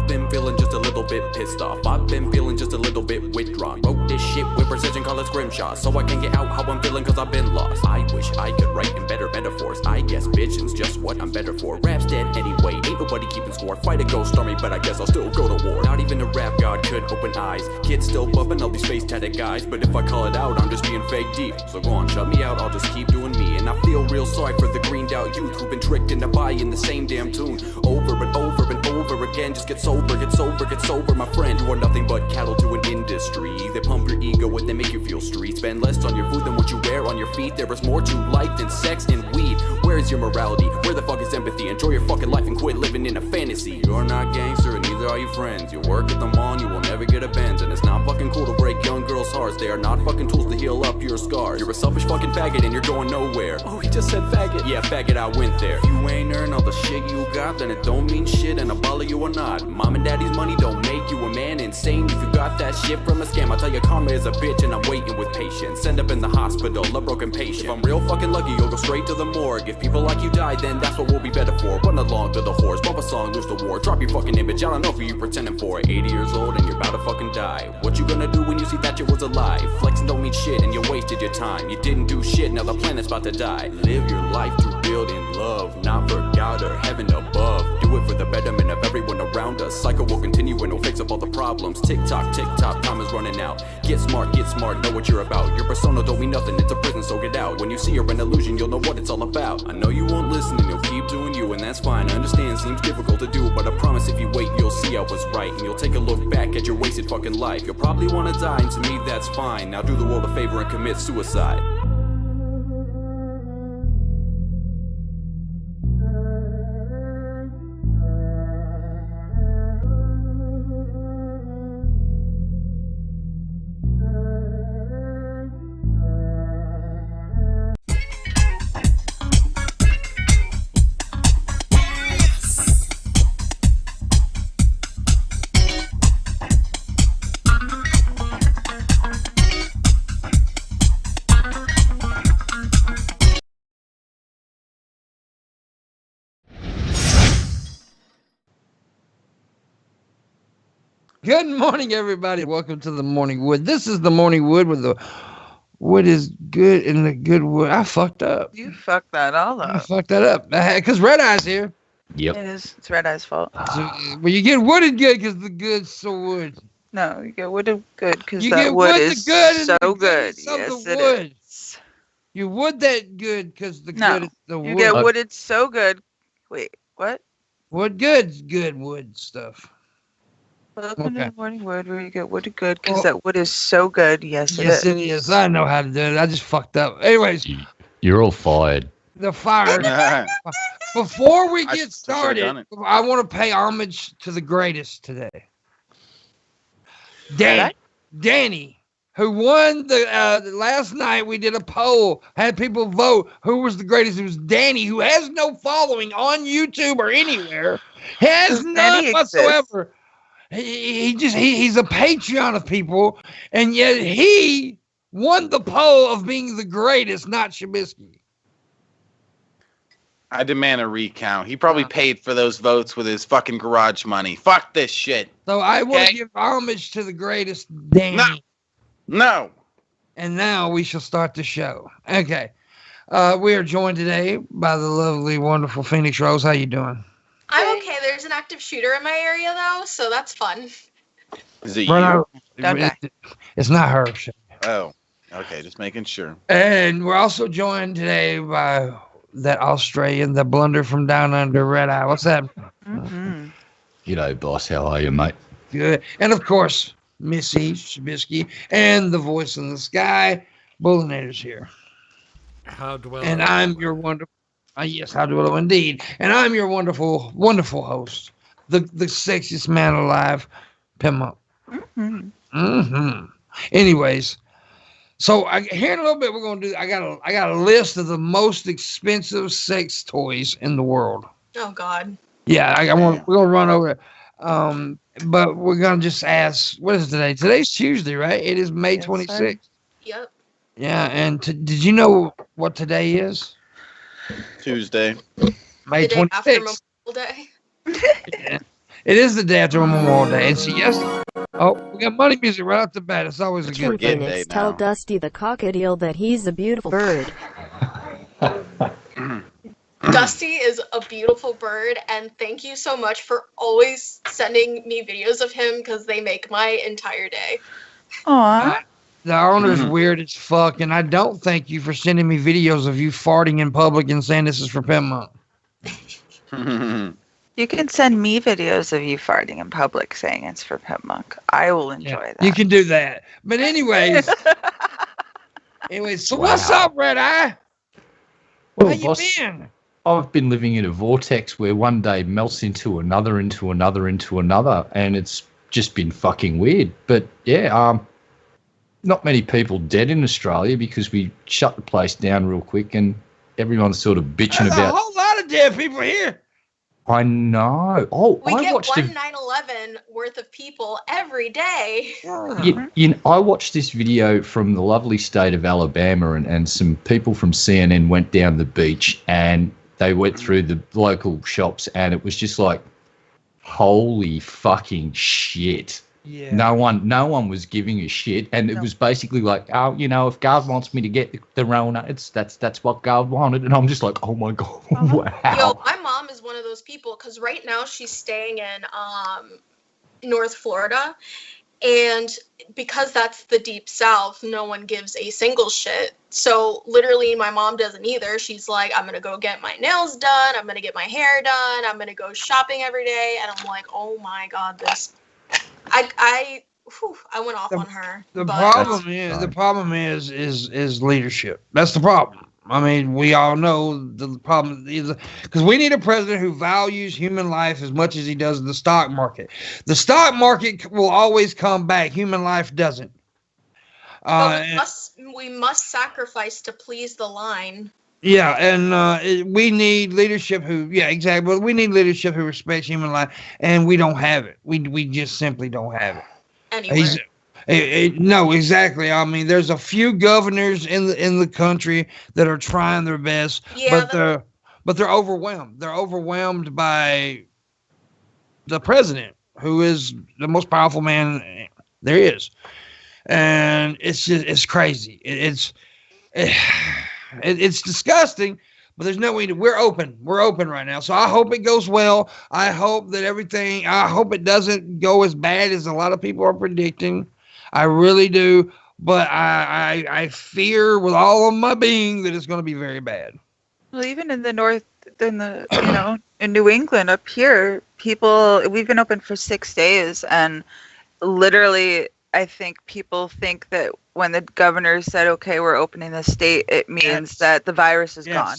I've been feeling just a little bit pissed off. I've been feeling just a little bit withdrawn. Wrote this shit with precision, call it scrimshaw, so I can get out how I'm feeling cause I've been lost. I wish I could write in better metaphors. I guess bitching's just what I'm better for. Rap's dead anyway, ain't nobody keeping score. Fight a ghost army, but I guess I'll still go to war. Not even a rap god could open eyes. Kids still bumping all these face tatted guys, but if I call it out, I'm just being fake deep. So go on, shut me out, I'll just keep doing me. And I feel real sorry for the greened out youth who've been tricked into buying the same damn tune over and over and over again. Just get sober, get sober, get sober, my friend. You are nothing but cattle to an industry. They pump your ego and they make you feel street. Spend less on your food than what you wear on your feet. There is more to life than sex and weed. Where is your morality? Where the fuck is empathy? Enjoy your fucking life and quit living in a fantasy. You're not gangster and neither are you friends. You work at the mall and you will never get a Benz. And it's not fucking cool to break young girls' hearts. They are not fucking tools to heal up your scars. You're a selfish fucking faggot and you're going nowhere. Oh, he just said faggot. Yeah, faggot, I went there. If you ain't earn all the shit you got, then it don't mean shit and I'll bother you or not. Mom and daddy's money don't make you a man. Insane if you got that shit from a scam. I tell you, karma is a bitch and I'm waiting with patience. End up in the hospital, a broken patient. If I'm real fucking lucky, you'll go straight to the morgue. If people like you die, then that's what we'll be better for. Run along to the horse, bump a song, lose the war. Drop your fucking image, I don't know who you pretending for. 80 years old and you're about to fucking die. What you gonna do when you see that shit was a lie? Flexing don't mean shit and you wasted your time. You didn't do shit, now the planet's about to die. Live your life to build in love, not for God or heaven above. Do it for the betterment of everyone around us. Cycle will continue and it'll fix up all the problems. Tick tock, time is running out. Get smart, know what you're about. Your persona don't mean nothing, it's a prison, so get out. When you see her an illusion, you'll know what it's all about. I know you won't listen and you'll keep doing you, and that's fine. I understand, seems difficult to do, but I promise if you wait, you'll see I was right. And you'll take a look back at your wasted fucking life. You'll probably wanna die, and to me that's fine. Now do the world a favor and commit suicide. Good morning, everybody. Welcome to the Morning Wood. This is the Morning Wood where the wood is good and the good wood. I fucked up. You fucked that all up. I fucked that up. Because Red Eye's here. Yep. It is. It's Red Eye's fault. So, well, you get wooded good because the good's so wood. No, you get wooded good because that wood wood is good so and good. Yes, it wood. is. You wood that good because the good is the wood. You get wooded so good. Wait, what? Wood good's good wood stuff. Welcome to the Morning Wood where you get wooded good because that wood is so good. Yes, it is. Yes, it is. I know how to do it. I just fucked up. Anyways. You're all fired. The fire. Before we get started, I want to pay homage to the greatest today. Danny, who won the last night. We did a poll, had people vote who was the greatest. It was Danny, who has no following on YouTube or anywhere, has none whatsoever. He's a Patreon of people, and yet he won the poll of being the greatest, not Shabisky. I demand a recount. He probably paid for those votes with his fucking garage money. Fuck this shit. So I want to give homage to the greatest, Danny. No. And now we shall start the show. Okay. We are joined today by the lovely, wonderful Phoenix Rose. How you doing? I'm okay. There's an active shooter in my area, though, so that's fun. Is it you? It's not her. Oh, okay. Just making sure. And we're also joined today by that Australian, the blunder from down under, Red Eye. What's that? Mm-hmm. G'day, boss. How are you, mate? Good. And, of course, Missy Shabisky and the voice in the sky, Booleanenator's here. How do I? And I'm your wonderful. Yes, how do I indeed. And I'm your wonderful, wonderful host, the sexiest man alive, Pimpmunk. Anyways, so here in a little bit we're gonna do. I got a list of the most expensive sex toys in the world. Oh God. Yeah, we're gonna run over it. But we're gonna just ask. What is today? Today's Tuesday, right? It is May 26th. Yep. Yeah, and did you know what today is? Tuesday. May 26th. After Memorial Day. It is the day after Memorial Day. And see, yes. Oh, we got money music right off the bat. It's always a good forget thing. day Tell now. Dusty the Cockatiel that he's a beautiful bird. Dusty is a beautiful bird, and thank you so much for always sending me videos of him because they make my entire day. Aw. The owner's weird as fuck, and I don't thank you for sending me videos of you farting in public and saying this is for Pimpmunk. You can send me videos of you farting in public saying it's for Pimpmunk. I will enjoy that. You can do that. But anyways, so what's up, Red Eye? Well, How you boss, been? I've been living in a vortex where one day melts into another, and it's just been fucking weird. But yeah, not many people dead in Australia because we shut the place down real quick, and everyone's sort of bitching There's about. a whole lot of dead people here. I know. Oh, We I get watched one 9/11 worth of people every day. I watched this video from the lovely state of Alabama, and some people from CNN went down the beach and they went through the local shops, and it was just like, holy fucking shit. Yeah. No one was giving a shit, and it was basically like, oh, if God wants me to get the Rona, that's what God wanted, and I'm just like, oh my god, wow. Yo, my mom is one of those people because right now she's staying in North Florida, and because that's the deep south, no one gives a single shit. So literally my mom doesn't either. She's like, I'm gonna go get my nails done, I'm gonna get my hair done, I'm gonna go shopping every day, and I'm like, oh my god, this I went off on her. The but problem is leadership. That's the problem. I mean, we all know the problem is because we need a president who values human life as much as he does the stock market. The stock market will always come back. Human life doesn't. we must sacrifice to please the line. Yeah, and we need leadership who, exactly. We need leadership who respects human life, and we don't have it. We just simply don't have it. Anywhere. No, exactly. I mean, there's a few governors in the country that are trying their best, but they're overwhelmed. They're overwhelmed by the president, who is the most powerful man there is, and it's crazy. It's disgusting, but there's no way to. We're open right now. So I hope it goes well. I hope it doesn't go as bad as a lot of people are predicting. I really do. But I fear with all of my being that it's going to be very bad. Well, even in the north, in New England up here, we've been open for 6 days, and literally, I think people think that when the governor said, okay, we're opening the state, it means that the virus is gone.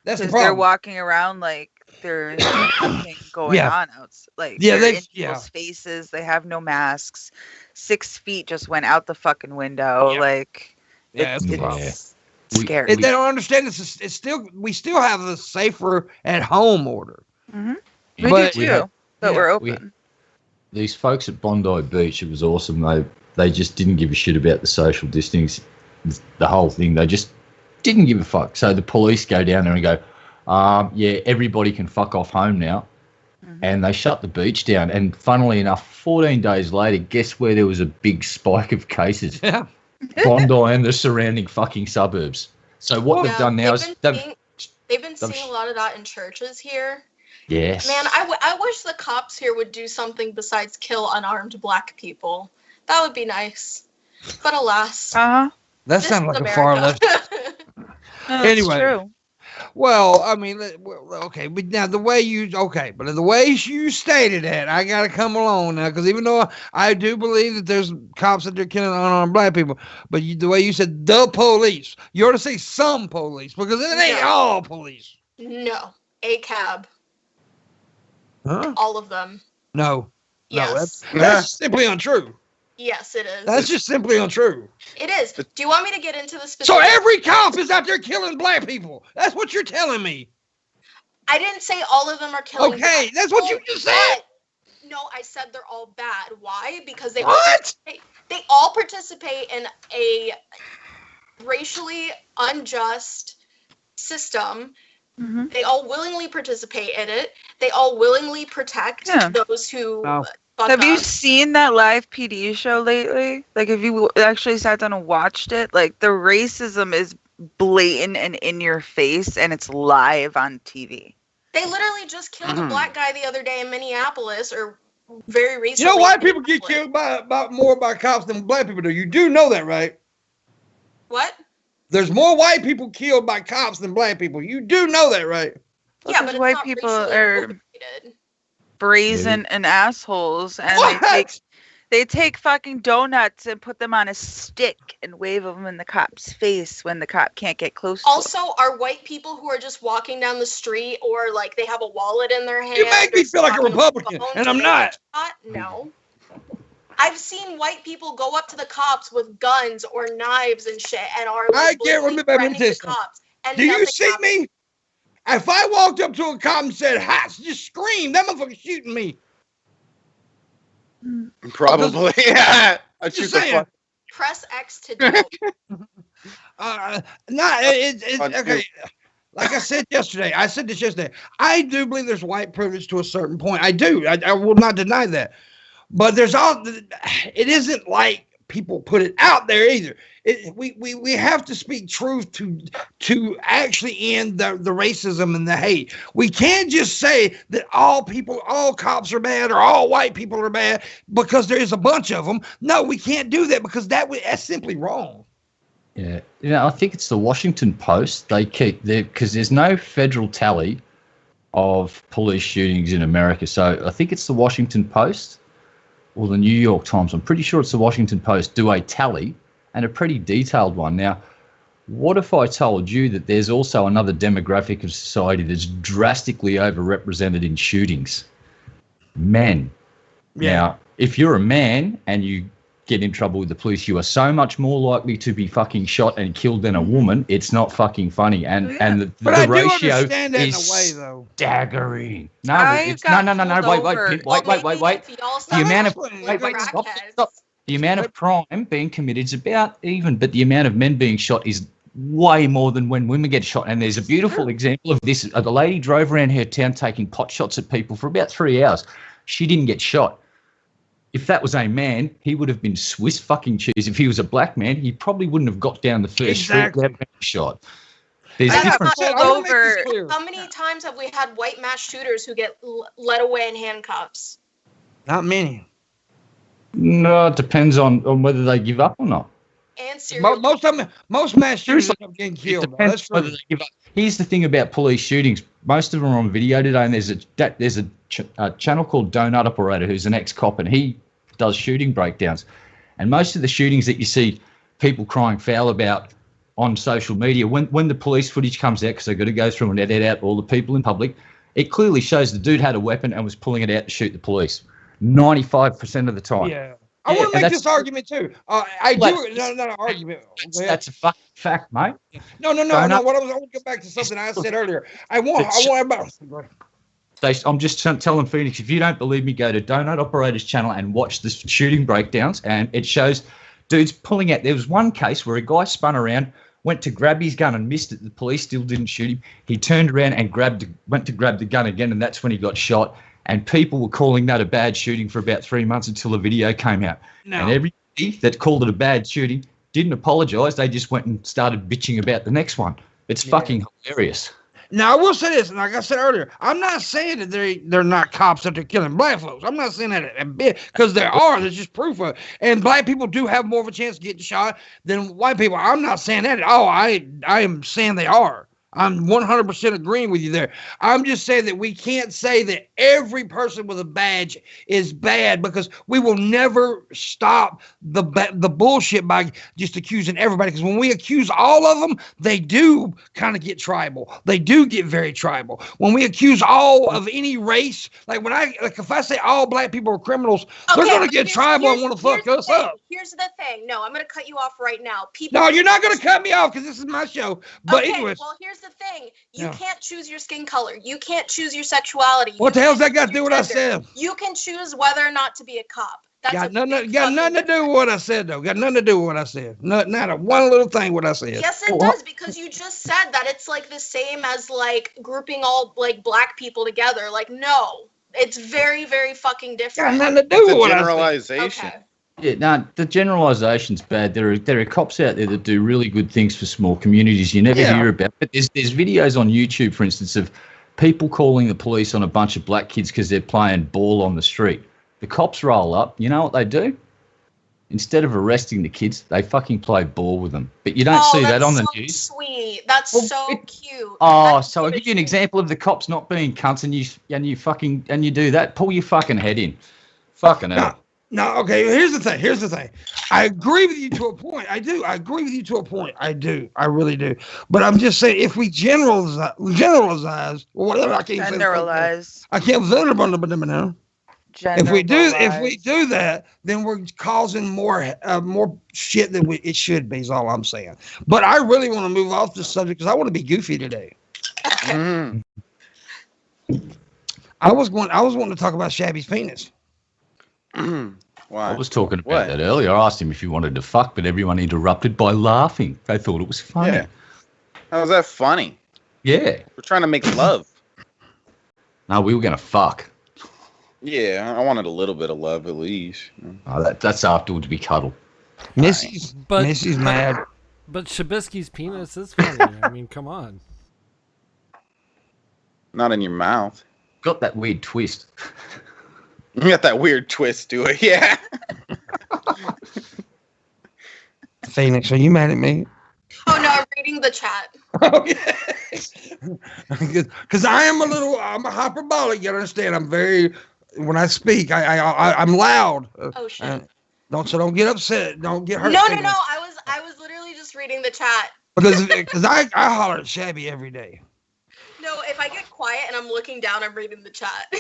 That's the Because problem. they're walking around like there's nothing going on outside. Like, they're in people's faces. They have no masks. 6 feet just went out the fucking window. Yeah. Like, it's scary. And they don't understand this. We still have the safer at home order. Mm-hmm. We do too, but we're open. These folks at Bondi Beach, it was awesome. They just didn't give a shit about the social distancing, the whole thing. They just didn't give a fuck. So the police go down there and go, everybody can fuck off home now. Mm-hmm. And they shut the beach down. And funnily enough, 14 days later, guess where there was a big spike of cases? Yeah. Bondi and the surrounding fucking suburbs. So what they've done now is they've been seeing a lot of that in churches here. Yes. Man, I wish the cops here would do something besides kill unarmed black people. That would be nice. But alas. That sounds like a far left. Anyway. True. Well, I mean, okay, but now the way you stated that, I got to come along now, because even though I do believe that there's cops that are killing unarmed black people, but the way you said the police, you ought to say some police, because it ain't all police. No. ACAB. Huh? All of them. No. Yes. No, that's simply untrue. Yes, it is. That's just simply untrue. It is. Do you want me to get into the specifics? So every cop is out there killing black people. That's what you're telling me. I didn't say all of them are killing Okay, that's what you just said. No, I said they're all bad. Why? Because they all participate in a racially unjust system Mhm. They all willingly participate in it. They all willingly protect Yeah. those who Oh. fuck Have you up. seen that live PD show lately? Like, if you actually sat down and watched it, like, the racism is blatant and in your face, and it's live on TV. They literally just killed a black guy the other day in Minneapolis, or very recently. You know why people get killed more by cops than black people do? You do know that, right? What? There's more white people killed by cops than black people. You do know that, right? Yeah, Because but it's white not people racially are motivated. brazen and assholes, and What? they take fucking donuts and put them on a stick and wave them in the cop's face when the cop can't get close to Also, are white people who are just walking down the street, or like they have a wallet in their hand? You make or me feel like a talking on the Republican, phone, and do I'm they not. get shot? No. I've seen white people go up to the cops with guns or knives and shit, and are I like can't blatantly remember every threatening the test. cops. And Do you nothing see happens. me? If I walked up to a cop and said, "Hi," just scream, that motherfucker's shooting me. Probably. Yeah. I'd Just shoot the saying. fuck. Press X to do it. It's okay. Like I said yesterday, I said this yesterday. I do believe there's white privilege to a certain point. I do. I will not deny that. But there's it isn't like people put it out there either. We have to speak truth to actually end the racism and the hate. We can't just say that all cops are bad or all white people are bad because there is a bunch of them. No, we can't do that because that's simply wrong. Yeah, I think it's the Washington Post. They keep there because there's no federal tally of police shootings in America. So I think it's the Washington Post or the New York Times. I'm pretty sure it's the Washington Post do a tally, and a pretty detailed one. Now, what if I told you that there's also another demographic of society that's drastically overrepresented in shootings? Men. Yeah. Now, if you're a man and you get in trouble with the police, you are so much more likely to be fucking shot and killed than a woman. It's not fucking funny, and the But I do ratio understand that in is a way, though. staggering. No, I it's got no. pulled over. Wait. The amount of stop. Stop. The amount of crime being committed is about even, but the amount of men being shot is way more than when women get shot. And there's a beautiful example of this. The lady drove around her town taking pot shots at people for about 3 hours. She didn't get shot. If that was a man, he would have been Swiss fucking cheese. If he was a black man, he probably wouldn't have got down the first street without being shot. There's I got different. pulled I wanna make over. this clear. How many times have we had white mass shooters who get led away in handcuffs? Not many. No, it depends on whether they give up or not. And serial Most mass shooters end up getting It killed. depends That's whether true. they give up. Here's the thing about police shootings. Most of them are on video today, and there's a channel called Donut Operator who's an ex-cop, and he does shooting breakdowns. And most of the shootings that you see people crying foul about on social media, when the police footage comes out, because they've got to go through and edit out all the people in public, it clearly shows the dude had a weapon and was pulling it out to shoot the police 95% of the time. Yeah. I want to make that's- this argument too. I Well, do. No, argument. That's a fucking fact, mate. No. Donut- What I want to go back to something I said earlier. I want about. I'm just telling Phoenix, if you don't believe me, go to Donut Operator's channel and watch the shooting breakdowns, and it shows dudes pulling out. There was one case where a guy spun around, went to grab his gun and missed it. The police still didn't shoot him. He turned around and went to grab the gun again, and that's when he got shot. And people were calling that a bad shooting for about 3 months until the video came out. No. And everybody that called it a bad shooting didn't apologise. They just went and started bitching about the next one. It's fucking hilarious. Now I will say this, and like I said earlier, I'm not saying that they're not cops that they're killing black folks. I'm not saying that a bit, because there are. There's just proof of it. And black people do have more of a chance of getting shot than white people. I'm not saying that at all. I am saying they are. I'm 100% agreeing with you there. I'm just saying that we can't say that every person with a badge is bad, because we will never stop the bullshit by just accusing everybody. Because when we accuse all of them, they do kind of get tribal. They do get very tribal. When we accuse all of any race, like if I say all black people are criminals, they're going to get tribal and want to fuck us up. Here's the thing. No, I'm going to cut you off right now. No, you're not going to cut me off because this is my show. But okay, anyways. well, here's the thing. You can't choose your skin color. You can't choose your sexuality. What the hell's that got to do with what I said? You can choose whether or not to be a cop. That's Got a nothing, big got nothing to fucking do with what I said, though. Got nothing to do with what I said. Not a one little thing what I said. Yes, it does, because you just said that it's like the same as like grouping all like black people together. Like, no, it's very, very fucking Got different. nothing to do It's with a what I said. generalization. Okay. Yeah, no, the generalisation's bad. There are cops out there that do really good things for small communities you never hear about. But there's videos on YouTube, for instance, of people calling the police on a bunch of black kids because they're playing ball on the street. The cops roll up. You know what they do? Instead of arresting the kids, they fucking play ball with them. But you don't see that on the news. Sweet. That's so cute. Oh, That's so I'll give you an example of the cops not being cunts, and you do that. Pull your fucking head in. Fucking hell. No, okay. Here's the thing. I agree with you to a point. I do. I agree with you to a point. I do. I really do. But I'm just saying, if we generalize, or whatever, I can't Generalize. I can't say it now. If we do that, then we're causing more shit than it should be. Is all I'm saying. But I really want to move off this subject because I want to be goofy today. I was wanting to talk about Shabby's penis. Why? I was talking about that earlier. I asked him if he wanted to fuck, but everyone interrupted by laughing. They thought it was funny. Yeah. How's that funny? Yeah. We're trying to make love. No, we were going to fuck. Yeah, I wanted a little bit of love at least. Oh, that's afterwards we cuddle. Missy's mad. But Shabisky's penis is funny. I mean, come on. Not in your mouth. Got that weird twist. You got that weird twist to it, yeah. Phoenix, are you mad at me? Oh no, I'm reading the chat. Okay. Because I'm a hyperbolic. You understand? I'm when I speak, I'm loud. Oh shit. Don't get upset. Don't get hurt. No. I was literally just reading the chat. Because I holler at Shabby every day. No, if I get quiet and I'm looking down, I'm reading the chat.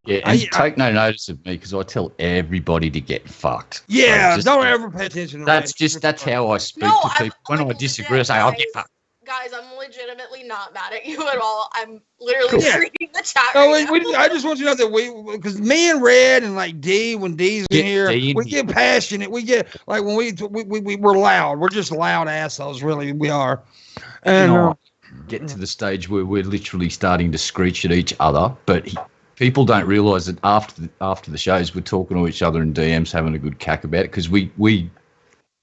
Yeah, and take no notice of me because I tell everybody to get fucked. Yeah, don't ever pay attention to that's how I speak to people. When I disagree, I say, I'll get fucked. Guys, I'm legitimately not mad at you at all. I'm literally reading the chat. I just want you to know that because me and Red and like D, when D's in here, we get passionate. We get like when we're loud. We're just loud assholes, really. We are. And get to the stage where we're literally starting to screech at each other, but people don't realise that after the shows, we're talking to each other in DMs, having a good cack about it because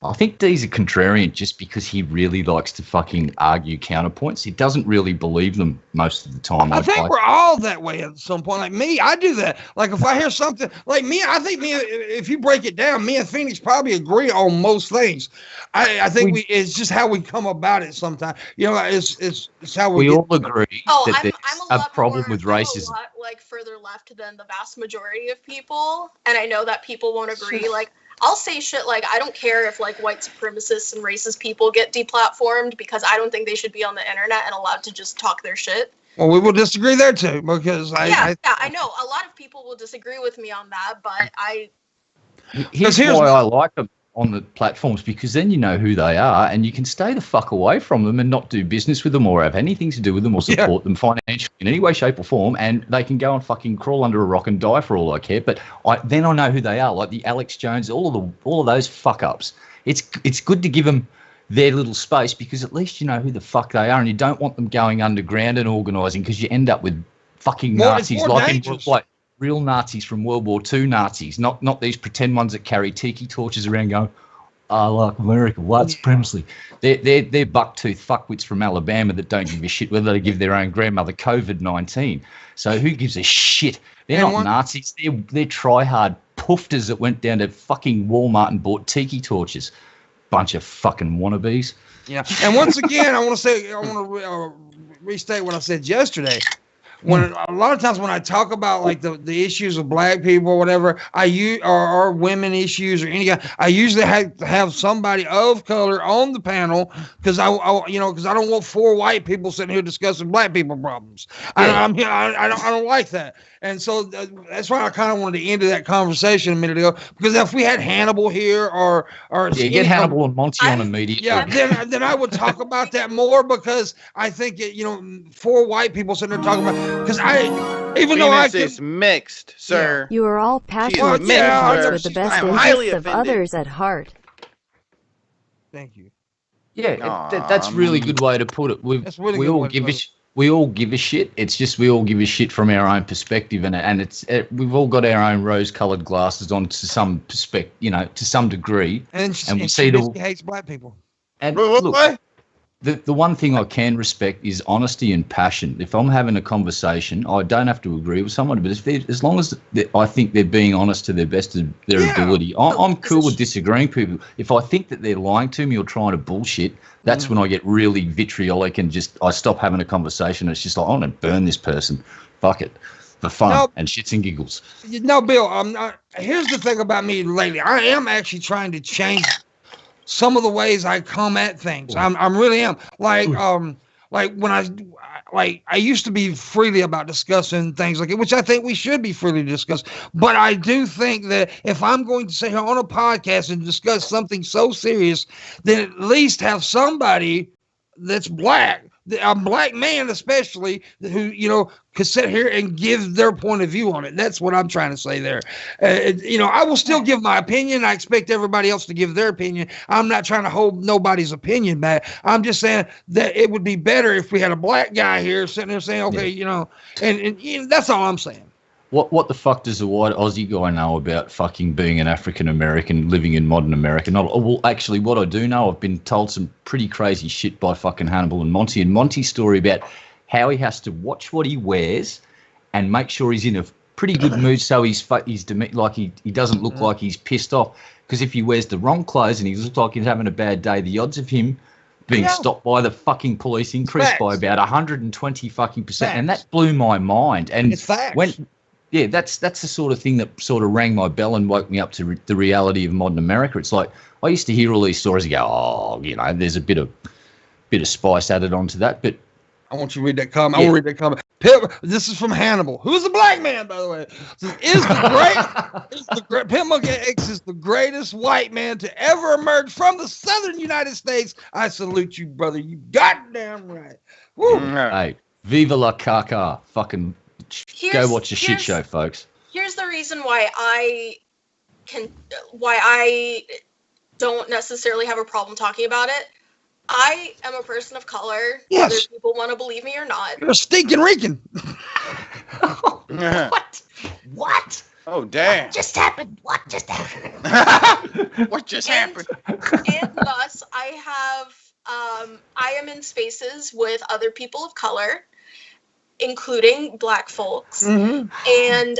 I think D's a contrarian just because he really likes to fucking argue counterpoints. He doesn't really believe them most of the time. I think we're all that way at some point. Like me, I do that. Like if I hear something, like me, I think if you break it down, me and Phoenix probably agree on most things. I think it's just how we come about it sometimes. You know, it's how we all agree that there's I'm a problem with racism. A lot, like further left than the vast majority of people, and I know that people won't agree. Like I'll say shit like I don't care if like white supremacists and racist people get deplatformed because I don't think they should be on the internet and allowed to just talk their shit. Well, we will disagree there too because I know a lot of people will disagree with me on that, but Here's why I like them on the platforms because then you know who they are and you can stay the fuck away from them and not do business with them or have anything to do with them or support them financially in any way, shape or form, and they can go and fucking crawl under a rock and die for all I care. But then I know who they are, like the Alex Jones, all of those fuck ups. It's good to give them their little space because at least you know who the fuck they are and you don't want them going underground and organising because you end up with fucking Nazis like real Nazis from World War II Nazis, not these pretend ones that carry tiki torches around going, I like America, white supremacy. They're bucktooth fuckwits from Alabama that don't give a shit whether they give their own grandmother COVID-19. So who gives a shit? They're not Nazis. They're try-hard poofters that went down to fucking Walmart and bought tiki torches. Bunch of fucking wannabes. Yeah. And once again, I want to restate what I said yesterday. When a lot of times when I talk about like the issues of black people or whatever, or women issues or any guy, I usually have somebody of color on the panel because I don't want 4 white people sitting here discussing black people problems. I don't like that. And so that's why I kind of wanted to end that conversation a minute ago because if we had Hannibal here or get Hannibal and Monty on immediately. Yeah, then I would talk about that more because I think 4 white people sitting there talking about Because even though I Venus is mixed, sir. You are all passionate mixed, citizens sir. with the best I'm highly interests of offended. others at heart. Thank you. Yeah, that's really good way to put it. That's really we good all way to give put a it. we all give a shit. It's just we all give a shit from our own perspective, and we've all got our own rose-colored glasses on to some to some degree. And we see Shabisky hates black people. And What? look, the one thing I can respect is honesty and passion. If I'm having a conversation, I don't have to agree with someone, but as long as I think they're being honest to their best of their ability, I'm cool with disagreeing with people. If I think that they're lying to me or trying to bullshit, that's when I get really vitriolic and I stop having a conversation. It's just like, I want to burn this person. Fuck it. For fun and shits and giggles. No, Bill, here's the thing about me lately. I am actually trying to change some of the ways I come at things. I'm really am. Like when I used to be freely about discussing things like it, which I think we should be freely discuss. But I do think that if I'm going to sit here on a podcast and discuss something so serious, then at least have somebody that's black, a black man especially, who could sit here and give their point of view on it. That's what I'm trying to say there. I will still give my opinion. I expect everybody else to give their opinion. I'm not trying to hold nobody's opinion back. I'm just saying that it would be better if we had a black guy here sitting there saying, okay, and that's all I'm saying. What the fuck does a white Aussie guy know about fucking being an African American living in modern America? Well, actually, what I do know, I've been told some pretty crazy shit by fucking Hannibal and Monty's story about how he has to watch what he wears and make sure he's in a pretty good mood so he doesn't look like he's pissed off. Because if he wears the wrong clothes and he looks like he's having a bad day, the odds of him being stopped by the fucking police increased by about 120 fucking percent, and that blew my mind. And it's facts. That's the sort of thing that sort of rang my bell and woke me up to the reality of modern America. It's like I used to hear all these stories and go, there's a bit of spice added onto that. But I want you to read that comment. I want to read that comment. This is from Hannibal, who's a black man, by the way. Pimpmunk X is the greatest white man to ever emerge from the southern United States. I salute you, brother. You goddamn right. Woo. Hey, viva la caca. Fucking go watch a shit show, folks. Here's the reason why I don't necessarily have a problem talking about it. I am a person of color, whether people want to believe me or not. You're stinking reeking. What? Oh, damn. What just happened? What just happened? And thus, I am in spaces with other people of color, including black folks, and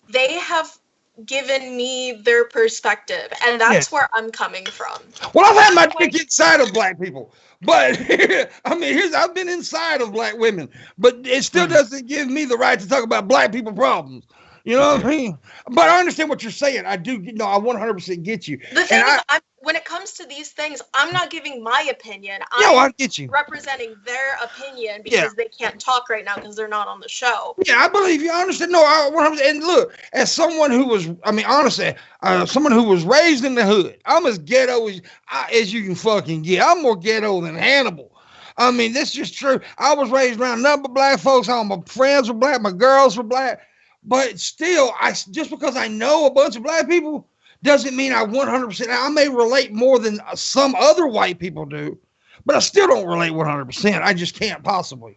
they have given me their perspective, and that's where I'm coming from. Well, I've had my dick inside of black people, but I've been inside of black women, but it still doesn't give me the right to talk about black people problems. You know what I mean? But I understand what you're saying. I do. I 100% get you. The thing is, when it comes to these things, I'm not giving my opinion. I get you. Representing their opinion because they can't talk right now because they're not on the show. Yeah, I believe you. I understand. No, I 100%. And look, as someone who was, honestly, someone who was raised in the hood, I'm as ghetto as you can fucking get. I'm more ghetto than Hannibal. This is just true. I was raised around nothing but black folks. All my friends were black. My girls were black. But still, just because I know a bunch of black people doesn't mean I 100%. I may relate more than some other white people do, but I still don't relate 100%. I just can't possibly.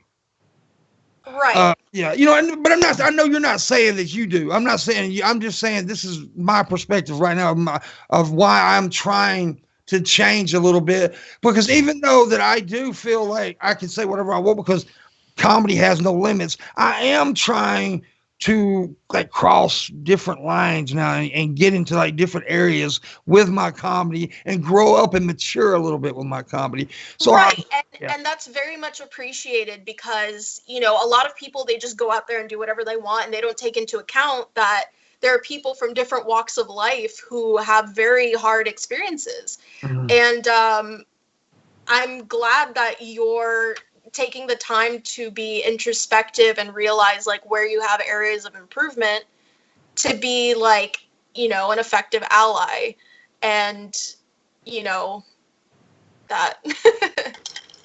Right. But I'm not. I know you're not saying that you do. I'm not saying you. I'm just saying this is my perspective right now of why I'm trying to change a little bit. Because even though that I do feel like I can say whatever I want because comedy has no limits, I am trying to cross different lines now and get into different areas with my comedy and grow up and mature a little bit with my comedy. So and that's very much appreciated because a lot of people, they just go out there and do whatever they want and they don't take into account that there are people from different walks of life who have very hard experiences. And I'm glad that you're taking the time to be introspective and realize where you have areas of improvement to be an effective ally and that.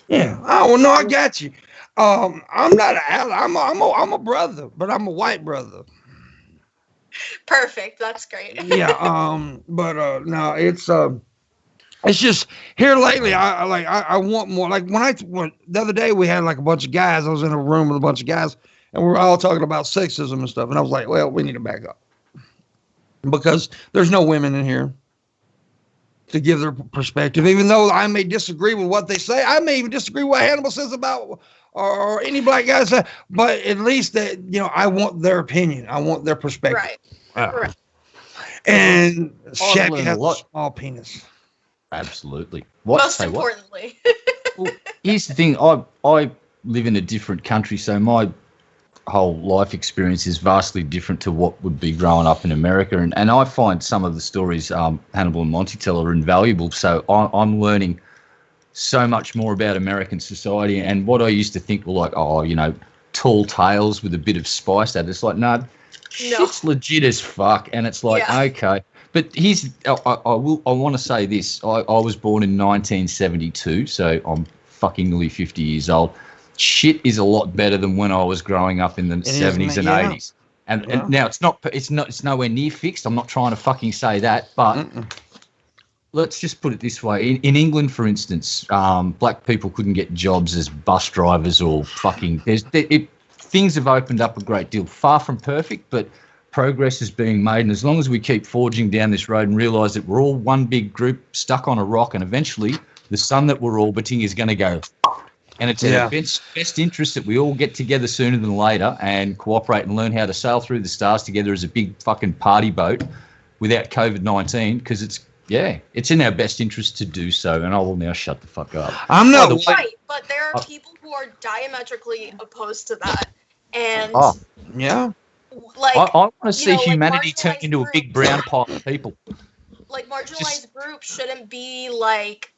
I got you. I'm not an ally. I'm a brother, but I'm a white brother. Perfect. That's great. Yeah. But no, it's just here lately. I want more. Like when the other day we had like a bunch of guys. I was in a room with a bunch of guys, and we were all talking about sexism and stuff. And I was like, well, we need to back up because there's no women in here to give their perspective. Even though I may disagree with what they say, I may even disagree with what Hannibal says about or any black guy say. But at least that I want their opinion. I want their perspective. Right. Right. And Shabby learned has a lot. a small penis. Absolutely. Most importantly. Well, here's the thing. I live in a different country, so my whole life experience is vastly different to what would be growing up in America. And I find some of the stories Hannibal and Monty tell are invaluable. So I'm learning so much more about American society. And what I used to think were like, tall tales with a bit of spice at it. It's like, no, shit's legit as fuck. And it's like, okay. But I want to say this. I was born in 1972, so I'm fucking nearly 50 years old. Shit is a lot better than when I was growing up in the 70s and 80s. And now it's nowhere near fixed. I'm not trying to fucking say that, but let's just put it this way. In England, for instance, black people couldn't get jobs as bus drivers or fucking things have opened up a great deal. Far from perfect, but progress is being made, and as long as we keep forging down this road and realise that we're all one big group stuck on a rock, and eventually the sun that we're orbiting is going to go, and it's in our best interest that we all get together sooner than later and cooperate and learn how to sail through the stars together as a big fucking party boat without COVID-19, because it's in our best interest to do so. And I will now shut the fuck up. I'm not right, but there are people who are diametrically opposed to that, and like I want to see humanity turn into a big brown pile of people. Like marginalized groups shouldn't be like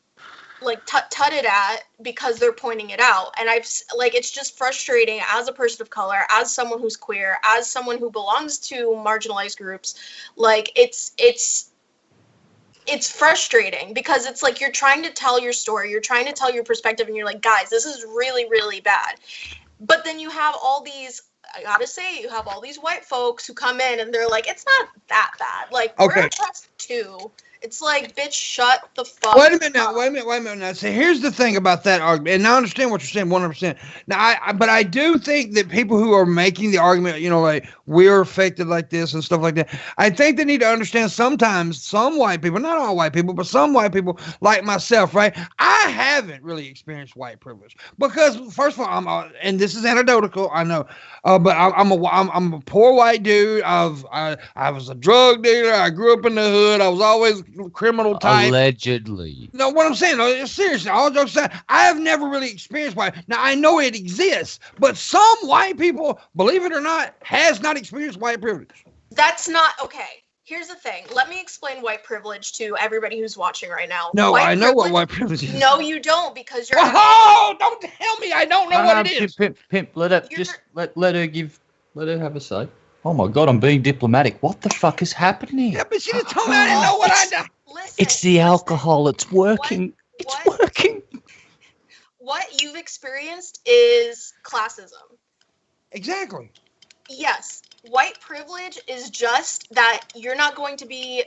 tutted at because they're pointing it out. And it's just frustrating as a person of color, as someone who's queer, as someone who belongs to marginalized groups. Like it's frustrating because it's like you're trying to tell your story, you're trying to tell your perspective, and you're like, guys, this is really, really bad. But then you have all these, I gotta say, you have all these white folks who come in and they're like, it's not that bad. Like, we're impressed too. It's like, bitch, shut the fuck Wait a minute now. So here's the thing about that argument, and I understand what you're saying 100%. Now, but I do think that people who are making the argument, like we're affected like this and stuff like that, I think they need to understand sometimes some white people, not all white people, but some white people like myself, right? I haven't really experienced white privilege because, first of all, and this is anecdotal, I know, but I'm a poor white dude. I was a drug dealer. I grew up in the hood. I was always criminal type. Allegedly. No, what I'm saying, seriously, all jokes aside, I have never really experienced white. Now, I know it exists, but some white people, believe it or not, has not experienced white privilege. That's not, okay. Here's the thing. Let me explain white privilege to everybody who's watching right now. No, I know what white privilege is. No, you don't, because you're... Oh, don't tell me I don't know what it is. Pimp, let her have a say. Oh my God, I'm being diplomatic. What the fuck is happening? Yeah, but she just told me I didn't know what I know. It's the alcohol. It's working. It's working. What you've experienced is classism. Exactly. Yes. White privilege is just that you're not going to be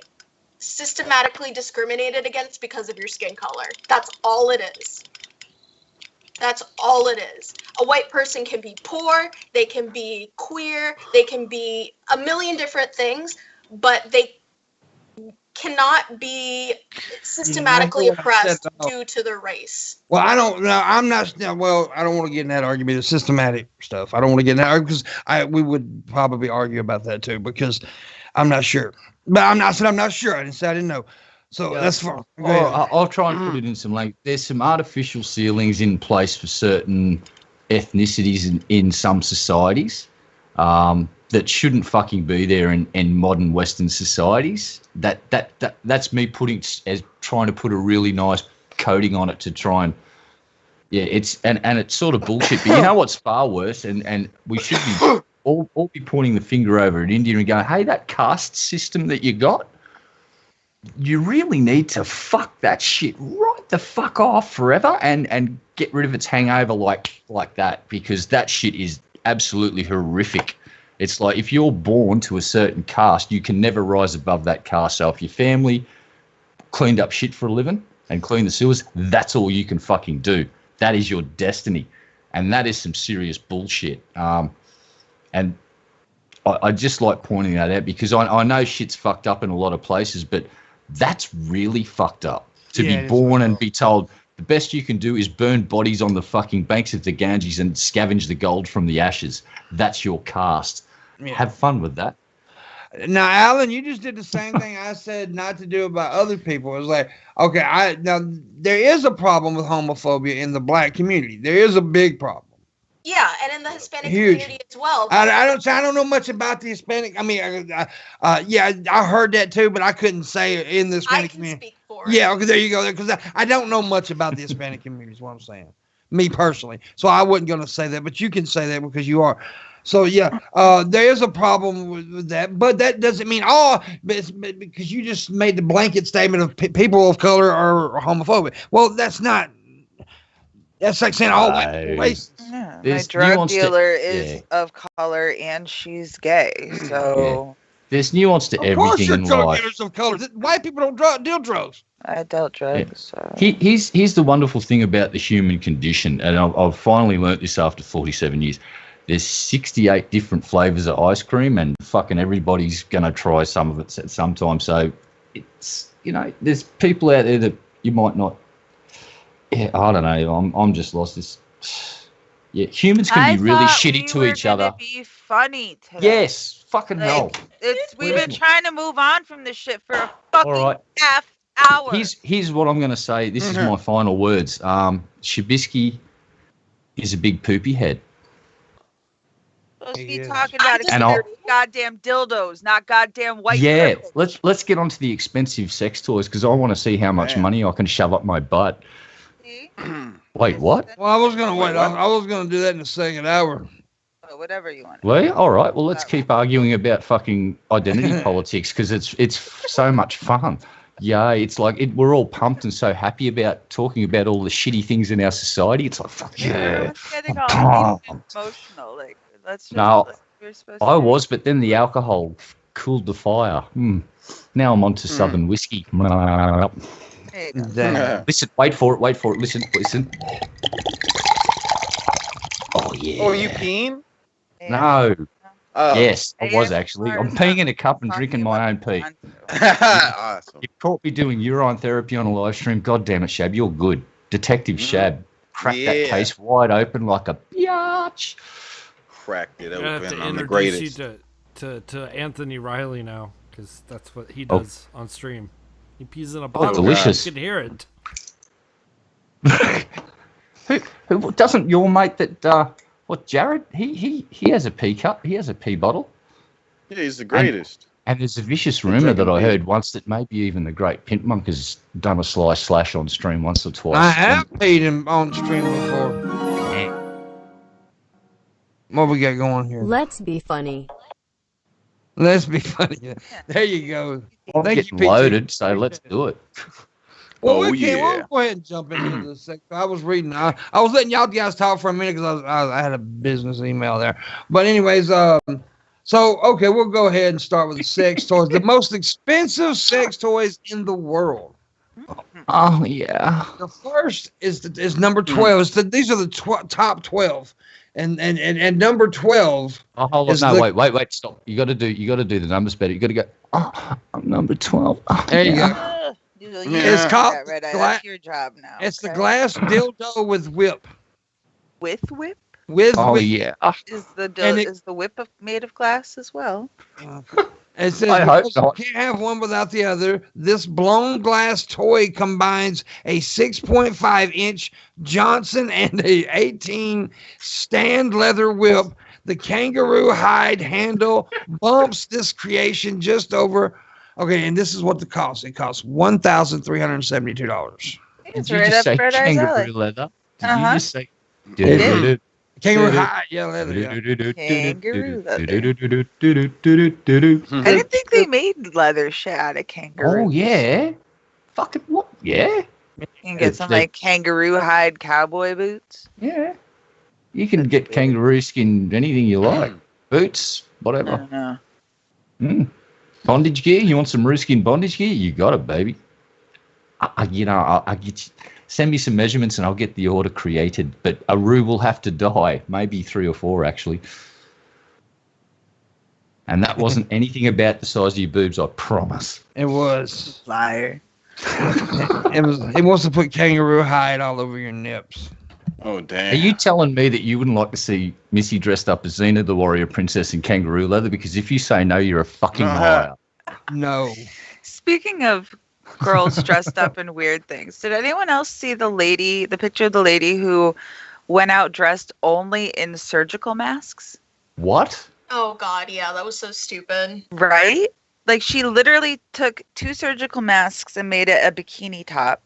systematically discriminated against because of your skin color. That's all it is. That's all it is. A white person can be poor, they can be queer, they can be a million different things, but they cannot be systematically oppressed due to their race. Well, I don't know. I don't want to get in that argument of systematic stuff. I don't want to get in that argument because we would probably argue about that too, because I'm not sure. But I'm not sure. I didn't say I didn't know. So that's fine. I'll try and put it in some language. There's some artificial ceilings in place for certain ethnicities in some societies that shouldn't fucking be there in modern Western societies. That's me trying to put a really nice coating on it to try and it's sort of bullshit. But you know what's far worse, and we should be all be pointing the finger over at India and going, hey, that caste system that you got, you really need to fuck that shit right the fuck off forever and get rid of its hangover like that, because that shit is absolutely horrific. It's like if you're born to a certain caste, you can never rise above that caste. So if your family cleaned up shit for a living and cleaned the sewers, that's all you can fucking do. That is your destiny. And that is some serious bullshit. And I just like pointing that out, because I know shit's fucked up in a lot of places, but that's really fucked up. To be born and be told the best you can do is burn bodies on the fucking banks of the Ganges and scavenge the gold from the ashes. That's your caste. Yeah. Have fun with that. Now, Alan, you just did the same thing I said not to do about other people. It was like, okay, now there is a problem with homophobia in the black community. There is a big problem. Yeah, and in the Hispanic community as well. I don't know much about the Hispanic. I mean, I heard that too, but I couldn't say it in the Hispanic community. Speak for it. Yeah, okay, there you go. Because I don't know much about the Hispanic community. Is what I'm saying. Me personally, so I wasn't going to say that, but you can say that because you are. So yeah, there is a problem with that, but that doesn't mean because you just made the blanket statement of people of color are homophobic. Well, that's not. That's like saying all white people racist. Yeah, my drug dealer is of color and she's gay. So there's nuance to everything in life. Of course, drug dealers of color. White people don't deal drugs. I dealt drugs. So. Here's the wonderful thing about the human condition, and I've finally learnt this after 47 years. There's 68 different flavors of ice cream, and fucking everybody's gonna try some of it at some time. So it's there's people out there that you might not. Yeah, I don't know. I'm just lost. Humans can be really shitty to each other. Be funny today. Yes, fucking hell. We've been trying to move on from this shit for a fucking half hour. Here's what I'm going to say. This is my final words. Shabisky is a big poopy head. Supposed to be talking about goddamn dildos, not goddamn white. Yeah, let's get onto the expensive sex toys, because I want to see how much money I can shove up my butt. Wait, what? Well, I was gonna wait. I was gonna do that in the second hour. Whatever you want. Well, all right. Well, let's keep arguing about fucking identity politics, because it's so much fun. Yeah, it's like we're all pumped and so happy about talking about all the shitty things in our society. It's like fuck yeah. It's getting all emotional. Like let's just. I was, but then the alcohol cooled the fire. Now I'm on to Southern whiskey. Listen, wait for it. Listen. Oh yeah. Oh, are you peeing? No. Oh. Yes, I was actually. I'm peeing in a cup and drinking my own pee. Awesome. You caught me doing urine therapy on a live stream. God damn it, Shab, you're good. Detective Shab cracked that case wide open like a biatch. Cracked it open on the greatest. To Anthony Riley now, because that's what he does on stream. He pees in a bottle. Oh, delicious. You can hear it. Who doesn't your mate that Jared? He has a pee cup. He has a pee bottle. Yeah, he's the greatest. And there's a vicious rumor that I heard once that maybe even the great Pimpmunk has done a slash on stream once or twice. I have peed him on stream before. What we got going here? Let's be funny. Let's be funny. There you go. I'm getting loaded, so let's do it. Well, we'll go ahead and jump into the section. I was reading. I was letting y'all guys talk for a minute because I had a business email there. But anyways, okay, we'll go ahead and start with the sex toys. The most expensive sex toys in the world. Oh yeah. The first is number 12. These are the top 12. And number 12. Oh, hold on. No, wait, stop. You got to do the numbers better. You got to go. Oh, I'm number 12. Oh, there you go. It's called. That's your job now. It's the glass dildo with whip. With whip? With whip. Yeah. Is the whip made of glass as well? It says I hope not. You can't have one without the other. This blown glass toy combines a 6.5-inch Johnson and a 18 stand leather whip. The kangaroo hide handle bumps this creation just over. Okay, and this is what the cost. It costs $1,372. It's right up Fred kangaroo leather? Did you just say? Kangaroo hide, leather. Kangaroo leather. I didn't think they made leather shit out of kangaroo. Oh yeah. Fucking what? Yeah. You can get some like kangaroo hide cowboy boots. Yeah. You can get kangaroo skin, anything you like. Boots, whatever. I don't know. Bondage gear? You want some roo skin bondage gear? You got it, baby. I'll get you, send me some measurements and I'll get the order created. But a roo will have to die. Maybe 3 or 4, actually. And that wasn't anything about the size of your boobs, I promise. It was. Liar. It wants to put kangaroo hide all over your nips. Oh, damn. Are you telling me that you wouldn't like to see Missy dressed up as Xena the Warrior Princess in kangaroo leather? Because if you say no, you're a fucking liar. No. Speaking of girls dressed up in weird things, did anyone else see the picture of the lady who went out dressed only in surgical masks? What? Oh God, yeah, that was so stupid. Right? Like she literally took 2 surgical masks and made it a bikini top,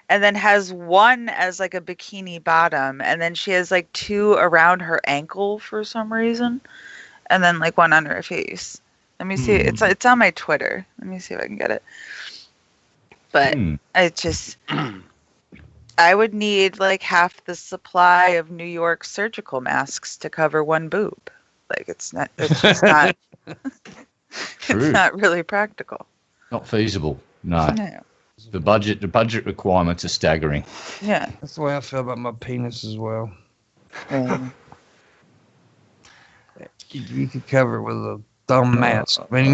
and then has one as like a bikini bottom, and then she has like 2 around her ankle for some reason, and then like one on her face. Let me see. It's on my Twitter. Let me see if I can get it. But I would need like half the supply of New York surgical masks to cover one boob. Like it's just not. It's not really practical. Not feasible. No. The budget requirements are staggering. Yeah. That's the way I feel about my penis as well. You could cover it with a thumb mask. But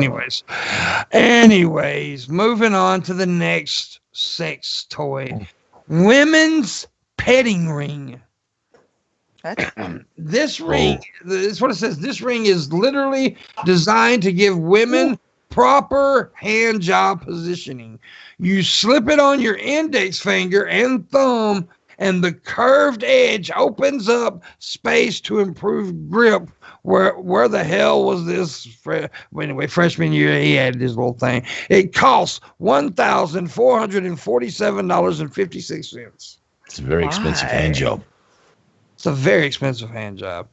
anyways, moving on to the next sex toy. Women's petting ring. This ring, this is what it says. This ring is literally designed to give women proper hand job positioning. You slip it on your index finger and thumb, and the curved edge opens up space to improve grip. Where the hell was this? Anyway, freshman year, he had this little thing. It costs $1,447.56. It's a very expensive hand job. It's a very expensive hand job.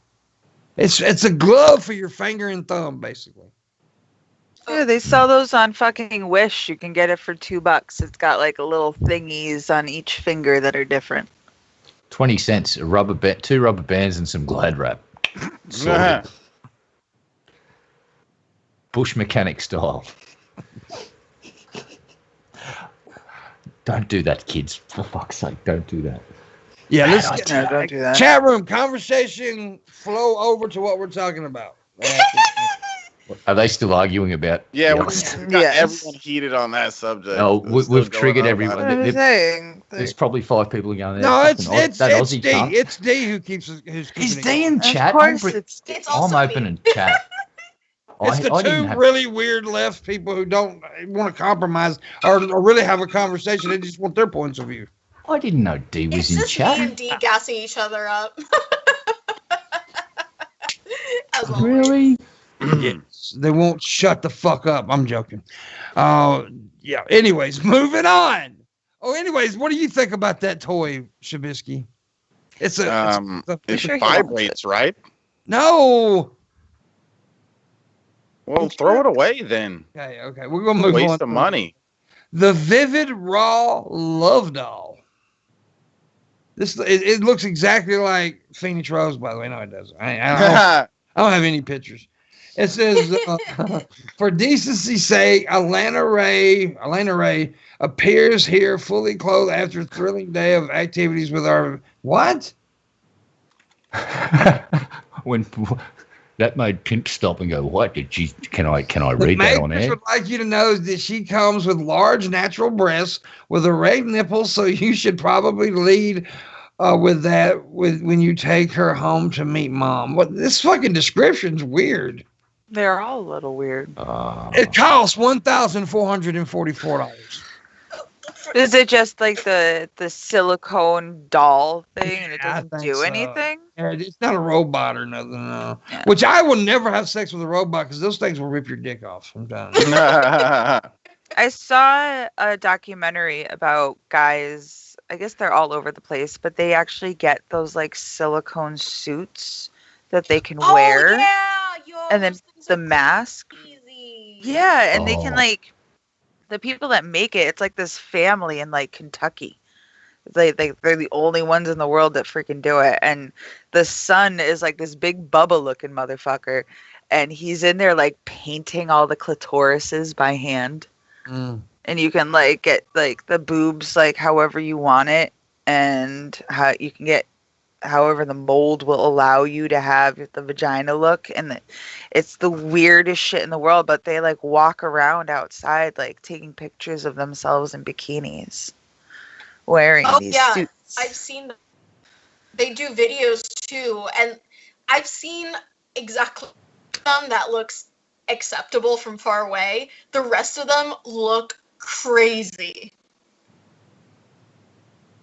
It's a glove for your finger and thumb, basically. Yeah, they sell those on fucking Wish. You can get it for $2. It's got like a little thingies on each finger that are different. 20 cents, a 2 rubber bands and some Glad wrap. Bush mechanic style. Don't do that, kids. For fuck's sake, don't do that. Yeah, let's don't do that. Chat room conversation flow over to what we're talking about. Are they still arguing about? Yeah, the we other- got everyone heated on that subject. No, It's we've still triggered going on everyone. about it. I'm saying. There's probably 5 people going. No, it's that Aussie D. cunt. It's D who keeps us. Is keeping D in Of chat? course it's It's I'm also opening chat. It's the I two didn't have- really weird left people who don't want to compromise or really have a conversation. They just want their points of view. I didn't know D was It's in just chat. me and D gassing each other up. As always. Really? Yes, they won't shut the fuck up. I'm joking. Yeah. Anyways, moving on. Anyways, what do you think about that toy, Shabisky? It vibrates, right? No. Well, throw it away then. Okay. We're gonna move on. Waste of money. The Vivid Raw Love Doll. It looks exactly like Phoenix Rose, by the way. No, it doesn't. I don't have any pictures. It says, for decency's sake, Alana Ray appears here fully clothed after a thrilling day of activities with our... What? When that made Pimp stop and go, what? Can I read that on air? Would like you to know that she comes with large natural breasts with erect nipples, so you should probably lead with that when you take her home to meet mom. What? This fucking description's weird. They're all a little weird. It costs $1,444. Is it just like the silicone doll thing and it Yeah, I doesn't think do so. anything? Yeah, it's not a robot or nothing. No. Yeah. Which I will never have sex with a robot because those things will rip your dick off sometimes. I saw a documentary about guys. I guess they're all over the place, but they actually get those like silicone suits that they can wear. Yeah, And then the mask. Easy. Yeah, and they can like the people that make it. It's like this family in like Kentucky, They're the only ones in the world that freaking do it. And the son is like this big Bubba looking motherfucker, and he's in there like painting all the clitorises by hand. And you can like get like the boobs like however you want it, and how you can get however the mold will allow you to have the vagina look. And it's the weirdest shit in the world, but they like walk around outside like taking pictures of themselves in bikinis wearing these suits. I've seen them. They do videos too, and I've seen exactly them that looks acceptable from far away. The rest of them look crazy.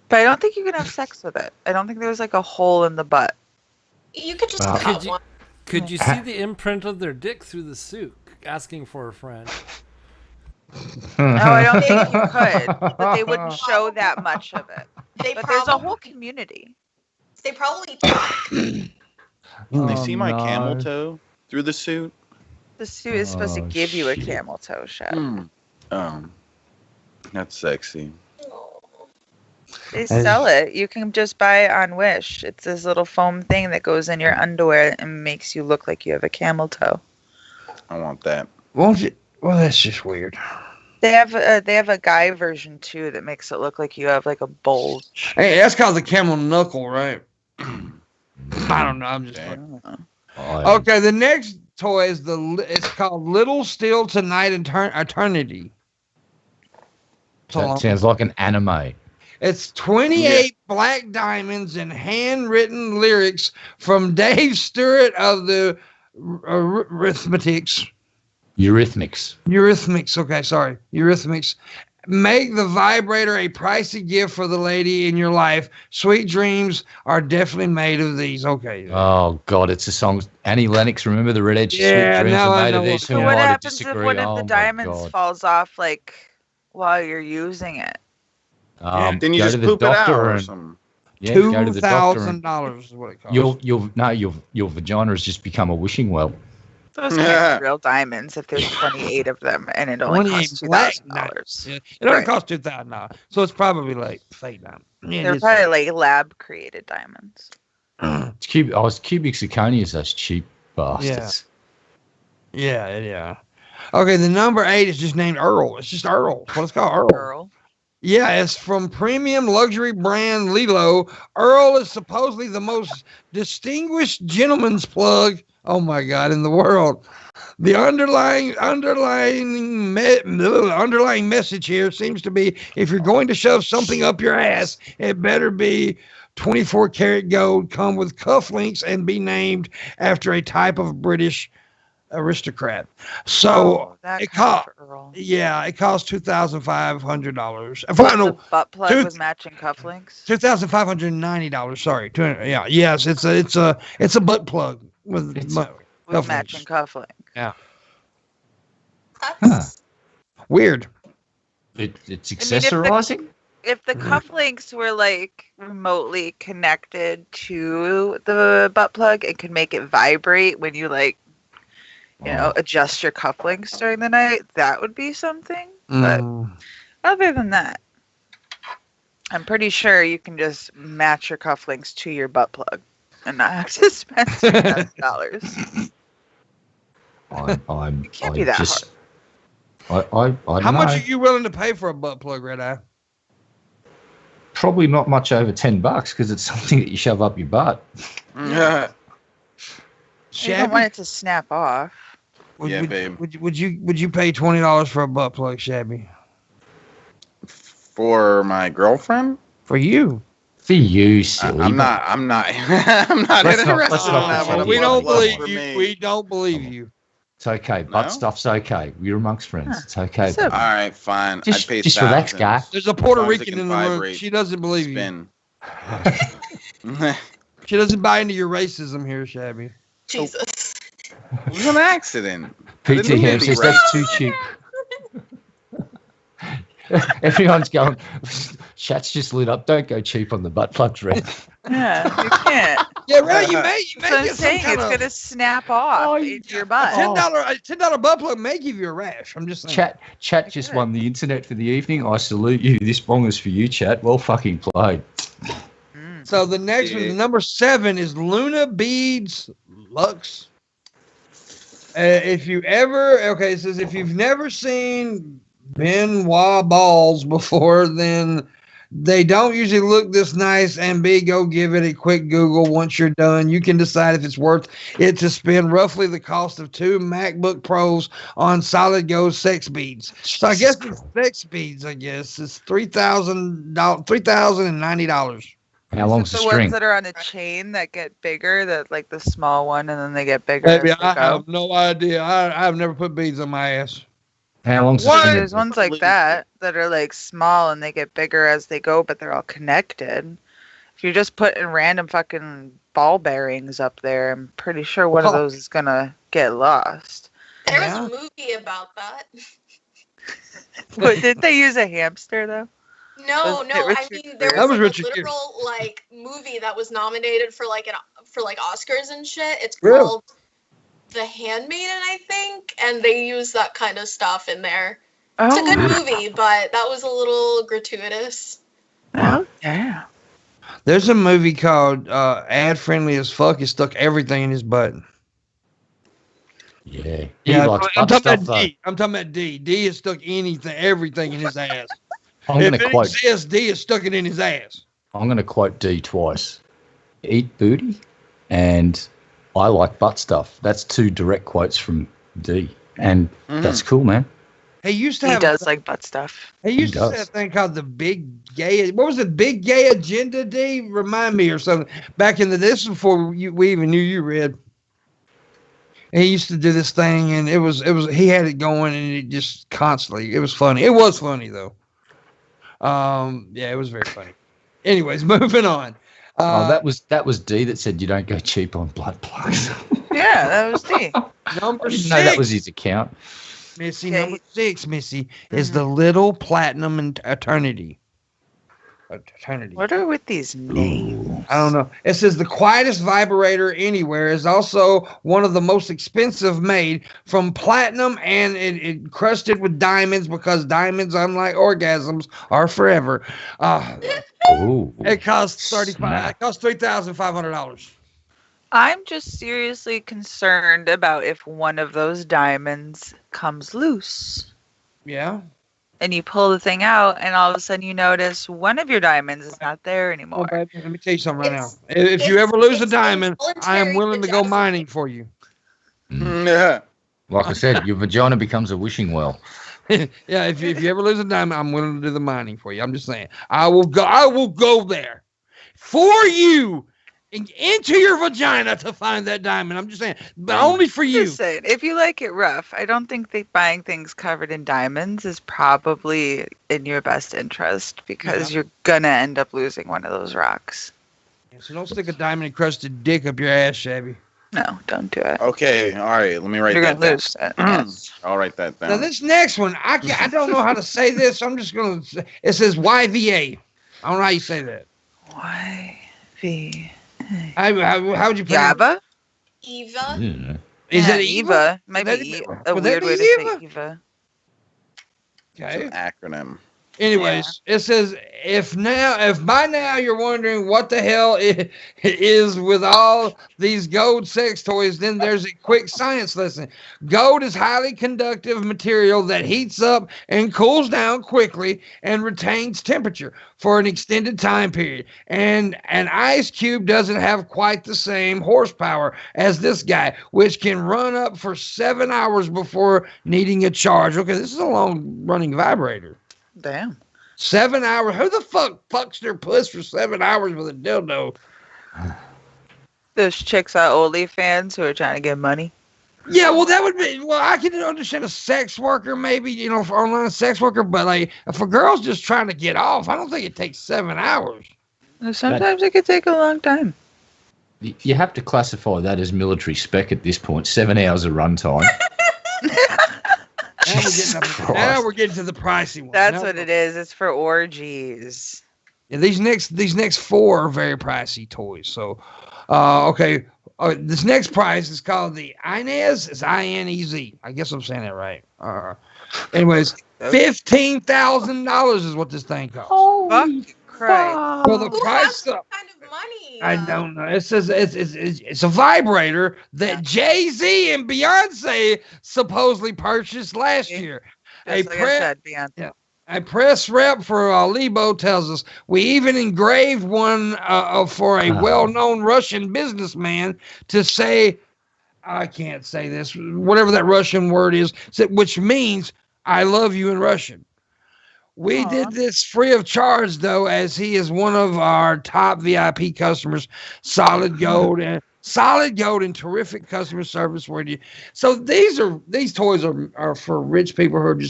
But I don't think you can have sex with it. I don't think there's like a hole in the butt. You could just cut one. Could you see the imprint of their dick through the suit? Asking for a friend. No, I don't think you could. But they wouldn't show that much of it. But there's a whole community. They probably. Can they see my camel toe through the suit? The suit is supposed to give you a camel toe shot. That's sexy. They sell it. You can just buy it on Wish. It's this little foam thing that goes in your underwear and makes you look like you have a camel toe. I want that. Won't it? Well, that's just weird. They have a guy version too that makes it look like you have like a bulge. Hey, that's called the camel knuckle, right? I don't know. I'm just. Okay, the next toy is it's called Little Still Tonight Eternity. That sounds like an anime. It's 28 black diamonds and handwritten lyrics from Dave Stewart of the Eurythmics. Okay, sorry. Eurythmics. Make the vibrator a pricey gift for the lady in your life. Sweet dreams are definitely made of these. Okay. Oh, God, it's a song. Annie Lennox, remember the Red Sweet Dreams are made of these? So what happens if one of the diamonds falls off, like, while you're using it? Then you just poop it out or something. Yeah, go to the doctor. $2,000 is what it costs. Your vagina has just become a wishing well. Those can't be real diamonds if there's 28 of them, and it only costs $2,000. Yeah, it only costs $2,000, so it's probably like fake diamonds. Yeah, they're probably like lab created diamonds. Cubic zirconias, those cheap bastards. Yeah. Okay, the number 8 is just named Earl. It's just Earl. What it's called, Earl. Yeah, it's from premium luxury brand Lilo. Earl is supposedly the most distinguished gentleman's plug. Oh my God, in the world. The underlying message here seems to be: if you're going to shove something up your ass, it better be 24 karat gold, come with cufflinks, and be named after a type of British aristocrat. So it cost $2,500. The butt plug with matching cufflinks. $2,590. Sorry. Yes, it's a butt plug with matching cufflinks. Yeah. Weird. It's accessorizing. If the cufflinks were like remotely connected to the butt plug, it could make it vibrate when you like, adjust your cufflinks during the night. That would be something. But other than that, I'm pretty sure you can just match your cufflinks to your butt plug and not have to spend $2,000. It can't be that hard. How much are you willing to pay for a butt plug, Red Eye? Probably not much over $10 because it's something that you shove up your butt. Yeah. You don't want it to snap off. Babe. Would you pay $20 for a butt plug, Shabby? For my girlfriend? For you. For you, silly. I'm not interested. We don't believe you. We don't believe you. It's okay. Butt stuff's okay. We're amongst friends. It's okay. All right, fine. Just relax, guy. There's a Puerto Rican in the room. She doesn't believe you. She doesn't buy into your racism here, Shabby. Jesus. It was an accident. PTM says that's too cheap. Everyone's going, chat's just lit up. Don't go cheap on the butt plugs, Red. Yeah, you can't. Yeah, right. You may That's what I'm get some saying. kind It's of gonna snap off into your butt. $10 butt plug may give you a rash. I'm just saying. Chat just won the internet for the evening. I salute you. This bong is for you, chat. Well fucking played. So the next one, number 7, is Luna Beads Lux. It says if you've never seen Benoit balls before, then they don't usually look this nice. And B, go give it a quick Google. Once you're done, you can decide if it's worth it to spend roughly the cost of 2 MacBook Pros on solid gold sex beads. So I guess it's sex beads. I guess it's $3,090. How long's the The string? ones that are on a chain that get bigger, that like the small one, and then they get bigger. Maybe as they I go. have no idea. I've never put beads on my ass. How long's the What? string? There's ones like that are like small and they get bigger as they go, but they're all connected. If you're just putting random fucking ball bearings up there, I'm pretty sure one of those is gonna get lost. There was a movie about that. But did they use a hamster though? No, Was it I Richard mean there Gere? was was like Richard a Gere. literal like movie that was nominated for like Oscars and shit. It's Really? called The Handmaiden, I think, and they use that kind of stuff in there. It's a good movie, but that was a little gratuitous. Oh, yeah. There's a movie called Ad Friendly as Fuck. He stuck everything in his butt. Yeah. Yeah, likes I'm butt talking stuff, about D. I'm talking about D. D has stuck everything in his ass. I'm If going to it quote. exists, D has stuck it in his ass. I'm going to quote D twice. Eat booty, and I like butt stuff. That's 2 direct quotes from D, and that's cool, man. He used to He have. does like butt stuff. He used to does. say a thing called the Big Gay. What was it? Big Gay Agenda D? Remind me or something. Back in this was before we even knew you read. And he used to do this thing, and it was. He had it going, and it just constantly. It was funny. It was funny though. Yeah, it was very funny. Anyways, moving on. That was D that said you don't go cheap on blood plugs. Yeah, that was D. Number I didn't 6. know that was his account. Missy, Okay. number 6, Missy, is the Little Platinum and Eternity. What are with these names? I don't know. It says the quietest vibrator anywhere, is also one of the most expensive made from platinum, and it encrusted with diamonds, because diamonds, unlike orgasms, are forever. Ooh. It costs $35. Snap. It costs $3,500. I'm just seriously concerned about if one of those diamonds comes loose. Yeah. And you pull the thing out, and all of a sudden you notice one of your diamonds is not there Well, anymore. baby, let me tell you something right now. It's- If you ever lose a it's diamond, I am involuntary willing to go vagina. mining for you. Yeah. Like I said, your vagina becomes a wishing well. Yeah, if you ever lose a diamond, I'm willing to do the mining for you. I'm just saying. I will go there for you into your vagina to find that diamond. I'm just saying, but only for you. Just saying, if you like it rough, I don't think that buying things covered in diamonds is probably in your best interest, because you're gonna end up losing one of those rocks. So don't stick a diamond encrusted dick up your ass, Shabby. No, don't do it. Okay, all right. Let me write You're that gonna down. lose it. Yes. I'll write that Now down. this next one, I don't know how to say this. So I'm just gonna. It says YVA. I don't know how you say that. YV. How would you pronounce it? Yava? Eva. Yeah. Is Yeah, it Eva? Might Would be that- a would that weird be way to Eva? say Eva. Okay. It's an acronym. Anyways, it says if by now you're wondering what the hell it is with all these gold sex toys, then there's a quick science lesson. Gold is highly conductive material that heats up and cools down quickly and retains temperature for an extended time period. And an ice cube doesn't have quite the same horsepower as this guy, which can run up for 7 hours before needing a charge. Okay, this is a long running vibrator. Damn. 7 hours? Who the fuck fucks their puss for 7 hours with a dildo? Those chicks on OnlyFans who are trying to get money. Yeah, well, that would be. Well, I can understand a sex worker, maybe, for online sex worker, but like if a girl's just trying to get off, I don't think it takes 7 hours. Sometimes it could take a long time. You have to classify that as military spec at this point. 7 hours of runtime. Now we're getting to the pricey one. That's what it is. It's for orgies. Yeah, these next 4 are very pricey toys. So, okay, this next prize is called the Inez. It's INEZ. I guess I'm saying that right. Anyways, $15,000 is what this thing costs. Holy Christ. So the Who price. has that kind of money? I don't know. It says it's a vibrator that Jay-Z and Beyonce supposedly purchased last year. Just like I said, Beyonce. A press rep for Lebo tells us we even engraved one for a well-known Russian businessman to say, I can't say this, whatever that Russian word is, which means I love you in Russian. We did this free of charge, though, as he is one of our top VIP customers, solid gold and terrific customer service. So these toys are for rich people who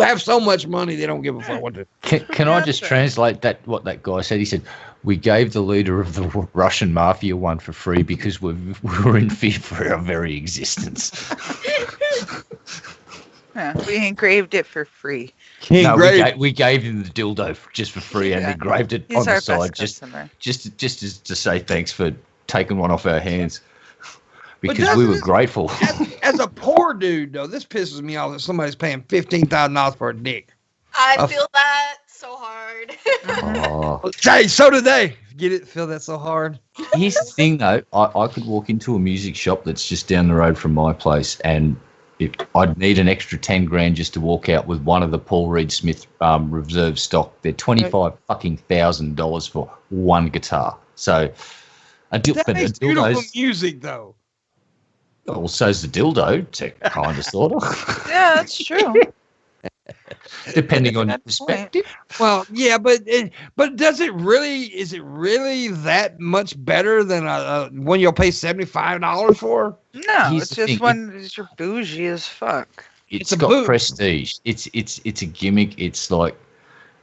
have so much money they don't give a fuck what to. Can I just translate what that guy said? He said, "We gave the leader of the Russian mafia one for free because we were in fear for our very existence." Yeah, we engraved it for free. No, we gave him the dildo just for free and engraved it on the side, just to say thanks for taking one off our hands. Because we were grateful. As a poor dude, though, this pisses me off that somebody's paying $15,000 for a dick. I feel that so hard. Hey, so did they. Get it? Feel that so hard? Here's the thing, though. I could walk into a music shop that's just down the road from my place, and I'd need an extra 10 grand just to walk out with one of the Paul Reed Smith reserve stock. They're $25,000 for one guitar. So that makes beautiful music, though. Well, so's the dildo, kind of, sort of. Yeah, that's true. Depending on your perspective. Well, yeah, but is it really that much better than one you'll pay $75 for? No, it's just when you're bougie as fuck. It's got prestige. It's a gimmick. It's like,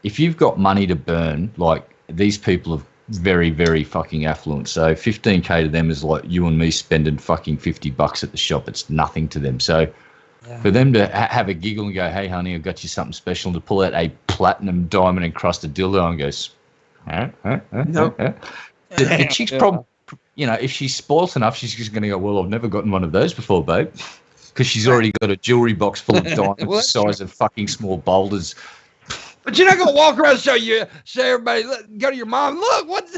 if you've got money to burn, like these people have very, very fucking affluent. So 15K to them is like you and me spending fucking $50 at the shop. It's nothing to them. So for them to have a giggle and go, "Hey, honey, I've got you something special," to pull out a platinum diamond encrusted dildo and goes, the chick's probably, if she's spoilt enough, she's just going to go, "Well, I've never gotten one of those before, babe," because she's already got a jewelry box full of diamonds the size of fucking small boulders. But you're not gonna walk around and show everybody. Look, go to your mom. Look, what?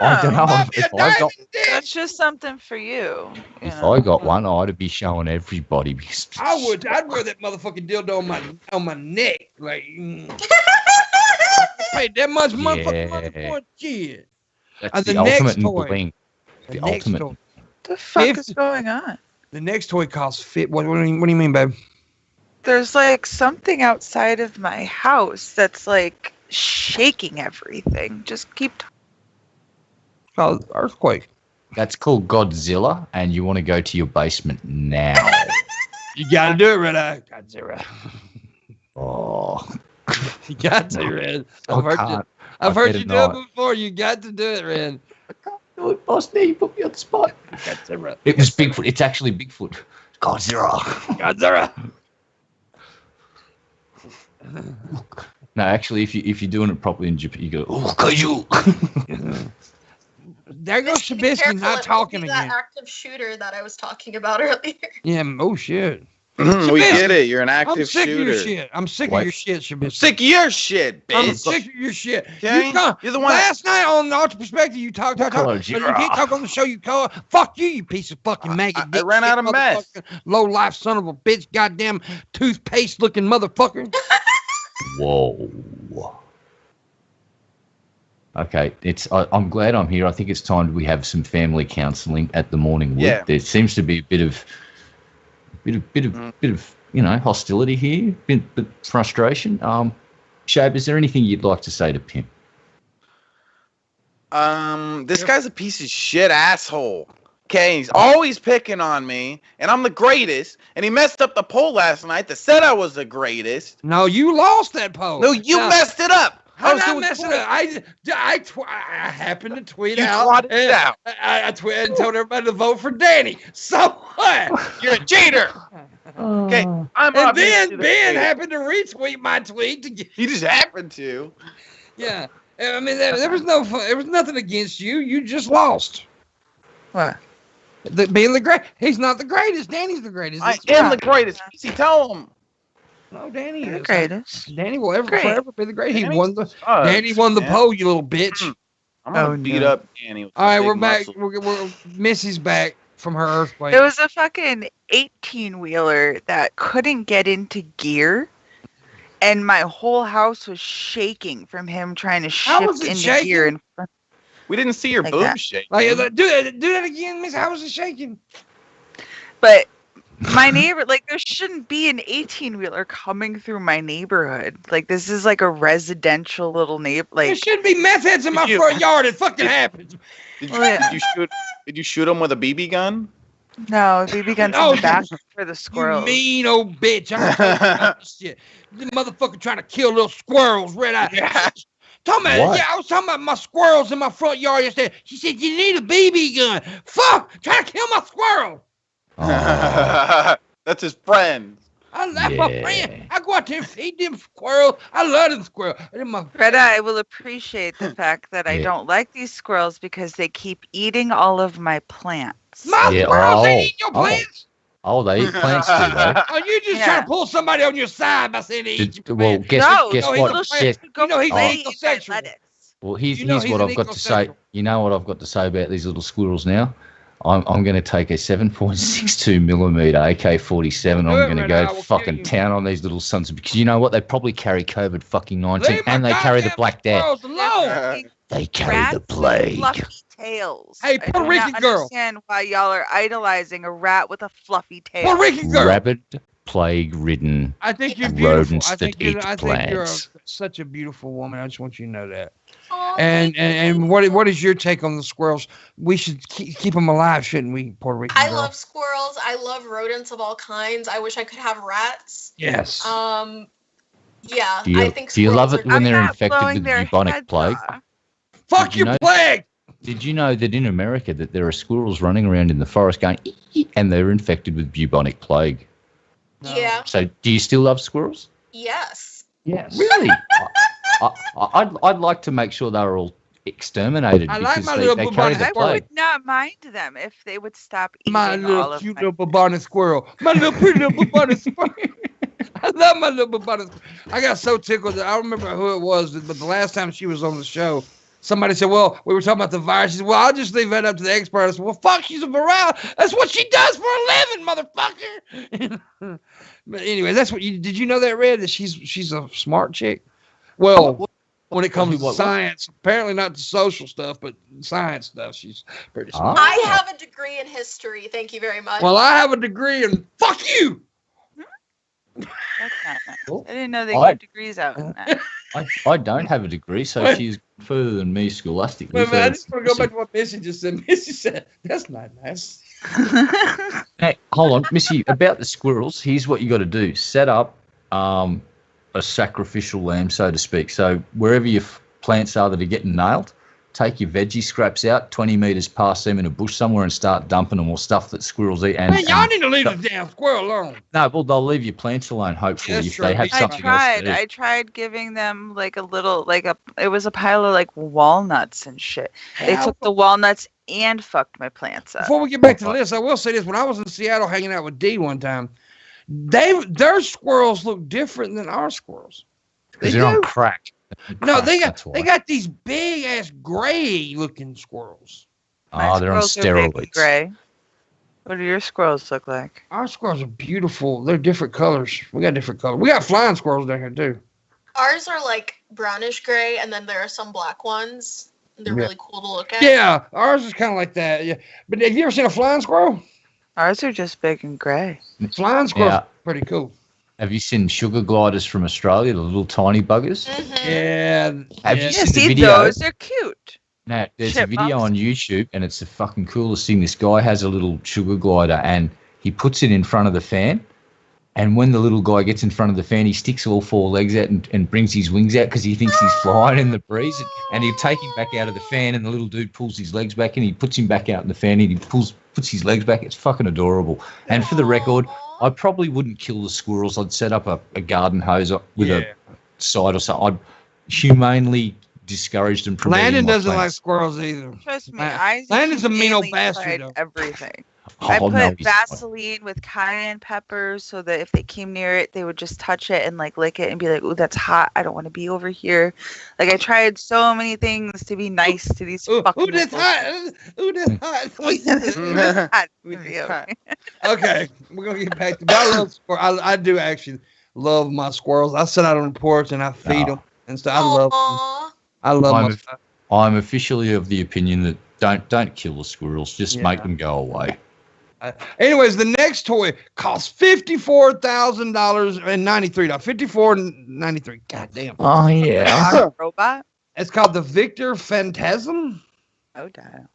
I don't know. That's just something for you. If I got one, I'd be showing everybody. Because I would. I'd wear that motherfucking dildo on my neck. Like, pay that much money for the shit. That's the ultimate bling. The ultimate. What the fuck is going on? The next toy costs What do you mean, babe? There's like something outside of my house that's like shaking everything. Just keep talking. Oh, earthquake. That's called Godzilla, and you want to go to your basement now. You got to do it, Red Eye. Godzilla. Oh. You got to, Red. I've heard you do it before. You got to do it, Red. I can't do it, boss. You put me on the spot. Godzilla. It was Bigfoot. It's actually Bigfoot. Godzilla. Godzilla. No, actually, if you're doing it properly in Japan, you go, "Oh, kaiju." There goes Shabisky not talking again. That active shooter that I was talking about earlier. Yeah. Oh shit. We get it. You're an active shooter. I'm sick of your shit. I'm sick of your shit, Shabisky. Sick of your shit, bitch. I'm sick of your shit. Okay? You're the one. Last night on the Ultra Perspective, you talk. But you can't talk on the show. You call. Fuck you piece of fucking maggot. I ran out of mess. Low life son of a bitch. Goddamn toothpaste looking motherfucker. Whoa. Okay, I'm glad I'm here. I think it's time we have some family counselling at the Morning Wood. Yeah. There seems to be a bit of hostility here, bit frustration. Shab, is there anything you'd like to say to Pimp? This guy's a piece of shit asshole. Okay, he's always picking on me, and I'm the greatest. And he messed up the poll last night that said I was the greatest. No, you lost that poll. No, you messed it up. How did I mess it up? I happened to tweet out. I tweeted and told everybody to vote for Danny. So what? You're a cheater. Okay, and then Ben happened to retweet my tweet. He just happened to. Yeah. I mean, there was nothing against you. You just lost. What? Being the great. He's not the greatest. Danny's the greatest. I am the greatest. Missy, tell him. No, Danny You're is the greatest. Danny will Great. forever be the greatest. Danny He won the sucks, Danny won the man. poll, you little bitch. I'm gonna Oh, beat no. up Danny. With All right, big we're back. muscle. Missy's back from her earthquake. There was a fucking 18-wheeler that couldn't get into gear, and my whole house was shaking from him trying to How was shift it into shaking? gear. In front. We didn't see your Like boobs that. shake. Like, do that again, Miss. How was it shaking? But my neighbor, like, there shouldn't be an 18-wheeler coming through my neighborhood. Like, this is like a residential little neighbor. There Like, shouldn't be meth heads in my Did you- front yard. It fucking happens. Did Oh, yeah. you shoot him with a BB gun? no, BB guns Oh, in the back for the You squirrels. mean old bitch. I heard about this shit. This motherfucker trying to kill little squirrels, red eye. Yeah. Yeah, I was talking about my squirrels in my front yard yesterday. She said, you need a BB gun. Fuck, trying to kill my squirrel. Oh, That's his friend. That's my Yeah. friend. I go out there and feed them squirrels. I love them squirrels. They're my Greta, I will appreciate the fact that I Yeah. don't like these squirrels because they keep eating all of my plants. My Yeah, squirrels ain't oh, eating your oh. plants. oh, they eat plants too, though. Oh, you just Yeah. trying to pull somebody on your side by saying they eat your Well, plants. guess no, guess no, he's what? a little plant. shit Guess- go You know he's play an in my ecosexual. lettuce. Well, here's You know he's what an I've got to say. ecosexual. You know what I've got to say about these little squirrels now? I'm going to take a 7.62 millimeter AK-47. I'm Do it, going to Red go Eye, to we'll fucking kill you. town on these little sons of, because you know what? They probably carry COVID fucking 19 Leave my and they carry the goddamn Black Death. squirrels alone. Fucking They carry rats the with plague. Fluffy tails. Hey, I Puerto do Rican not girl. understand why y'all are idolizing a rat with a fluffy tail. Puerto Rican girl. Rabid, plague-ridden. I think you're beautiful. Rodents I think that you're, eat I think you're plants. such a beautiful woman. I just want you to know that. Aw, And thank you. and what is your take on the squirrels? We should keep them alive, shouldn't we, Puerto Rican I girl? love squirrels. I love rodents of all kinds. I wish I could have rats. Yes. Yeah, Do you- I think do you love squirrels it are when they're I'm not infected blowing with their bubonic heads plague? off. Fuck did you your know- plague. Did you know that in America that there are squirrels running around in the forest going, "Ee, ee," and they're infected with bubonic plague? Yeah. So do you still love squirrels? Yes. Yes. Really? I'd like to make sure they're all exterminated I like because my they, little they carry bubonic the I plague. would not mind them if they would stop eating My all little of cute my. little bubonic squirrel. My little pretty little bubonic squirrel. I love my little bubonic squirrel. I got so tickled that I don't remember who it was, but the last time she was on the show, somebody said, well, we were talking about the virus. She said, well, I'll just leave that up to the expert. I said, well, fuck, she's a virologist. That's what she does for a living, motherfucker. But anyway, that's what you did. You know that, Red, that she's a smart chick? Well, when it comes to What? science, apparently not the social stuff, but science stuff, she's pretty smart. I have a degree in history. Thank you very much. Well, I have a degree in fuck you. That's not nice. Cool. I didn't know they I- gave degrees out in that. I don't have a degree, so Wait. she's further than me scholastically. Wait a so minute, I it's just want to go back impressive. to what Missy just said. Missy said, that's not nice. Hey, hold on, Missy, about the squirrels, here's what you got to do. Set up a sacrificial lamb, so to speak. So wherever your plants are that are getting nailed, take your veggie scraps out 20 metres past them in a bush somewhere and start dumping them or stuff that squirrels eat. And, Man, y'all and- need to leave the damn squirrel alone. no, well, they'll leave your plants alone, hopefully, Yes, if sure. they have I something else to do. I tried giving them like a little, it was a pile of like walnuts and shit. They How- took the walnuts and fucked my plants up. Before we get back to the list, I will say this. When I was in Seattle hanging out with Dee one time, their squirrels look different than our squirrels. Because They they're on do. crack. No, they That's got why. they got these big ass gray looking squirrels. My Oh, they're on squirrels are big and steroids. gray. What do your squirrels look like? Our squirrels are beautiful. They're different colors. We got different colors. We got flying squirrels down here too. Ours are like brownish gray, and then there are some black ones. They're Yeah. really cool to look at. Yeah, ours is kind of like that. Yeah, but have you ever seen a flying squirrel? Ours are just big and gray. Flying squirrels Yeah. are pretty cool. Have you seen sugar gliders from Australia, the little tiny buggers? Mhm. Yeah. Have yeah. you Yeah, seen the see video? those? They're cute. No, there's a Chipmunks. video on YouTube, and it's the fucking coolest thing. This guy has a little sugar glider, and he puts it in front of the fan. And when the little guy gets in front of the fan, he sticks all four legs out and brings his wings out because he thinks he's flying in the breeze. And he'll take him back out of the fan, and the little dude pulls his legs back, and he puts him back out in the fan, and he puts his legs back. It's fucking adorable. And for the record, I probably wouldn't kill the squirrels. I'd set up a garden hose with a side or something. I'd humanely discouraged them from Landon eating my doesn't like plants. squirrels either. Trust me, Landon's a mean old humanely bastard, tried though. everything. Oh, I no, put he's not. Vaseline with cayenne pepper so that if they came near it, they would just touch it and like lick it and be like, "Ooh, that's hot. I don't want to be over here." Like I tried so many things to be nice to these Ooh, fucking. that's hot. Ooh, that's hot. Wait, okay, we're gonna get back to. But I love squirrels. I do actually love my squirrels. I sit out on the porch and I feed them and stuff. I love them. Aw. I love my stuff. I'm officially of the opinion that don't kill the squirrels. Just make them go away. Anyways, the next toy costs $54,093. $54.93. God damn. Oh yeah. Robot. It's called the Victor Phantasm. Oh damn.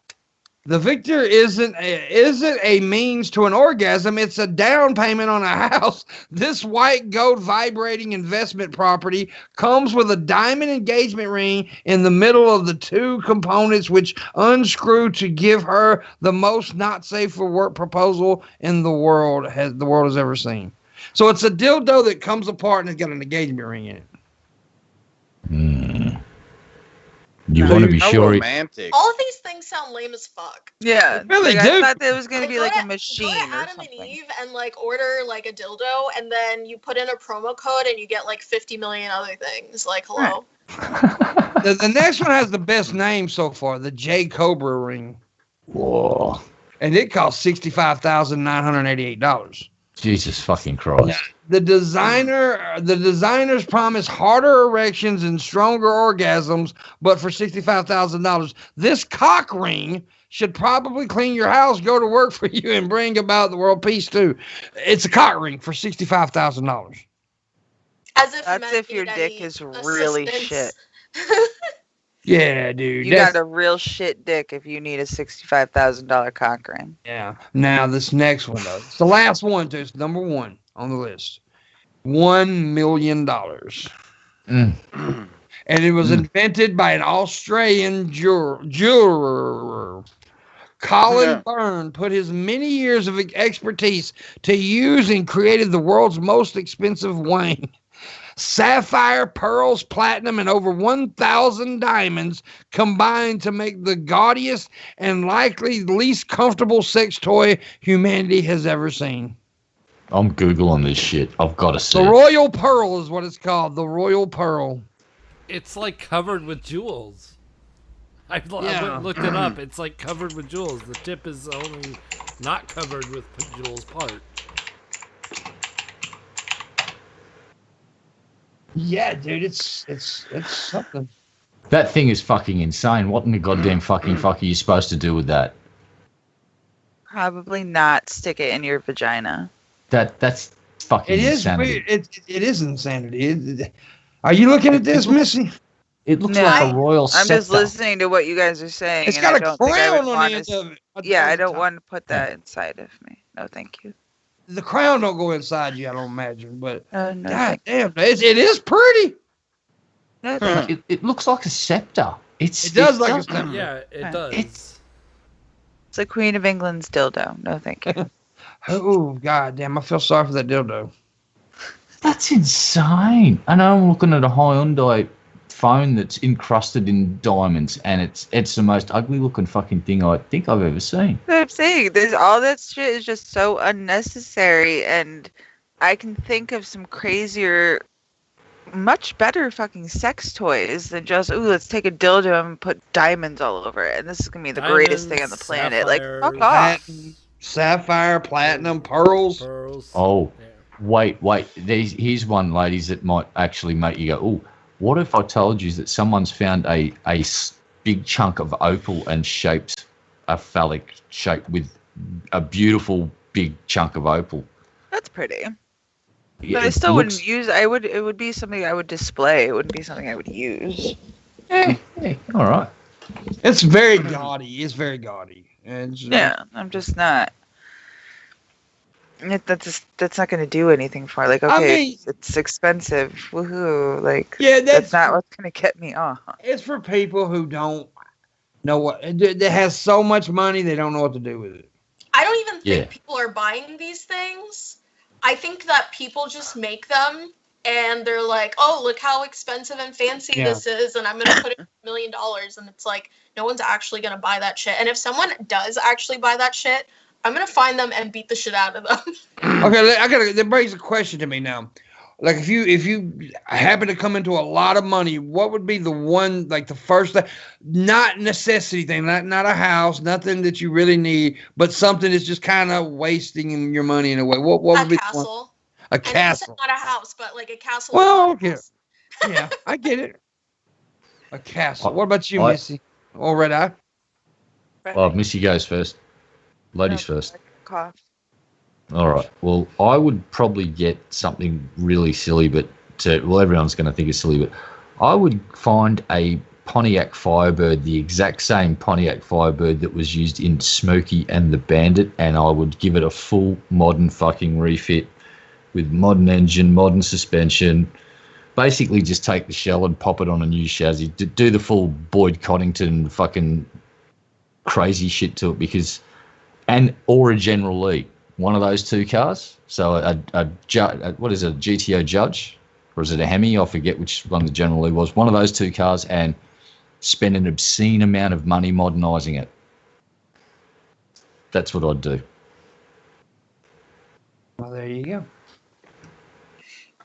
The Victor isn't a means to an orgasm. It's a down payment on a house. This white gold vibrating investment property comes with a diamond engagement ring in the middle of the two components, which unscrew to give her the most not safe for work proposal in the world has ever seen. So it's a dildo that comes apart and it's got an engagement ring in it. You want to be sure. Romantic. All of these things sound lame as fuck. Yeah, Really like, do. I thought there was gonna be like a Go machine to or Adam something. and Eve and like order like a dildo, and then you put in a promo code and you get like 50 million other things. Like, hello. The next one has the best name so far, the J Cobra ring. Whoa. And it costs $65,988. Jesus fucking Christ. The designers promise harder erections and stronger orgasms, but for $65,000. This cock ring should probably clean your house, go to work for you, and bring about the world peace too. It's a cock ring for $65,000. As if That's men if your need dick any is really assistance. Yeah, dude. You got a real shit dick if you need a $65,000 cock ring. Yeah. Now this next one though, it's the last one too. It's number one on the list. $1 million. And it was invented by an Australian jeweler. Colin Byrne put his many years of expertise to use and created the world's most expensive wang. Sapphire, pearls, platinum, and over 1,000 diamonds combined to make the gaudiest and likely least comfortable sex toy humanity has ever seen. I'm Googling this shit. I've got to see. The Royal Pearl is what it's called. The Royal Pearl. It's like covered with jewels. I went and looked it up. It's like covered with jewels. The tip is only not covered with jewels part. Yeah, dude, it's something. That thing is fucking insane. What in the goddamn fucking fuck are you supposed to do with that? Probably not stick it in your vagina. That's fucking insanity. It is insanity. Are you looking at this, Missy? It looks No. like a royal I'm scepter. just listening to what you guys are saying. It's and got I a don't think I would crown on want the end to. of it. Yeah, I don't want to put that inside of me. No, thank you. The crown don't go inside you, I don't imagine. But No, God damn, it is pretty. no, thank you. It looks like a scepter. It does like a scepter. Yeah, it does. It's the Queen of England's dildo. No, thank you. Oh, God damn, I feel sorry for that dildo. That's insane. I know I'm looking at a Hyundai phone that's encrusted in diamonds, and it's the most ugly looking fucking thing I think I've ever seen. I'm saying all that shit is just so unnecessary, and I can think of some crazier, much better fucking sex toys than just let's take a dildo and put diamonds all over it, and this is gonna be the greatest thing on the planet. Like, fuck off. Sapphire, platinum, pearls. Oh, wait. Here's one, ladies, that might actually make you go, oh, what if I told you that someone's found a big chunk of opal and shaped a phallic shape with a beautiful big chunk of opal? That's pretty. Yeah, But I still wouldn't use. It would be something I would display. It wouldn't be something I would use. Yeah, all right. It's very gaudy. It's very gaudy. Yeah, I'm just not. That's not going to do anything for. Like, okay, I mean, it's expensive. Woohoo! Like, yeah, that's not what's going to get me off. It's for people who don't know what. That has so much money they don't know what to do with it. I don't even think people are buying these things. I think that people just make them and they're like, oh, look how expensive and fancy this is, and I'm going to put it $1 million, and it's like, no one's actually going to buy that shit. And if someone does actually buy that shit, I'm going to find them and beat the shit out of them. Okay, that brings a question to me now. Like, if you happen to come into a lot of money, what would be the one, like the first thing, not necessity thing, not a house, nothing that you really need, but something that's just kind of wasting your money in a way? What would be castle? A castle. Not a house, but like a castle. Well, okay. Yeah, I get it. A castle. What about you, Missy? Or Red Eye? Oh, Missy goes first. Ladies first. Cough. All right. Well, I would probably get something really silly, but everyone's going to think it's silly, but I would find a Pontiac Firebird, the exact same Pontiac Firebird that was used in Smokey and the Bandit, and I would give it a full modern fucking refit with modern engine, modern suspension. Basically, just take the shell and pop it on a new chassis. Do the full Boyd Coddington fucking crazy shit to it, or a General Lee. One of those two cars. So what is it, a GTO Judge? Or is it a Hemi? I forget which one the General Lee was. One of those two cars, and spend an obscene amount of money modernising it. That's what I'd do. Well, there you go.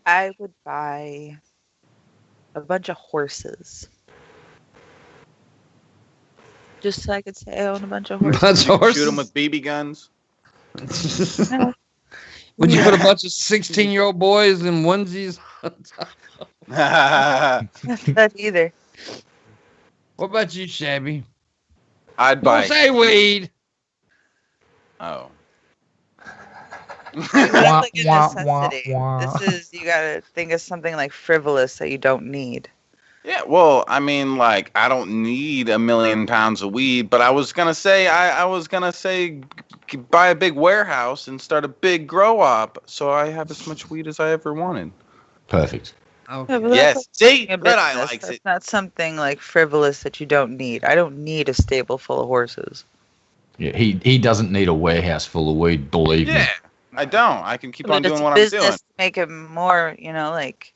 I would buy a bunch of horses. Just so I could say I own a bunch of horses. Shoot them with BB guns. Would you put a bunch of 16-year-old boys in onesies? Not that either. What about you, Shabby? I'd buy. Don't say weed. Oh. Like a necessity. This is, you gotta think of something like frivolous that you don't need. Yeah, well, I mean, like, I don't need 1 million pounds of weed, but I was gonna say, buy a big warehouse and start a big grow op, so I have as much weed as I ever wanted. Perfect. Okay. Yeah, Yes, see, Red Eye likes That's it. not something like frivolous that you don't need. I don't need a stable full of horses. Yeah, he doesn't need a warehouse full of weed, believe me. Yeah, I don't. I can keep on doing what I'm business doing. to make it more, like.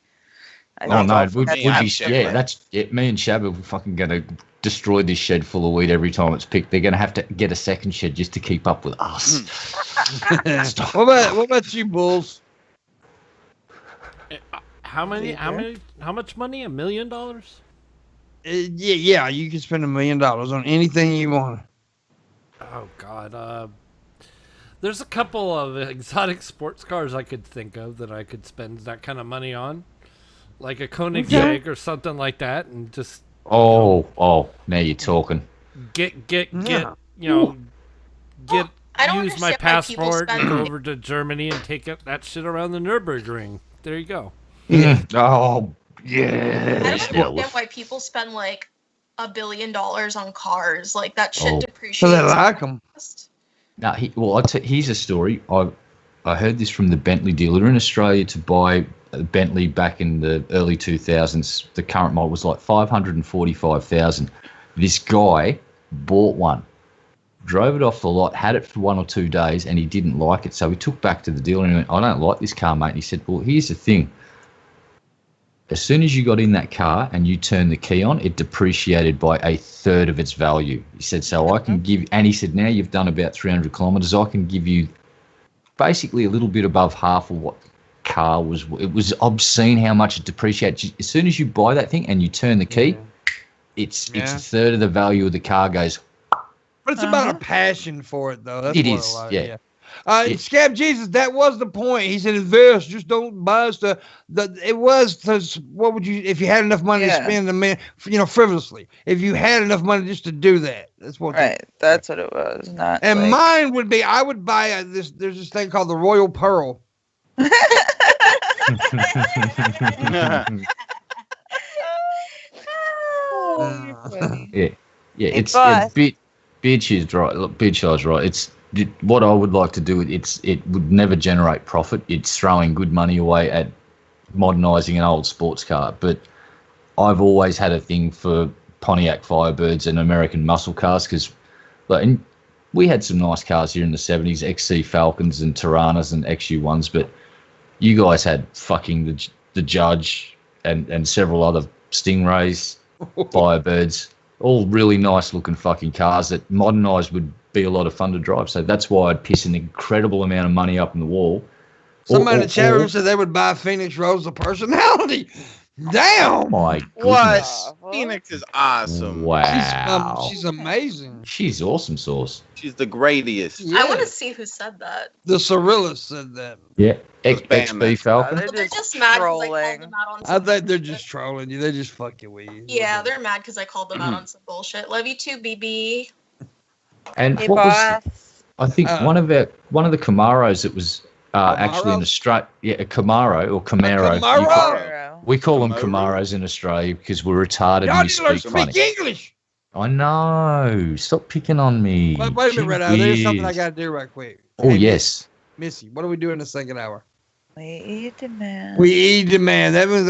Oh no, it would be me and Shab are fucking gonna destroy this shed full of weed every time it's picked. They're gonna have to get a second shed just to keep up with us. What about you, Bulls? How much money? $1 million? Yeah, you can spend $1 million on anything you want. Oh God, there's a couple of exotic sports cars I could think of that I could spend that kind of money on, like a Koenigsegg or something like that, and just now you're talking. Get I don't use my understand why people passport and spend go over to Germany and take that shit around the Nürburgring. There you go. Yeah. Oh I yeah. don't understand why people spend like $1 billion on cars. Like that shit depreciates. So they like them. Now, here's a story. I heard this from the Bentley dealer in Australia. To buy a Bentley back in the early 2000s, the current model was like $545,000. This guy bought one, drove it off the lot, had it for 1 or 2 days, and he didn't like it. So he took back to the dealer and he went, "I don't like this car, mate." And he said, "Well, here's the thing. As soon as you got in that car and you turned the key on, it depreciated by 1/3 of its value." He said, "So I can give," and he said, "Now you've done about 300 kilometers, I can give you basically a little bit above half of what the car was." It was obscene how much it depreciates. As soon as you buy that thing and you turn the key, it's 1/3 of the value of the car goes. But it's about a passion for it, though. That's It what is, I like, yeah. Scab Jesus, that was the point. He said, invest, just don't buy stuff. It was, what would you, if you had enough money to spend, frivolously. If you had enough money just to do that. That's what. Right, that's what it was. Not. And mine would be, I would buy there's this thing called the Royal Pearl. It's a bit. Beardshaw's right. Look, Beardshaw's right. What I would like to do. It would never generate profit. It's throwing good money away at modernising an old sports car. But I've always had a thing for Pontiac Firebirds and American muscle cars because, we had some nice cars here in the 70s, XC Falcons and Tiranas and XU1s, but you guys had fucking the Judge, and several other Stingrays, Firebirds. All really nice looking fucking cars that modernised would be a lot of fun to drive. So that's why I'd piss an incredible amount of money up in the wall. Somebody in the chat room said they would buy Phoenix Rose a personality. Damn. My What? goodness. Phoenix is awesome. Wow. She's amazing. She's awesome sauce. She's the greatest. I want to see who said that. The Cirillas said that. Yeah. Those XB bandmates. Falcon. They're Well, they're just just mad because I trolling. called them out on I some think they're bullshit. just trolling you. They're just fucking with you. Yeah, they're mad because I called them out on some bullshit. Love you too, BB. And Hey, what was, boss. I think one of the Camaros that was actually in Camaros? Australia, a Camaro or Camaro. Camaro? We call them Camaro? Camaros in Australia because we're retarded Y'all and we need to learn speak to funny. speak English. I know. Stop picking on me. Wait a minute, Gee Red Eye. There's something I whiz. got to do right quick. Oh, Hey, yes. Missy, what do we do in the second hour? We eat the man. We eat the man. That means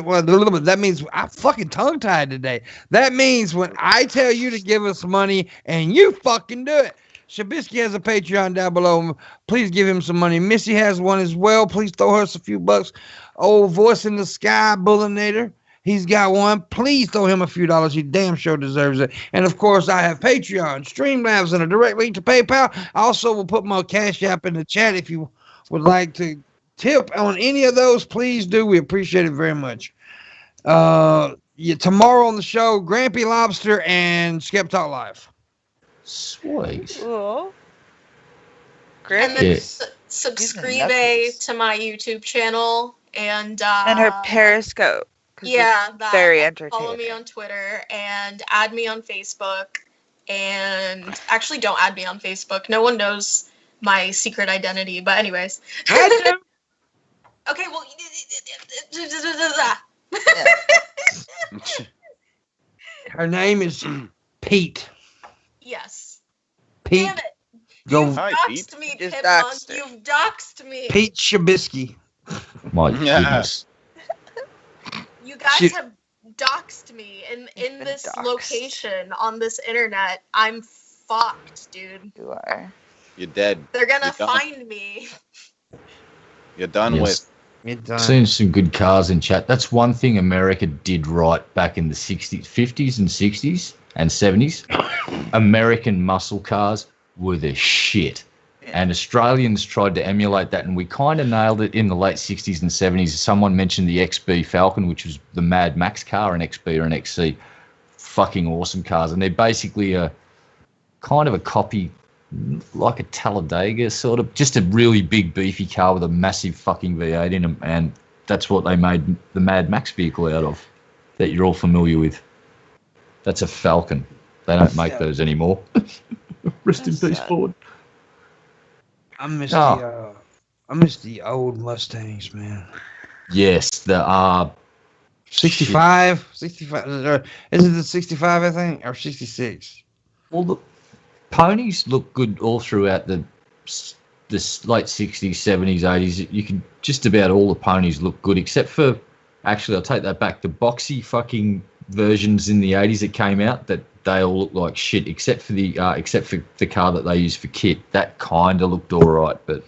that means I'm fucking tongue tied today. That means when I tell you to give us money and you fucking do it. Shabisky has a Patreon down below. Please give him some money. Missy has one as well. Please throw her a few bucks. Old voice in the sky, Booleanenator. He's got one. Please throw him a few dollars. He damn sure deserves it. And of course, I have Patreon, Streamlabs, and a direct link to PayPal. I also will put my Cash App in the chat if you would like to tip on any of those. Please do. We appreciate it very much. Tomorrow on the show, Grampy Lobster and Skep Talk Live. Sweet. Cool. And Great. then Yeah. subscribe Nuts. to my YouTube channel and And her Periscope. 'cause yeah, it's that. very Follow me entertaining. on Twitter and add me on Facebook. And actually, don't add me on Facebook. No one knows my secret identity. But anyways. I Okay, well. Her name is Pete. Yes. Pete. Damn it. Go. You've Hi, doxed me, Just Pimpmunk. doxed her. You've doxed me. Pete Shabisky. My Yeah. goodness. You guys Shit. have doxed me in been this doxed. location on this internet. I'm fucked, dude. You are. You're dead. They're gonna You're done. find me. You're done Yes. with. Seen some good cars in chat. That's one thing America did right back in the 60s, 50s and 60s and 70s. American muscle cars were the shit. And Australians tried to emulate that, and we kind of nailed it in the late 60s and 70s. Someone mentioned the XB Falcon, which was the Mad Max car, an XB or an XC. Fucking awesome cars. And they're basically a kind of a copy, like a Talladega, sort of. Just a really big, beefy car with a massive fucking V8 in them. And that's what they made the Mad Max vehicle out of, that you're all familiar with. That's a Falcon. They don't make those anymore. Rest in peace, Ford. I miss the old Mustangs, man. Yes, there are 65. Is it the 65, I think, or 66? Well, the ponies look good all throughout the late 60s, 70s, 80s. You can just about all the ponies look good, except for, actually, I'll take that back. The boxy fucking versions in the 80s that came out, that they all look like shit, except for the car that they used for kit. That kind of looked all right, but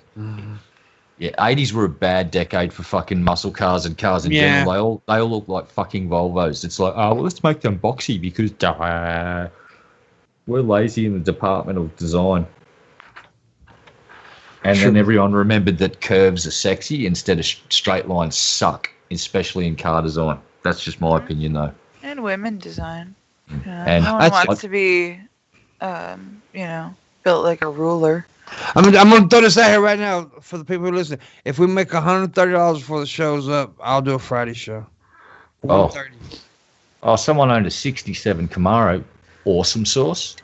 yeah, 80s were a bad decade for fucking muscle cars and cars in general. They all look like fucking Volvos. It's like, oh, well, let's make them boxy because we're lazy in the department of design. And then everyone remembered that curves are sexy instead of straight lines suck, especially in car design. That's just my opinion, though. And women design. And no one wants to be, built like a ruler. I'm gonna throw this out here right now for the people who listen. If we make $130 before the show's up, I'll do a Friday show. Oh. $130. Oh, someone owned a 67 Camaro. Awesome sauce.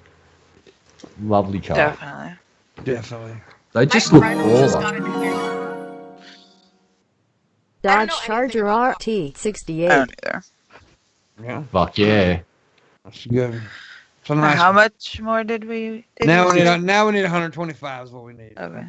Lovely car. Definitely. They just My look friend just baller. got a new hair. Dodge know Charger anything I RT68. don't either. Yeah, Fuck yeah. that's good. So nice. How much more did we? Now we we say? need 125 is what we need. Okay.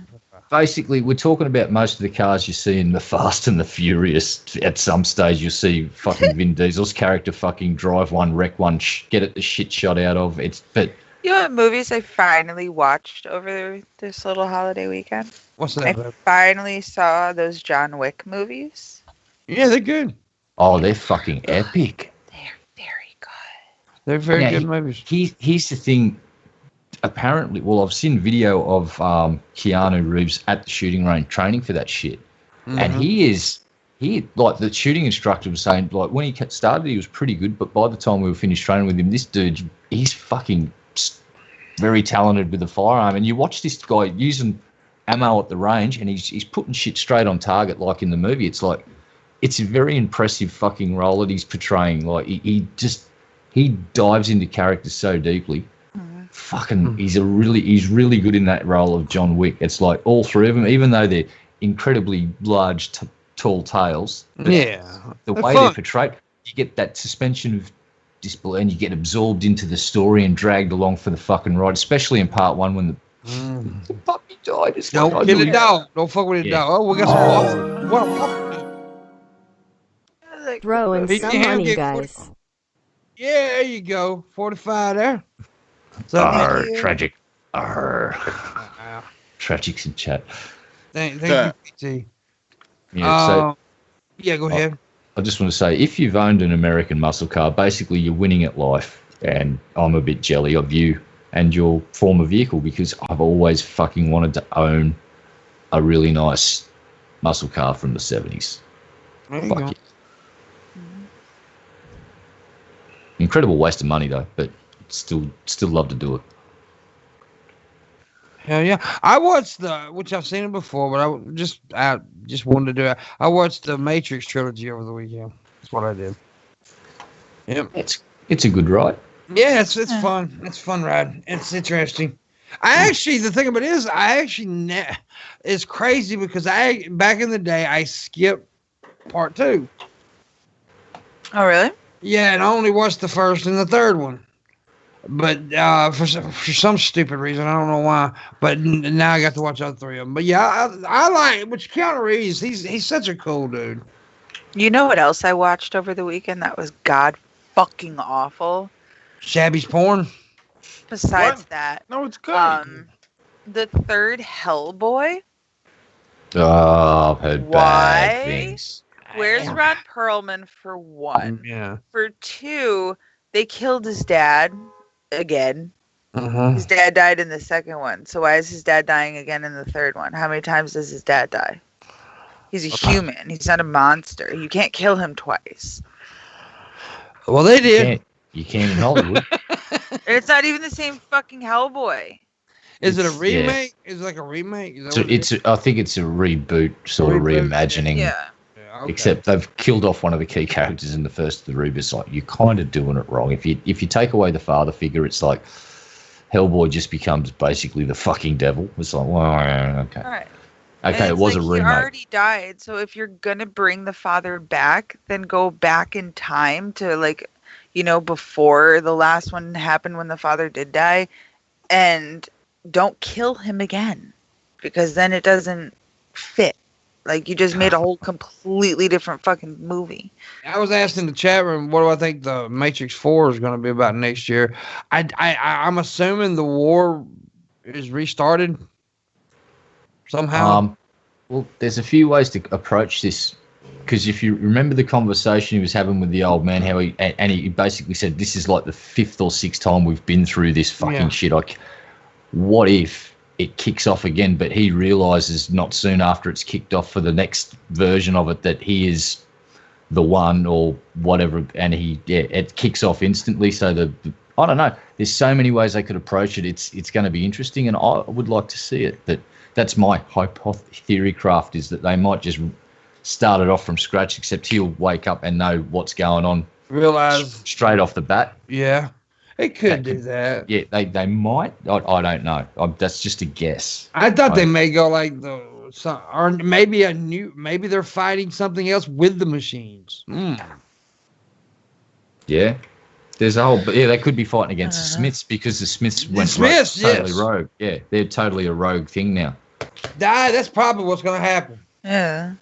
Basically, we're talking about most of the cars you see in the Fast and the Furious. At some stage, you'll see fucking Vin Diesel's character fucking drive one, wreck one, get it the shit shot out of. But You know what movies I finally watched over this little holiday weekend? What's I that? Babe? finally saw those John Wick movies. Yeah, they're good. Oh, they're fucking epic. They're very good. They're very Now, good movies. Here's the thing. Apparently, well, I've seen video of Keanu Reeves at the shooting range training for that shit, and he like the shooting instructor was saying, like when he started, he was pretty good, but by the time we were finished training with him, this dude, he's fucking very talented with the firearm. And you watch this guy using ammo at the range, and he's putting shit straight on target, like in the movie. It's like it's a very impressive fucking role that he's portraying. Like he dives into characters so deeply. Fucking, he's really good in that role of John Wick. It's like all three of them, even though they're incredibly large, tall tales. Yeah, the way they're portrayed, you get that suspension of disbelief, and you get absorbed into the story and dragged along for the fucking ride. Especially in part one when the puppy died. It's don't like, get a dog. Don't fuck with a dog. Oh, we got some water. Throwing He some can't money, get guys. Yeah, there you go. 45 there. So, Arr, tragic. Arr. Tragics in chat. thank you, PT. Yeah, so Yeah, go ahead. I just want to say, if you've owned an American muscle car, basically you're winning at life. And I'm a bit jelly of you and your former vehicle, because I've always fucking wanted to own a really nice muscle car from the 70s. There you Fuck go. yeah. Incredible waste of money though, but still love to do it. Hell yeah! I watched which I've seen it before, but I just wanted to do it. I watched the Matrix trilogy over the weekend. That's what I did. Yep. It's a good ride. Yeah, it's fun. It's a fun ride. It's interesting. The thing about it is, it's crazy because back in the day I skipped part 2. Oh, really? Yeah, and I only watched the first and the third one. But for some stupid reason, I don't know why. But now I got to watch all 3 of them. But yeah, I like which Keanu Reeves. He's such a cool dude. You know what else I watched over the weekend that was god fucking awful? Shabby's porn. Besides What? that, No, it's good. the third Hellboy. Oh, I've heard Why? bad things. Where's Ron Perlman for one? Yeah. For two, they killed his dad again. Uh-huh. His dad died in the second one. So why is his dad dying again in the third one? How many times does his dad die? He's a human. He's not a monster. You can't kill him twice. Well, they did. You can't in Hollywood. It's not even the same fucking Hellboy. Is it a Yeah. remake? Is it like a remake? Is that So what it is? I think it's a reboot, sort of Reboot, reimagining. Yeah. Yeah, okay. Except they've killed off one of the key characters in the first of the reboots. Like, you're kind of doing it wrong. If you take away the father figure, it's like Hellboy just becomes basically the fucking devil. It's like, well, okay. All right. Okay, And it was it's a like remake. He already died, so if you're gonna bring the father back, then go back in time to before the last one happened when the father did die, and don't kill him again, because then it doesn't fit. Like, you just made a whole completely different fucking movie. I was asked in the chat room, what do I think the Matrix 4 is going to be about next year? I'm assuming the war is restarted somehow. Well, there's a few ways to approach this, because if you remember the conversation he was having with the old man, how he basically said, this is like the 5th or 6th time we've been through this fucking shit. Like, what if it kicks off again, but he realizes not soon after it's kicked off for the next version of it that he is the one or whatever, and it kicks off instantly. So I don't know. There's so many ways they could approach it. It's going to be interesting, and I would like to see it. But that's my theory craft, is that they might just start it off from scratch, except he'll wake up and know what's going on. Realize straight off the bat. Yeah. It could do that. Yeah, they might. I don't know. That's just a guess. I thought they may go like or maybe they're fighting something else with the machines. Yeah. There's a whole, they could be fighting against the Smiths, because the Smiths went totally rogue. Yeah, they're totally a rogue thing now. That's probably what's going to happen. Yeah.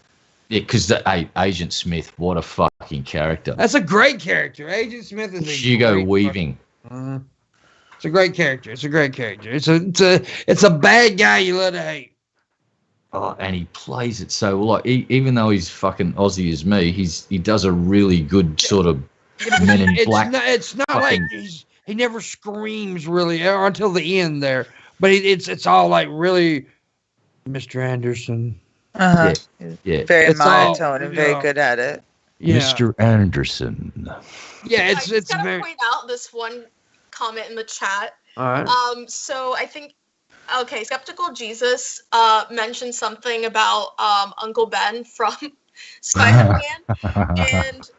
Yeah, because Agent Smith, what a fucking character. That's a great character. Agent Smith is Hugo Weaving. It's a great character. It's a great character. It's a bad guy you love to hate. Oh, and he plays it so well. Like, even though he's fucking Aussie as me, he does a really good sort of Men in Black. It's not like fucking- he never screams really until the end there, but it's all like really, Mr. Anderson. Uh-huh. Yeah. Very It's all, monotone and very good at it. Yeah. Mr. Anderson. Yeah, I just it's gotta very. point out this one comment in the chat. All right. So I think, okay, Skeptical Jesus mentioned something about Uncle Ben from Spider-Man, and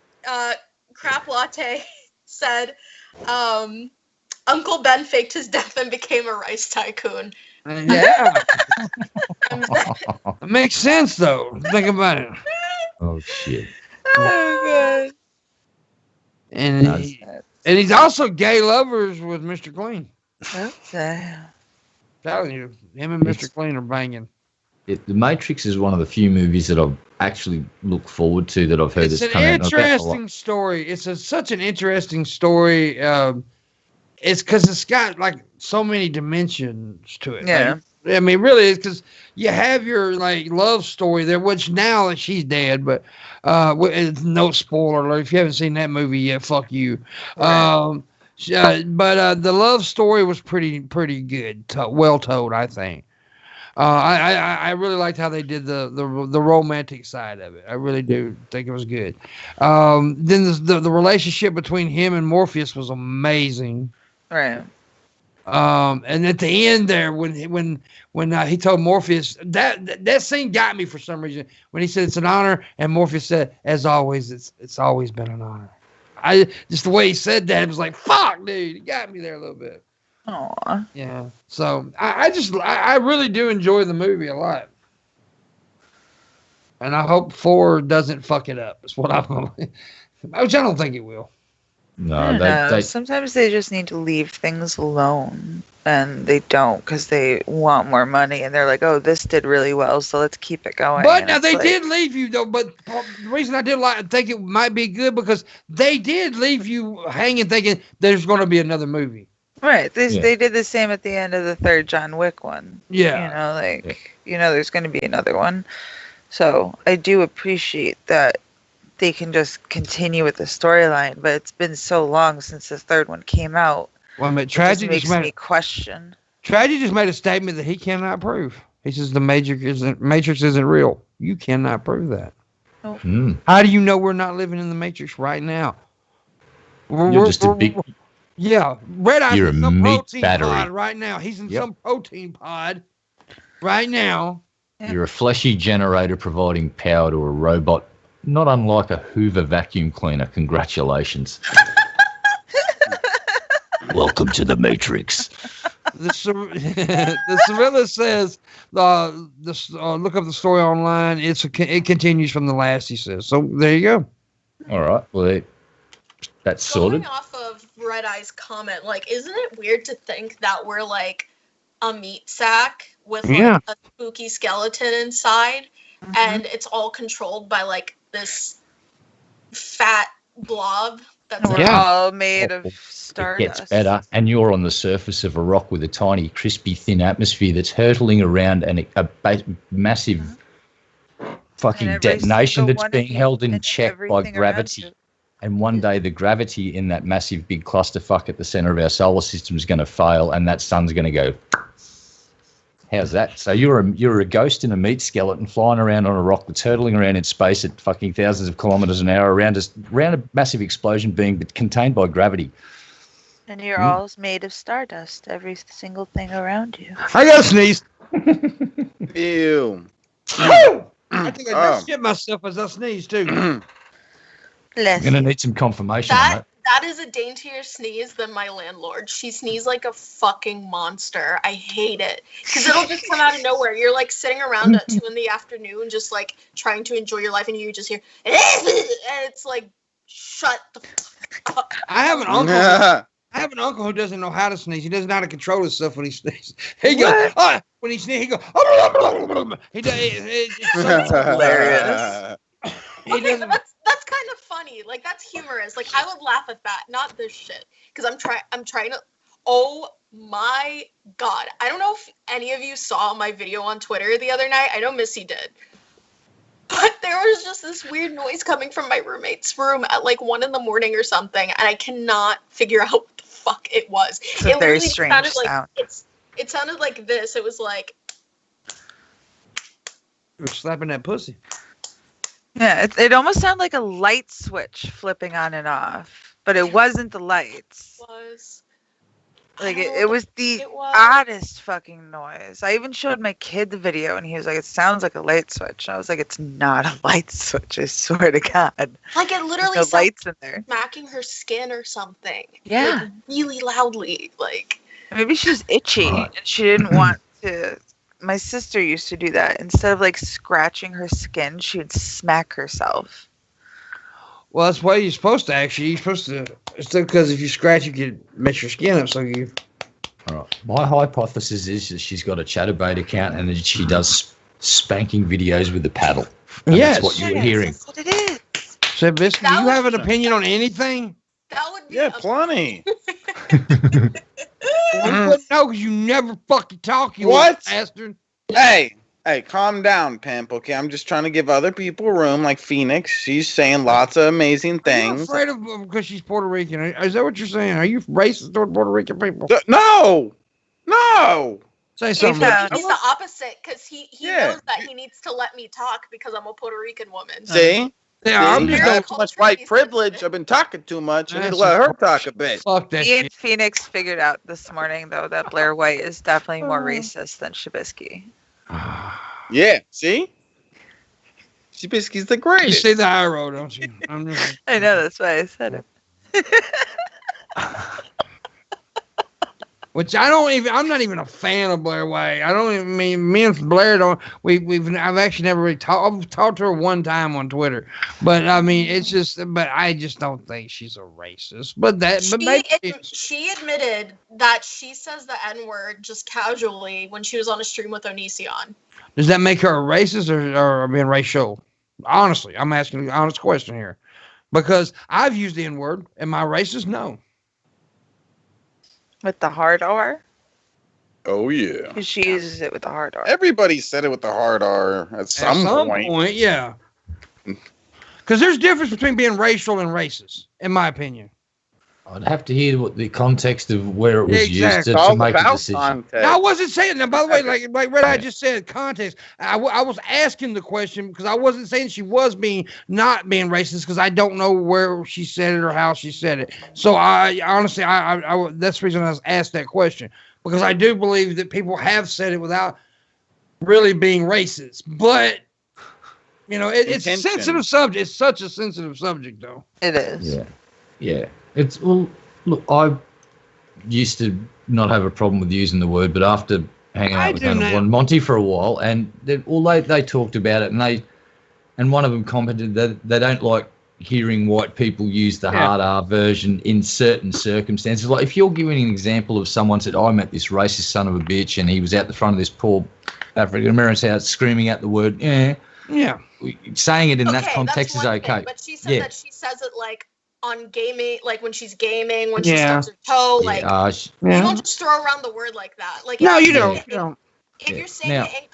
Crap Latte said Uncle Ben faked his death and became a rice tycoon. Yeah. It makes sense though. Think about it. Oh shit. Oh, God. And he's also gay lovers with Mr. Clean. What the hell? Telling you, him and Mr. Clean are banging. The Matrix is one of the few movies that I've actually looked forward to that I've heard It's that's an come out. interesting story. It's such an interesting story. It's because it's got like so many dimensions to it. Yeah. Like, I mean, really, it's because you have your like love story there, which now she's dead, but it's no spoiler alert. If you haven't seen that movie yet, fuck you. Right. But the love story was pretty good, well told, I think. I really liked how they did the romantic side of it. I really do think it was good. Then the relationship between him and Morpheus was amazing. Right. And at the end there, when he told Morpheus that scene got me for some reason when he said it's an honor, and Morpheus said, "As always, it's always been an honor." Just the way he said that, it was like, "Fuck, dude!" It got me there a little bit. Aw. Yeah. So I really do enjoy the movie a lot, and I hope 4 doesn't fuck it up. Is what which I don't think it will. I No, don't know. they Sometimes they just need to leave things alone, and they don't because they want more money, and they're like, "Oh, this did really well, so let's keep it going." But And now it's they like, did leave you though. But the reason I did think it might be good because they did leave you hanging, thinking there's going to be another movie. right. Yeah. They did the same at the end of the third John Wick one. Yeah. You know, there's going to be another one. So I do appreciate that they can just continue with the storyline, but it's been so long since the third one came out. Well, but It just Tragic makes just me question. made a statement that he cannot prove. He says the Matrix isn't real. You cannot prove that. Hmm. How do you know we're not living in the Matrix right now? You're just a big. Yeah, Red Eye's You're in a some meat protein battery. pod right now. He's in Yep. some protein pod right now. You're a fleshy generator providing power to a robot, not unlike a Hoover vacuum cleaner. Congratulations. Welcome to the Matrix. The Cirilla says, look up the story online. It continues from the last, he says. So there you go. All right. Well, that's sorted. Going off of Red Eye's comment, like, isn't it weird to think that we're like a meat sack with like Yeah. a spooky skeleton inside, and it's all controlled by like this fat blob that's We're Yeah. all made of It stardust. gets better, and you're on the surface of a rock with a tiny, crispy, thin atmosphere that's hurtling around and massive fucking And every detonation single that's one of being you held in and check by everything around gravity. you. And one day the gravity in that massive big clusterfuck at the center of our solar system is going to fail, and that sun's going to go. How's that? So you're a ghost in a meat skeleton flying around on a rock that's hurtling around in space at fucking thousands of kilometers an hour around a massive explosion being contained by gravity. And you're all made of stardust, every single thing around you. I got to sneeze. Ew. I think I just shit myself as I sneeze too. Bless I'm going to you. need some confirmation on that. that is a daintier sneeze than my landlord. She sneezes like a fucking monster. I hate it because it'll just come out of nowhere. You're like sitting around at 2 PM, just like trying to enjoy your life, and you just hear, and it's like, shut the fuck up. I have an uncle. I have an uncle who doesn't know how to sneeze. He doesn't know how to control himself when he sneezes. He goes, when he sneezes, he goes, he does. It's so hilarious. He Okay, doesn't. but that's kind of funny. Like, that's humorous. Like, I would laugh at that, not this shit. Because I'm trying to. Oh my God. I don't know if any of you saw my video on Twitter the other night. I know Missy did. But there was just this weird noise coming from my roommate's room at like 1 a.m. or something, and I cannot figure out what the fuck it was. It's a very strange sounded sound. like it sounded like this. It was like You're slapping that pussy. Yeah, it almost sounded like a light switch flipping on and off, but it wasn't the lights. Like it was the oddest fucking noise. I even showed my kid the video, and he was like, "It sounds like a light switch." And I was like, "It's not a light switch. I swear to God." Like it literally There's no lights in there. Smacking her skin or something. Yeah, like, really loudly. Like maybe she's itchy and she didn't want to. My sister used to do that. Instead of like scratching her skin, she would smack herself. Well, that's why you're supposed to actually. You're supposed to, because if you scratch, you can mess your skin up. So you. All right. My hypothesis is that she's got a Chatterbait account and that she does spanking videos with the paddle. And Yes. That's what you were hearing. That's what it is. Shabisky, do you have an opinion on anything? that would be plenty. You wouldn't know because you never fucking talk, you What? little bastard. Hey, calm down, Pimp. Okay, I'm just trying to give other people room. Like Phoenix, she's saying lots of amazing Are you things. afraid of because she's Puerto Rican? Is that what you're saying? Are you racist toward Puerto Rican people? No. Say something. found- He's the opposite because he Yeah. knows that he needs to let me talk because I'm a Puerto Rican woman. See? Yeah, I'm See? just I going have too much white privilege. I've been talking too much. I need to That's let her just- talk a bit. fuck that Me and shit. Phoenix figured out this morning, though, that Blair White is definitely more racist than Shabisky. Yeah, see? Shabisky's the You greatest. see the arrow, don't you? I'm just, I know, that's why I said it. which I'm not even a fan of Blair White. I don't even mean me and Blair don't. I've actually never really I've talked to her one time on Twitter, but I mean but I just don't think she's a racist. But maybe She admitted that she says the N-word just casually when she was on a stream with MissyAnn. does that make her a racist or being racial? Honestly, I'm asking an honest question here, because I've used the N-word. Am I racist? No. With the hard R? Oh, yeah. Because she uses it with the hard R. Everybody said it with the hard R at some point. Yeah. Because there's difference between being racial and racist, in my opinion. I'd have to hear what the context of where it was used Exactly. to All make a about decision. context. Now, I wasn't saying that, by the way, like Red Eye just said, context. I was asking the question because I wasn't saying she was not being racist because I don't know where she said it or how she said it. So I honestly, I that's the reason I was asked that question, because I do believe that people have said it without really being racist. But, it's a Intention. sensitive subject. It's such a sensitive subject, though. It is. Yeah. Look, I used to not have a problem with using the word, but after hanging I out with do Hannibal now. and Monty for a while, and they talked about it, and one of them commented that they don't like hearing white people use the hard R version in certain circumstances. Like if you're giving an example of someone said, I met this racist son of a bitch, and he was out the front of this poor African American's house screaming out the word, yeah. Saying it in that context is okay. Thing, but she said that she says it like on gaming, like when she's gaming, when she stubs her toe, like you don't just throw around the word like that. Like No, you don't. If you're saying it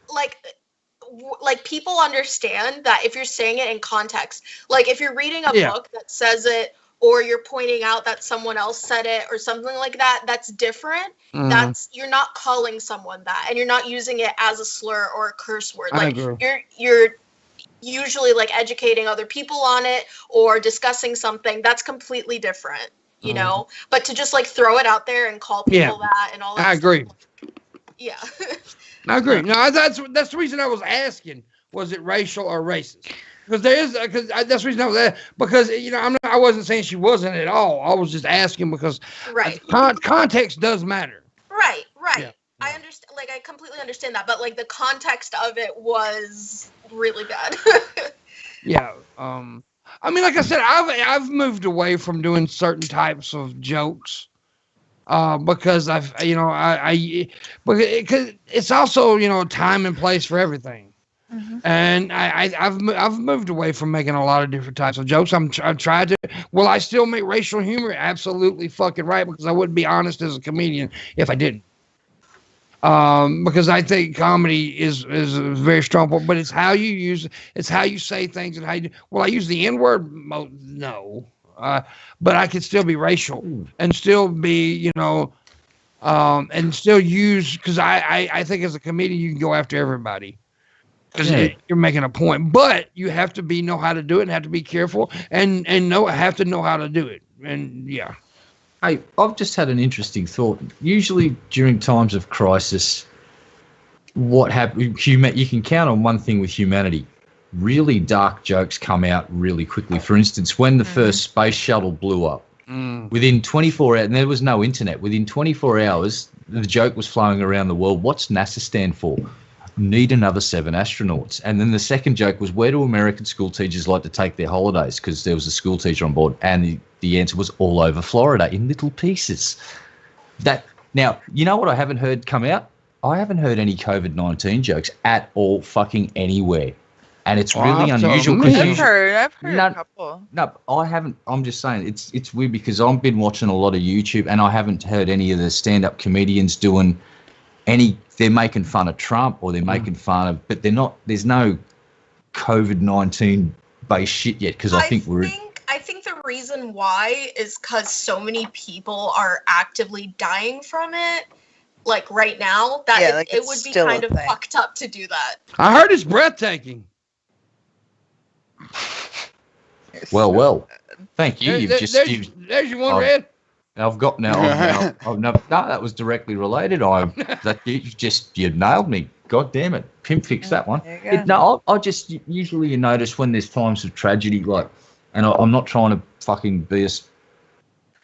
like people understand that if you're saying it in context, like if you're reading a book that says it, or you're pointing out that someone else said it or something like that, that's different. That's you're not calling someone that, and you're not using it as a slur or a curse word. Like you're usually like educating other people on it or discussing something that's completely different, you know. But to just like throw it out there and call people that and all that. I agree. Yeah. I agree. No, that's the reason I was asking. Was it racial or racist? Because that's the reason I was asking. Because I wasn't saying she wasn't at all. I was just asking because context does matter. Right. Yeah. I understand. Like I completely understand that, but like the context of it was really bad. Yeah. I mean, like I said, I've moved away from doing certain types of jokes. Because because it's also, time and place for everything. And I've moved away from making a lot of different types of jokes. I'm trying to. Will I still make racial humor? Absolutely fucking right, because I wouldn't be honest as a comedian if I didn't. Because I think comedy is a very strong point, but it's how you use, it's how you say things and how you. Will I use the N word? No, but I could still be racial and still be, and still use, because I think as a comedian you can go after everybody. Because you're making a point, but you have to know how to do it and have to be careful and have to know how to do it. And yeah. Hey, I've just had an interesting thought. Usually during times of crisis, what happens? You can count on one thing with humanity: really dark jokes come out really quickly. For instance, when the first space shuttle blew up, within 24 hours, and there was no internet. Within 24 hours, the joke was flowing around the world. What's NASA stand for? Need another 7 astronauts. And then the second joke was, where do American school teachers like to take their holidays? Because there was a school teacher on board, and the answer was all over Florida in little pieces. Now, you know what I haven't heard come out? I haven't heard any COVID-19 jokes at all fucking anywhere. And it's really unusual. I've heard a couple. No, I haven't. I'm just saying it's weird because I've been watching a lot of YouTube and I haven't heard any of the stand-up comedians doing any. They're making fun of Trump or they're making fun of, but they're not. There's no COVID-19 based shit yet because I think the reason why is because so many people are actively dying from it, like right now, that it would be kind of fucked up to do that. I heard it's breathtaking. Well. Thank you. There's your one, Red. I've got now. No, that was directly related. You nailed me. God damn it, Pimp fixed that one. I just usually notice when there's times of tragedy, like, and I'm not trying to fucking be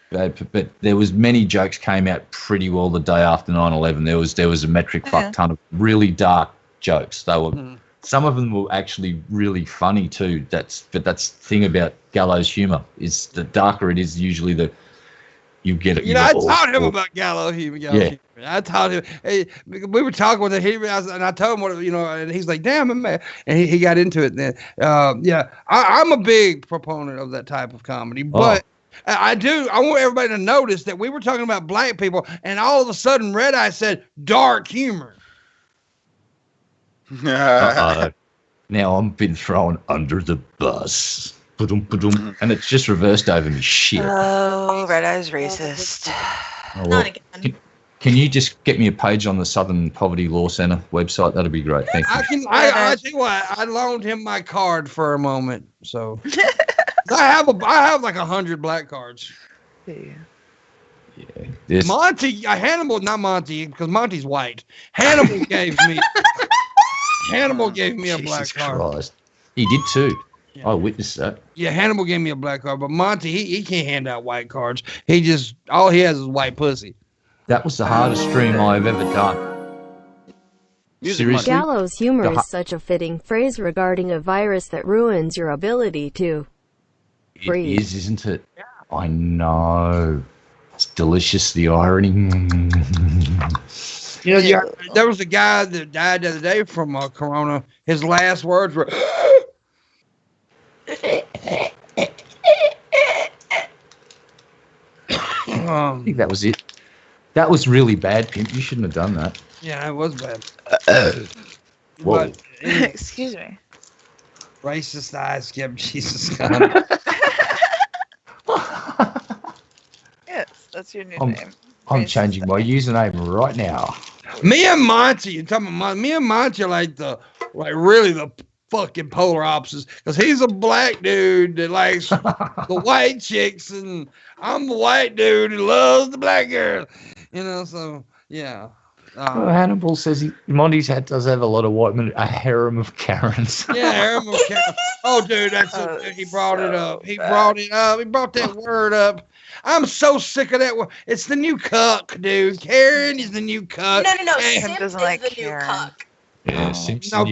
bad, but there was many jokes came out pretty well the day after 9/11. There was a metric fuck ton of really dark jokes. They were some of them were actually really funny too. That's the thing about gallows humor is the darker it is, usually the you get it. I taught him about gallows humor. Yeah. I taught him. Hey, we were talking with him, and I told him what, and he's like, "Damn, man," and he got into it. Then, I'm a big proponent of that type of comedy, but I want everybody to notice that we were talking about black people, and all of a sudden, Red Eye said dark humor. Now I've been thrown under the bus. And it's just reversed over me. Shit. Oh, Red Eye's racist. Oh, well. Not again. Can you just get me a page on the Southern Poverty Law Center website? That'd be great. Thank you. I tell you what, I loaned him my card for a moment. So I have like 100 black cards. Yeah. Monty, Hannibal, not Monty, because Monty's white. Hannibal gave me a black card. Christ. He did too. Yeah. I witnessed that. Yeah, Hannibal gave me a black card, but Monty, he can't hand out white cards. All he has is white pussy. That was the hardest stream I've ever done. Seriously? Gallows humor is such a fitting phrase regarding a virus that ruins your ability to breathe. It is, isn't it? Yeah. I know. It's delicious, the irony. There was a guy that died the other day from corona. His last words were... I think that was it. That was really bad, Pimp. You shouldn't have done that. Yeah, it was bad. Whoa. Excuse me. Racist eyes, skip Jesus God. Yes, that's your new name. I'm changing my username right now. Me and Monty, you're talking about me and Monty are really the fucking polar opposites, because he's a black dude that likes the white chicks, and I'm the white dude who loves the black girl. So yeah. Hannibal says Monty's hat does have a lot of white men, a harem of Karens. Yeah, harem of Karens. Oh, dude, that's he brought it up. He brought that word up. I'm so sick of that word. It's the new cuck, dude. Karen is the new cuck. No. Simp doesn't like the Karen. New cuck. Yeah,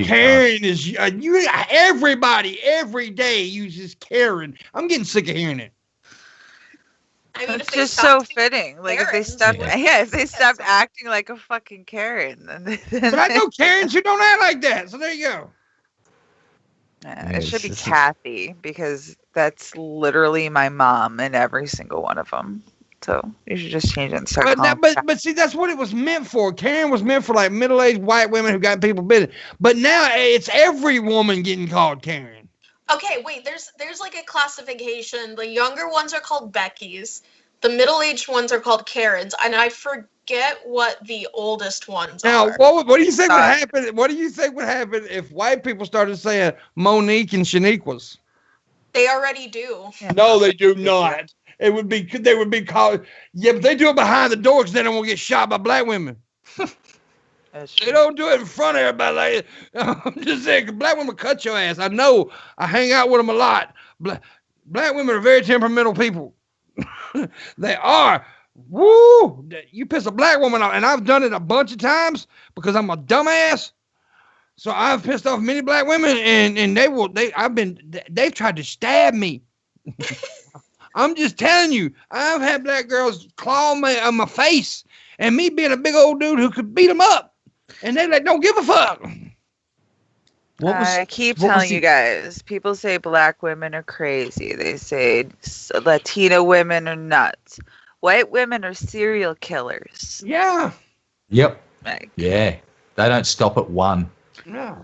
Karen is everybody every day uses Karen. I'm getting sick of hearing it. I mean, it's just so fitting. Like if they stopped acting like a fucking Karen, then But I know Karens who don't act like that. So there you go. It should be this is- Kathy because that's literally my mom in every single one of them. So you should just change it and start calling But see, that's what it was meant for. Karen was meant for like middle-aged white women who got people bitten. But now it's every woman getting called Karen. Okay, wait. There's like a classification. The younger ones are called Beckys. The middle-aged ones are called Karens, and I forget what the oldest ones Now, are. what do you think would happen? What do you think would happen if white people started saying Monique and Shaniquas? They already do. No, they do not. They would be called. Yeah, but they do it behind the door because they don't want to get shot by black women. They don't do it in front of everybody. Like, I'm just saying, 'cause black women cut your ass. I know. I hang out with them a lot. Black women are very temperamental people. They are. Woo! You piss a black woman off, and I've done it a bunch of times because I'm a dumbass. So I've pissed off many black women, and they've tried to stab me. I'm just telling you, I've had black girls claw me on my face, and me being a big old dude who could beat them up, and they like don't give a fuck. I keep telling you guys, people say black women are crazy. They say Latina women are nuts. White women are serial killers. Yeah. Yep. Like, Yeah. They don't stop at one. No.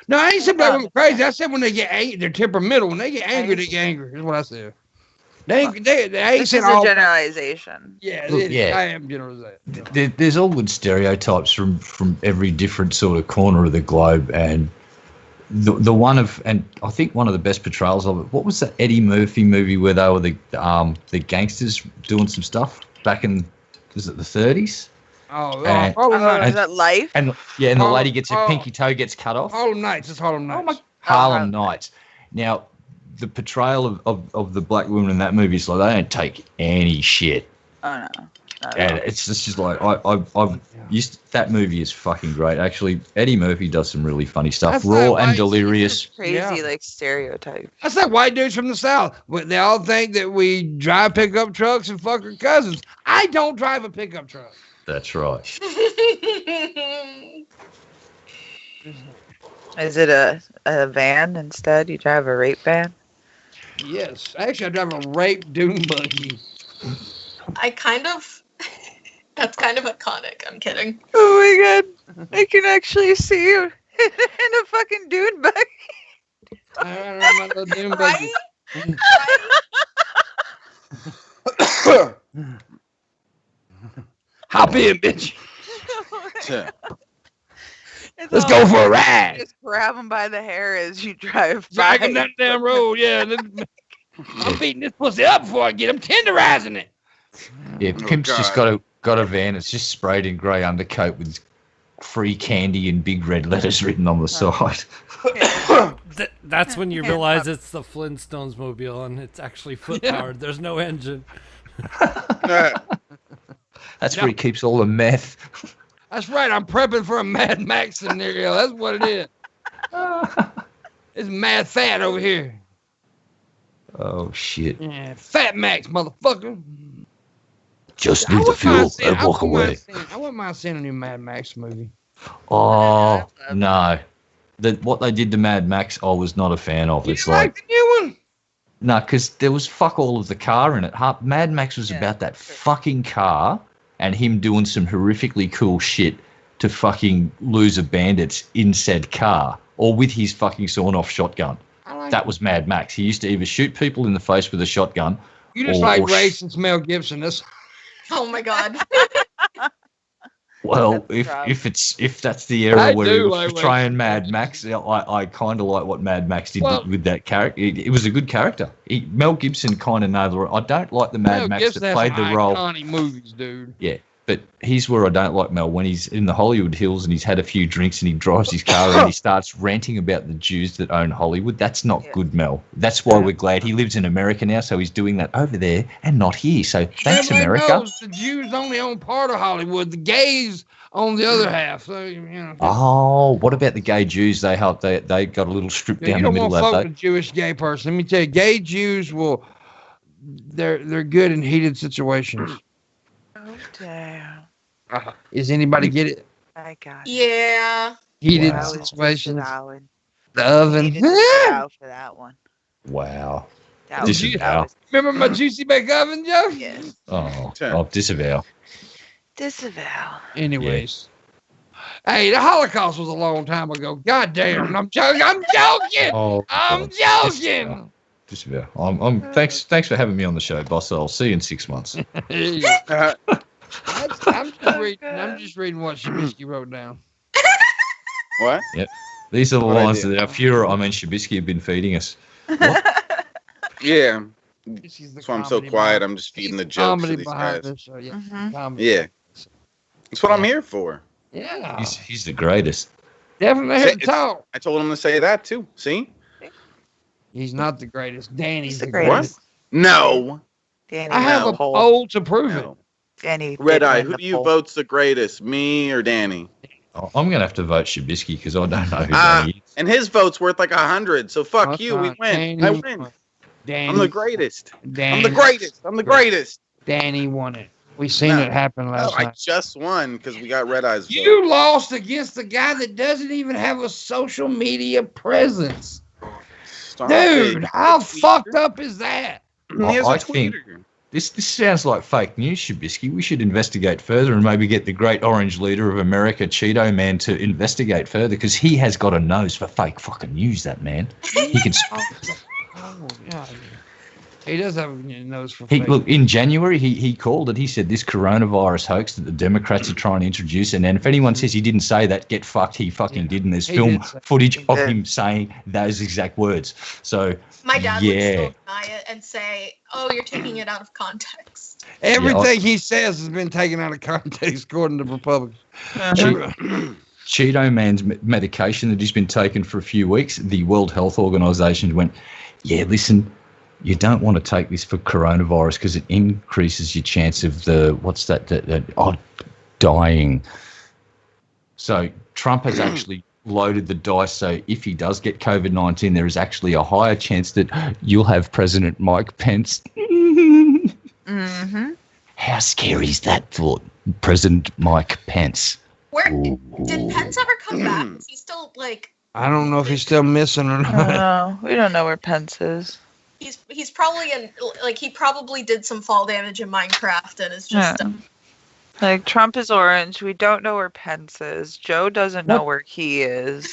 No, I ain't said black women crazy. I said when they get angry, they're temperamental. When they get angry, they get angry. That's what I said. They ain't this said is all. a generalization. Yeah, Look, yeah. I am generalizing. There's all good stereotypes from every different sort of corner of the globe, and the one of, and I think one of the best portrayals of it. What was that Eddie Murphy movie where they were the gangsters doing some stuff back in, was it the 30s? Oh, And- Harlem Nights. Is that life? And yeah, and the Harlem- lady gets her pinky toe gets cut off. Harlem Nights. It's Harlem Nights. Harlem Nights. Now, the portrayal of the black women in that movie is like they don't take any shit, Oh no. Not at and all. it's just like I've used that movie is fucking great. Actually, Eddie Murphy does some really funny stuff. That's Raw like and white- delirious. Crazy Yeah. like stereotype. That's like white dudes from the South. They all think that we drive pickup trucks and fuck our cousins. I don't drive a pickup truck. That's right. Is it a van instead? You drive a rape van? Yes. Actually, I drive a rape dune buggy. That's kind of iconic. I'm kidding. Oh my god. I can actually see you in a fucking dune buggy. I ride around my little dune buggy. Right? Hop in, bitch. It's Let's all go like for a ride. Just grab them by the hair as you drive. Dragging by. that damn road, yeah. I'm beating this pussy up before I get him, tenderizing it. Yeah, Pimp's just got a van. It's just sprayed in grey undercoat with free candy and big red letters written on the side. That's when you realize it's the Flintstones mobile and it's actually foot powered. There's no engine. That's where he keeps all the meth. That's right. I'm prepping for a Mad Max scenario. That's what it is. It's Mad Fat over here. Oh shit! Yeah, Fat Max, motherfucker. Just I need the wouldn't mind fuel seeing- and walk away. I wouldn't mind seeing a new Mad Max movie. Oh no, what they did to Mad Max, I was not a fan of. You It's didn't like like the new one? no, because there was fuck all of the car in it. Mad Max was about that fucking car and him doing some horrifically cool shit to fucking loser bandits in said car or with his fucking sawn-off shotgun. That was Mad Max. He used to either shoot people in the face with a shotgun. You just or- like or racist Mel Gibson. That's Oh my god. Well, That's if that's the era I where do he was like portraying Wayne Mad Max, I kind of like what Mad Max did Well- with that character. It was a good character. Mel Gibson kind of nailed it. I don't like the Mad Mel Max Gibson that has played some the role. iconic movies, dude. Yeah, but here's where I don't like Mel. When he's in the Hollywood Hills and he's had a few drinks and he drives his car and he starts ranting about the Jews that own Hollywood. That's not good, Mel. That's why we're glad he lives in America now, so he's doing that over there and not here. So thanks, Everybody America. knows the Jews only own part of Hollywood. The gays own the other half. So you know. Oh, what about the gay Jews? They got a little strip You down the don't middle want to of fuck that. with a Jewish gay person. Let me tell you, gay Jews will. They're good in heated situations. Oh damn. Does anybody get it? I got it. Yeah. Heated I was just situations. allowing. The oven. Needed to bow for that one. Wow. That Disavow. Remember my juicy bake oven, Joe? Yes. Oh, disavow. Disavow. Anyways. Hey, the Holocaust was a long time ago. God damn. I'm joking. I'm joking. Oh, I'm God. joking. Disavow. Thanks for having me on the show, boss. I'll see you in 6 months. I'm just reading what Shabisky wrote down. What? Yep. These are the What lines idea? that our Fuhrer, Shabisky, have been feeding us. Yeah. She's the That's why I'm so comedy quiet. behind- I'm just feeding the she's jokes to comedy these behind guys. this show, yeah. Mhm. Comedy. Yeah. That's what I'm here for. Yeah. He's the greatest. Definitely here to It's- talk. I told him to say that too. See? He's not the greatest. Danny's He's the the greatest. greatest. No. Danny. I have a No. poll to prove it. No. Danny. Red did Eye, win who the do you poll. vote's the greatest? Me or Danny? I'm going to have to vote Shabisky because I don't know who Ah, Danny is. and his vote's worth like 100. So fuck That's you. We right. win. Danny I won. win. Danny, I'm the greatest. Danny, I'm the greatest. I'm the greatest. Danny won it. We seen No. it happen No, last I night. just won because we got Red Eye's vote. You lost against the guy that doesn't even have a social media presence. Stop Dude, it. how Tweeter. fucked up is that? He has a I think- tweeter. This sounds like fake news, Shabisky. We should investigate further and maybe get the great orange leader of America, Cheeto Man, to investigate further because he has got a nose for fake fucking news, that man. He can... Oh, yeah. He does have a nose for He, fake. look, in January, he called it. He said this coronavirus hoax that the Democrats are trying to introduce. And then if anyone says he didn't say that, get fucked. He fucking did. And there's He film did say- footage he of did. him saying those exact words. So, My dad would yeah. still deny it and say, "Oh, you're taking it out of context." Everything he says has been taken out of context, according to Republicans. Cheeto Man's medication that he's been taking for a few weeks, the World Health Organization went, yeah, listen, you don't want to take this for coronavirus because it increases your chance of dying. So Trump has actually loaded the dice. So if he does get COVID-19, there is actually a higher chance that you'll have President Mike Pence. Mm-hmm. How scary is that thought? President Mike Pence. Where Ooh. did Pence ever come back? Is he still like? I don't know if he's still missing or I not. don't know. We don't know where Pence is. He's probably in like he probably did some fall damage in Minecraft and is just Yeah. Like Trump is orange. We don't know where Pence is. Joe doesn't know What? where he is.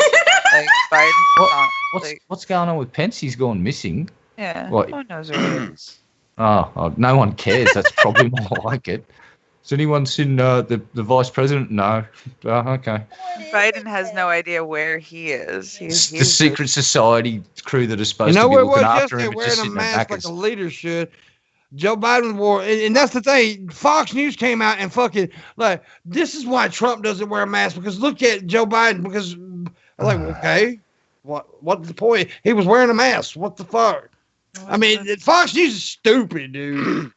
Like Biden's not. Like, What's going on with Pence? He's gone missing. yeah. What? No one knows where he is. Oh, no one cares. That's probably more like it. Has anyone seen the vice president? No. Okay. Biden has no idea where he is. It's the secret society crew that is supposed You know to be what? looking Just after him. wearing Just a sitting at mask like Macca's. a leader should. Joe Biden wore, and that's the thing. Fox News came out and fucking like, this is why Trump doesn't wear a mask because look at Joe Biden. Because I'm like, okay, what's the point? He was wearing a mask. What the fuck? I mean, Fox News is stupid, dude.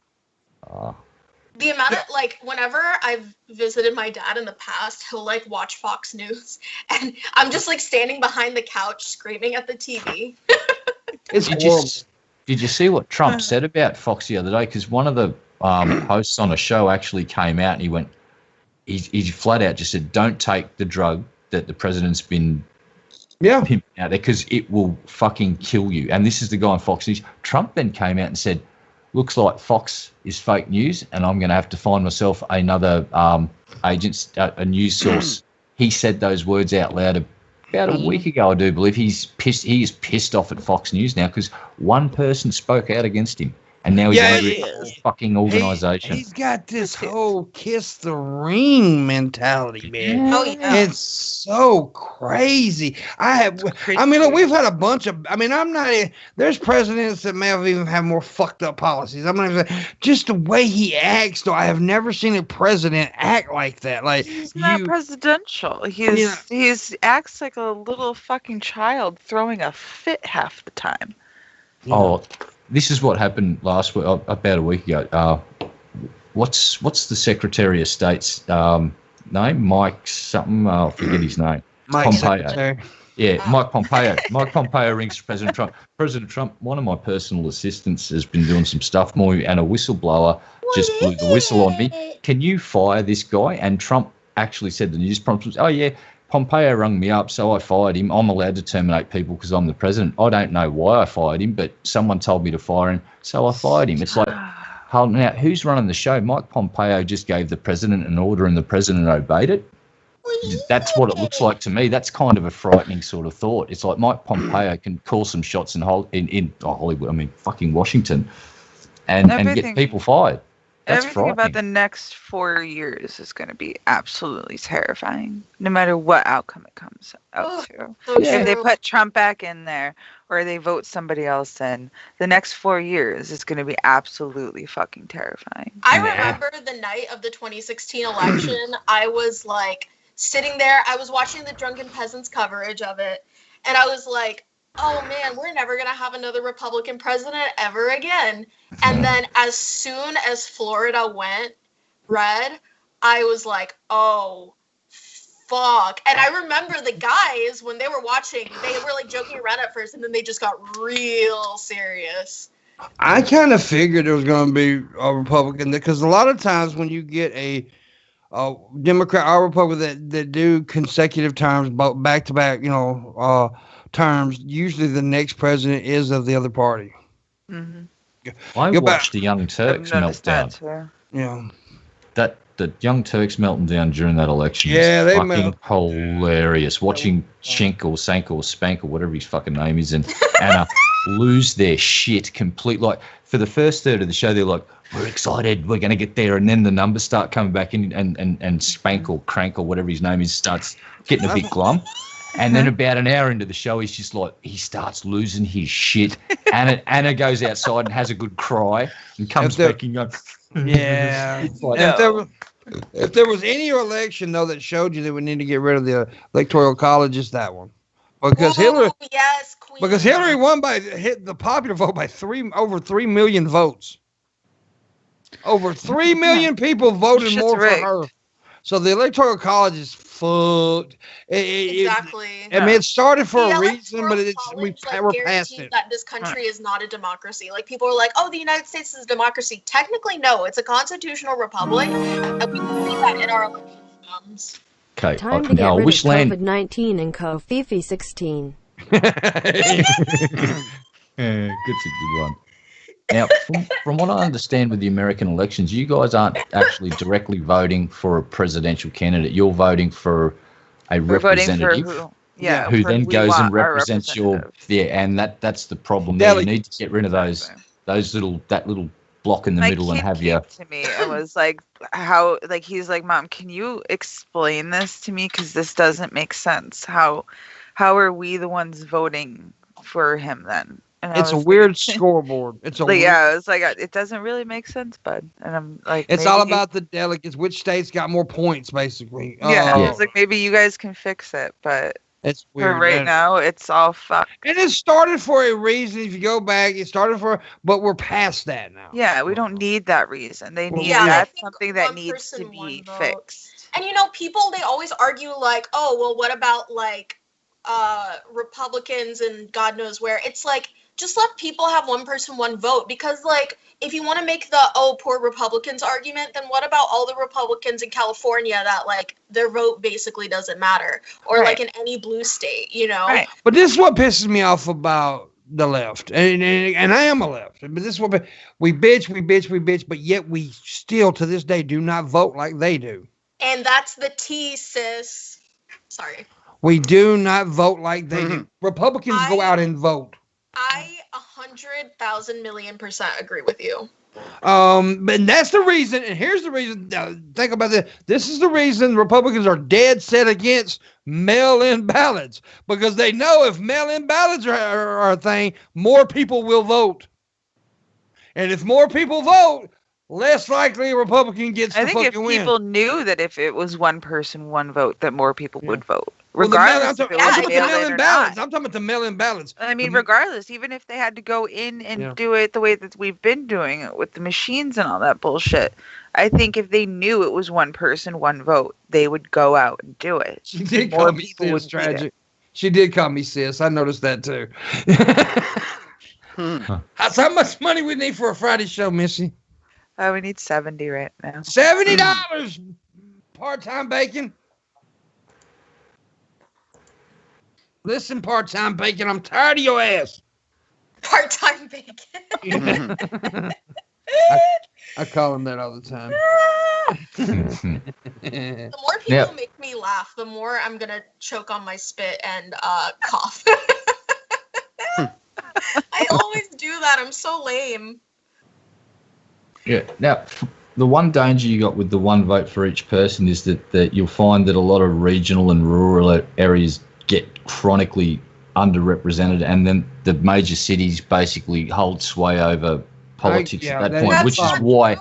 the amount of like whenever I've visited my dad in the past, he'll like watch Fox News, and I'm just like standing behind the couch screaming at the TV. It's Did horrible. you see what Trump said about Fox the other day? Because one of the hosts on a show actually came out and he went, he flat out just said, don't take the drug that the president's been Yeah. pimping out there because it will fucking kill you. And this is the guy on Fox News. Trump then came out and said, looks like Fox is fake news and I'm going to have to find myself another a news source. He said those words out loud about a week ago, I do believe. He is pissed off at Fox News now because one person spoke out against him and now he's angry at the whole fucking organisation. He's got this whole kiss the ring mentality, man. Oh yeah. It's so crazy. I mean, look, we've had a bunch of. I mean, there's presidents that may have even had more fucked up policies. I'm not even saying, just the way he acts. Though I have never seen a president act like that. Like He's not presidential. He's acts like a little fucking child throwing a fit half the time. Oh, this is what happened last week, about a week ago. What's the Secretary of State's name? Mike something. I'll forget his name. Mike Pompeo. Secretary. Yeah, Mike Pompeo. Mike Pompeo rings President Trump. President Trump, one of my personal assistants has been doing some stuff for me, and a whistleblower just blew the whistle on me. Can you fire this guy? And Trump actually said the news prompt was, oh, yeah, Pompeo rung me up, so I fired him. I'm allowed to terminate people because I'm the president. I don't know why I fired him, but someone told me to fire him, so I fired him. It's like, now, who's running the show? Mike Pompeo just gave the president an order and the president obeyed it? That's what it looks like to me. That's kind of a frightening sort of thought. It's like Mike Pompeo can call some shots in Hollywood, I mean, fucking Washington, and get people fired. That's everything about the next 4 years is going to be absolutely terrifying, no matter what outcome it comes out to. So If they true. put Trump back in there or they vote somebody else in, the next 4 years is going to be absolutely fucking terrifying. I remember the night of the 2016 election. I was like sitting there. I was watching the Drunken Peasants coverage of it, and I was like, oh man, we're never going to have another Republican president ever again. And then as soon as Florida went red, I was like, oh, fuck. And I remember the guys, when they were watching, they were like joking around at first, and then they just got real serious. I kind of figured it was going to be a Republican, because a lot of times when you get a Democrat or Republican that do consecutive terms, back to back, terms, usually the next president is of the other party. Mm-hmm. I watched the Young Turks melt down. Yeah. The Young Turks melting down during that election Yeah, was they fucking hilarious. Watching Schenk or Sank or Spank or whatever his fucking name is and Anna lose their shit completely. Like, for the first third of the show, they're like, we're excited, we're going to get there. And then the numbers start coming back in and Spank or Crank or whatever his name is starts getting a bit glum. And then about an hour into the show, he's just like, he starts losing his shit. Anna goes outside and has a good cry and comes back and goes, yeah. Like, If there was any election, though, that showed you that we need to get rid of the Electoral College, it's that one. Because Hillary won hit the popular vote by over 3 million votes. Over 3 million people voted more for her. So the Electoral College is fucked. Exactly. I mean, it started for a reason, but we're past it. That this country is not a democracy. Like, people are like, oh, the United States is a democracy. Technically, no. It's a constitutional republic, and we can see that in our election systems. Okay. Time to get rid of COVID-19 and Fifi 16. That's a good one. Now, from what I understand with the American elections, you guys aren't actually directly voting for a presidential candidate. You're voting for a representative who then goes and represents and that's the problem. There. You need to get rid of that little block in the middle and have you. To me, it was like, how, like, he's like, Mom, can you explain this to me? Because this doesn't make sense. How are we the ones voting for him then? And it's a weird scoreboard. It's a it's like, it doesn't really make sense, bud. And I'm like, it's all about the delegates. Which states got more points, basically. It's like, maybe you guys can fix it, but it's weird. For right now, it's all fucked. And it started for a reason. If you go back, it started but we're past that now. Yeah, we don't need that reason. They need that's something that needs to be fixed. And people, they always argue like, oh, well, what about like Republicans and God knows where? It's like, just let people have one person, one vote. Because, like, if you want to make the, oh, poor Republicans argument, then what about all the Republicans in California that, like, their vote basically doesn't matter? Or, like, in any blue state, Right. But this is what pisses me off about the left. And I am a left. But this is what we bitch, but yet we still, to this day, do not vote like they do. And that's the T, sis. Sorry. We do not vote like they do. Republicans go out and vote. I 100,000,000,000% agree with you. But that's the reason, and here's the reason. Think about this. This is the reason Republicans are dead set against mail-in ballots, because they know if mail-in ballots are a thing, more people will vote. And if more people vote, less likely a Republican gets the fucking win. I think if people knew that if it was one person, one vote, that more people would vote. Regardless, I'm talking about the mail-in ballots. I mean, regardless, even if they had to go in and do it the way that we've been doing it with the machines and all that bullshit, I think if they knew it was one person, one vote, they would go out and do it. She did call me sis, tragic. She did call me sis. I noticed that too. How much money we need for a Friday show, Missy? We need $70 right now. $70 part-time bacon. Listen, part-time bacon, I'm tired of your ass. Part-time bacon. I call him that all the time. The more people make me laugh, the more I'm gonna choke on my spit and cough. I always do that. I'm so lame. Yeah. Now, the one danger you got with the one vote for each person is that you'll find that a lot of regional and rural areas get chronically underrepresented, and then the major cities basically hold sway over politics at that point, which is why.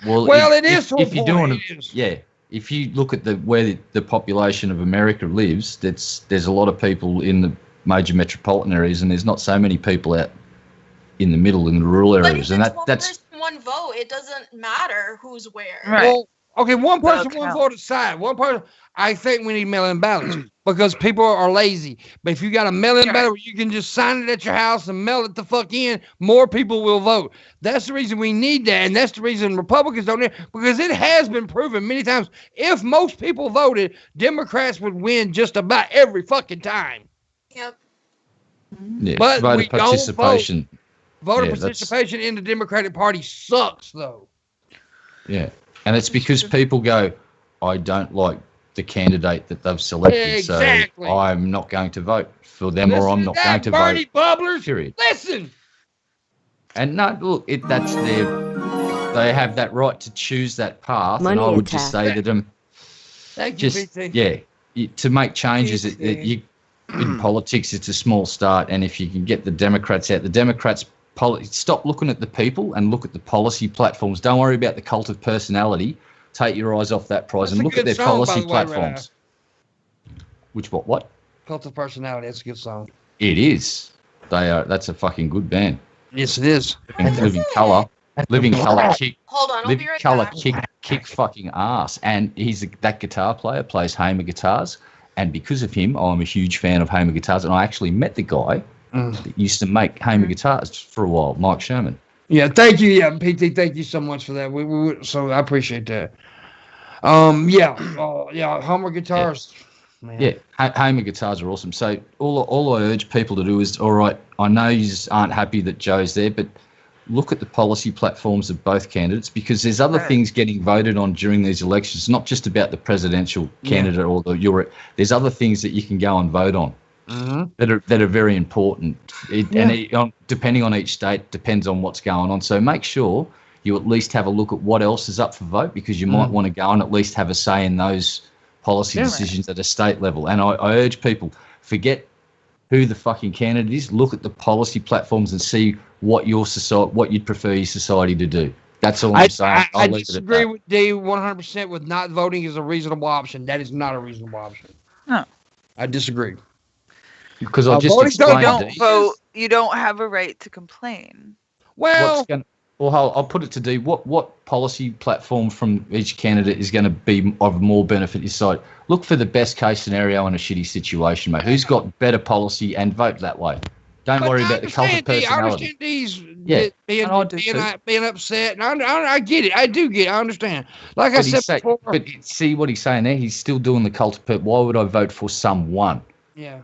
Well, it is. If you're doing it, if you look at where the population of America lives, there's a lot of people in the major metropolitan areas, and there's not so many people out in the middle in the rural areas, but if and that's one vote. It doesn't matter who's where. Right. Well, okay, one person, one vote aside. One person. I think we need mail-in ballots because people are lazy. But if you got a mail-in ballot where you can just sign it at your house and mail it the fuck in, more people will vote. That's the reason we need that, and that's the reason Republicans don't need, because it has been proven many times. If most people voted, Democrats would win just about every fucking time. Yep. Yeah, but voter we participation. Don't vote. Voter participation in the Democratic Party sucks, though. Yeah, and it's because people go, I don't like the candidate that they've selected, so I'm not going to vote for them, or I'm not going to Bernie vote. Bubblers, period. Listen. And no, look, that's they have that right to choose that path, Money and I would attack. just say to them, Thank you, just BT. to make changes. In politics, it's a small start, and if you can get the Democrats out, the Democrats stop looking at the people and look at the policy platforms. Don't worry about the cult of personality. Take your eyes off that prize and look at their policy platforms. Which what? Cult of Personality. That's a good song. It is. That's a fucking good band. Yes, it is. Living Colour. Living Colour kick. Hold on, I'll Living be right Colour back. kick fucking ass. And that guitar player plays Hamer guitars. And because of him, I'm a huge fan of Hamer guitars. And I actually met the guy that used to make Hamer guitars for a while, Mike Sherman. Yeah, thank you. Yeah, PT, thank you so much for that. So I appreciate that. Homer guitars. Yeah, Hamer guitars are awesome. So all I urge people to do is, all right, I know you aren't happy that Joe's there, but look at the policy platforms of both candidates, because there's other things getting voted on during these elections. It's not just about the presidential candidate or there's other things that you can go and vote on. That are very important, and depending on each state, depends on what's going on. So make sure you at least have a look at what else is up for vote, because you might want to go and at least have a say in those policy decisions at a state level. And I urge people, forget who the fucking candidate is. Look at the policy platforms and see what you'd prefer your society to do. That's all I'm saying. I disagree with D 100% with not voting is a reasonable option. That is not a reasonable option. No, I disagree. Because I just explained don't vote. You don't have a right to complain. Well, I'll put it to D. What policy platform from each candidate is going to be of more benefit to your side? Look for the best case scenario in a shitty situation, mate. Who's got better policy, and vote that way. Don't worry about the cult of personality. I understand D's being upset. And I get it. I do get it. I understand. Like I said before. But see what he's saying there? He's still doing the cult of personality. Why would I vote for someone? Yeah.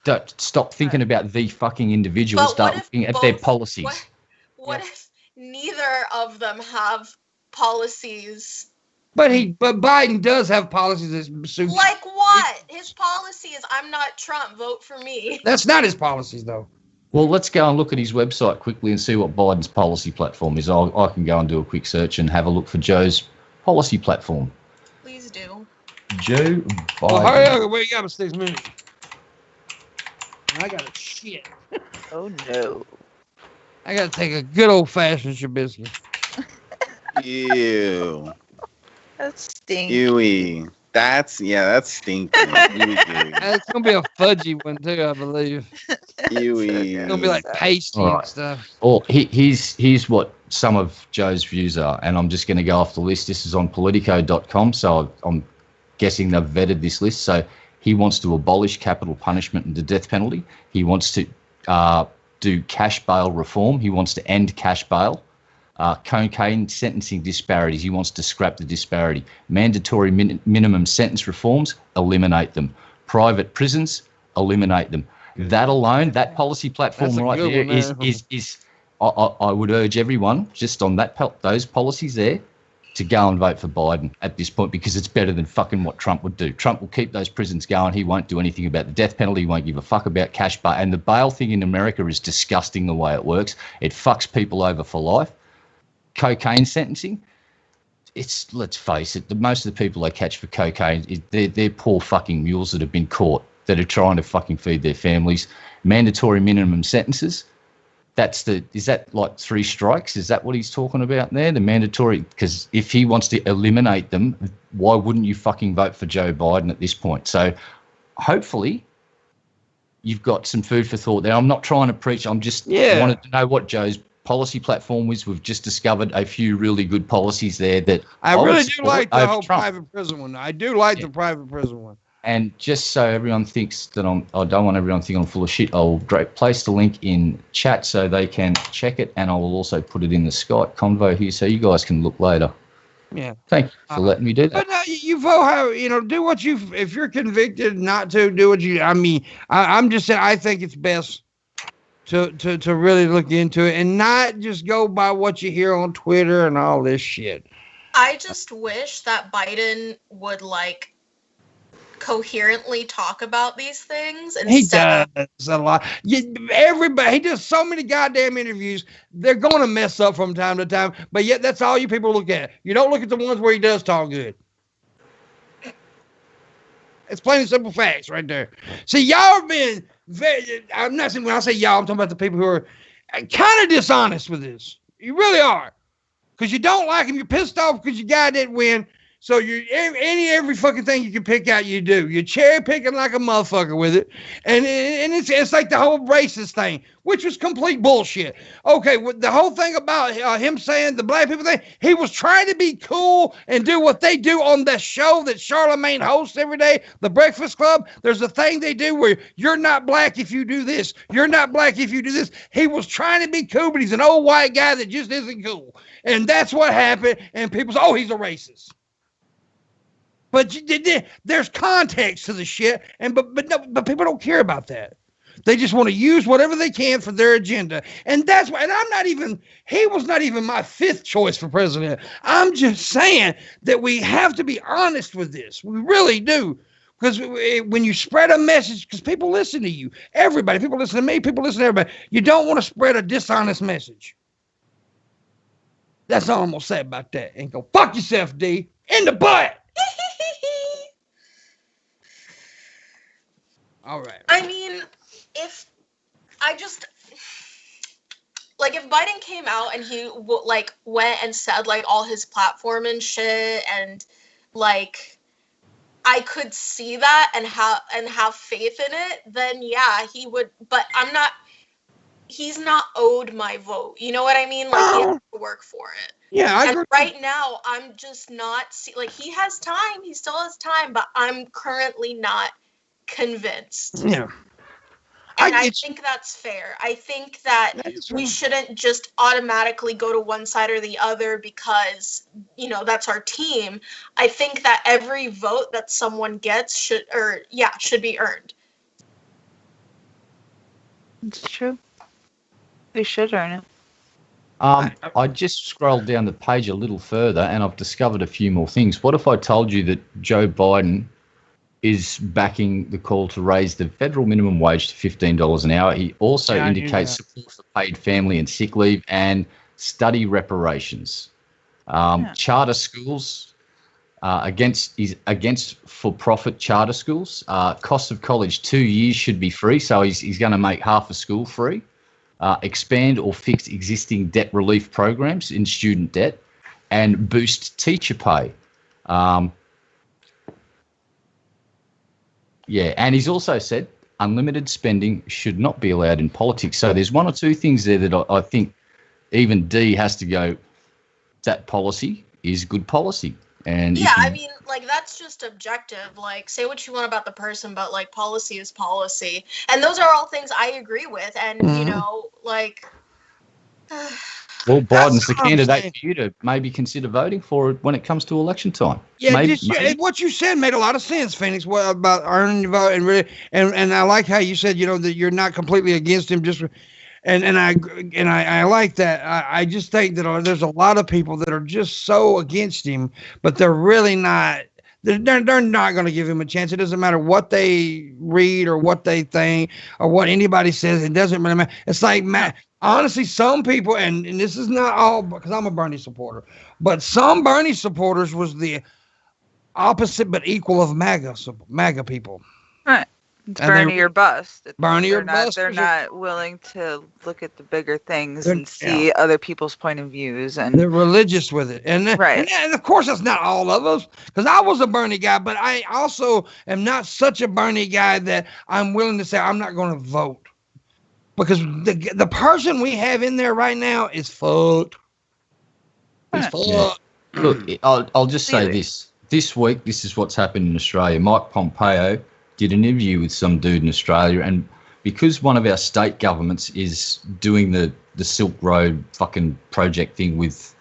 Don't stop thinking about the fucking individual. Start looking at their policies. What if neither of them have policies? But Biden does have policies that suit. Like what? His policy is, I'm not Trump, vote for me. That's not his policies, though. Well, let's go and look at his website quickly and see what Biden's policy platform is. I can go and do a quick search and have a look for Joe's policy platform. Please do. Joe Biden. Oh, hurry up. Wait, you got 6 minutes. I got to shit. Oh, no. I got to take a good old-fashioned Shabisky. Ew. That's stinky. Ewy. That's stinky. It's going to be a fudgy one, too, I believe. Ewy. It's going to be like pasty and stuff. Well, here's what some of Joe's views are, and I'm just going to go off the list. This is on Politico.com, so I'm guessing they've vetted this list. So he wants to abolish capital punishment and the death penalty. He wants to do cash bail reform. He wants to end cash bail. Cocaine sentencing disparities. He wants to scrap the disparity. Mandatory minimum sentence reforms, eliminate them. Private prisons, eliminate them. That alone, that policy platform That's a right good there one there. is I would urge everyone just on those policies there to go and vote for Biden at this point, because it's better than fucking what Trump would do. Trump will keep those prisons going. He won't do anything about the death penalty. He won't give a fuck about cash bail. And the bail thing in America is disgusting the way it works. It fucks people over for life. Cocaine sentencing, let's face it, most of the people they catch for cocaine, they're poor fucking mules that have been caught, that are trying to fucking feed their families. Mandatory minimum sentences. Is that like 3 strikes? Is that what he's talking about there? The mandatory, because if he wants to eliminate them, why wouldn't you fucking vote for Joe Biden at this point? So hopefully you've got some food for thought there. I'm not trying to preach. I'm just wanted to know what Joe's policy platform was. We've just discovered a few really good policies there that I really do like the whole Trump. private prison one. I do like the private prison one. And just so everyone thinks that I don't want everyone to think I'm full of shit, I'll place the link in chat so they can check it, and I will also put it in the Skype convo here so you guys can look later. Yeah. Thank you for letting me do that. But you vote how, do what if you're convicted not to do what you, I'm just saying, I think it's best to really look into it and not just go by what you hear on Twitter and all this shit. I just wish that Biden would coherently talk about these things. He does a lot. Everybody, he does so many goddamn interviews. They're going to mess up from time to time, but yet that's all you people look at. You don't look at the ones where he does talk good. It's plain and simple facts right there. See, y'all have been I'm not saying, when I say y'all, I'm talking about the people who are kind of dishonest with this. You really are. Because you don't like him. You're pissed off because your guy didn't win. So every fucking thing you can pick out, you do. You're cherry picking like a motherfucker with it, and it's like the whole racist thing, which was complete bullshit. Okay, the whole thing about him saying the black people thing, he was trying to be cool and do what they do on that show that Charlemagne hosts every day, The Breakfast Club. There's a thing they do where you're not black if you do this, you're not black if you do this. He was trying to be cool, but he's an old white guy that just isn't cool, and that's what happened. And people say, "Oh, he's a racist." But there's context to the shit, but people don't care about that. They just want to use whatever they can for their agenda, and that's why. And he was not even my 5th choice for president. I'm just saying that we have to be honest with this. We really do, because when you spread a message, because people listen to you, everybody, people listen to me, people listen to everybody. You don't want to spread a dishonest message. That's all I'm gonna say about that. And go fuck yourself, D, in the butt. All right. I mean, if Biden came out and he went and said all his platform and shit, and I could see that and have faith in it, then yeah, he would. But he's not owed my vote. You know what I mean? He has to work for it. Yeah, I agree. Right now, I'm just not he has time. He still has time, but I'm currently not convinced. Yeah. And I think that's fair. I think that we shouldn't just automatically go to one side or the other because, that's our team. I think that every vote that someone gets should be earned. It's true. They should earn it. I just scrolled down the page a little further and I've discovered a few more things. What if I told you that Joe Biden is backing the call to raise the federal minimum wage to $15 an hour? He also indicates support for paid family and sick leave and study reparations. Charter schools, against for-profit charter schools. Cost of college 2 years should be free, so he's going to make half a school free. Expand or fix existing debt relief programs in student debt, and boost teacher pay. And he's also said unlimited spending should not be allowed in politics. So there's one or two things there that I think even D has to go, that policy is good policy. And that's just objective. Say what you want about the person, but policy is policy, and those are all things I agree with. And Well, Biden's the what I'm candidate saying. for you to maybe consider voting for when it comes to election time. Yeah, maybe, what you said made a lot of sense, Phoenix. What about earning your vote and really, and I like how you said, that you're not completely against him. I like that. I just think that there's a lot of people that are just so against him, but they're really not. They're not going to give him a chance. It doesn't matter what they read or what they think or what anybody says. It doesn't really matter. It's like, honestly, some people, and this is not all because I'm a Bernie supporter, but some Bernie supporters was the opposite but equal of MAGA people. Right. It's And Bernie or bust. Bernie or bust. They're not willing to look at the bigger things and see other people's point of views, and they're religious with it. Right. And of course, that's not all of us, because I was a Bernie guy, but I also am not such a Bernie guy that I'm willing to say I'm not going to vote, because the person we have in there right now is fucked. He's fucked. Yeah. Look, I'll just say this. This week, this is what's happened in Australia. Mike Pompeo did an interview with some dude in Australia, and because one of our state governments is doing the Silk Road fucking project thing with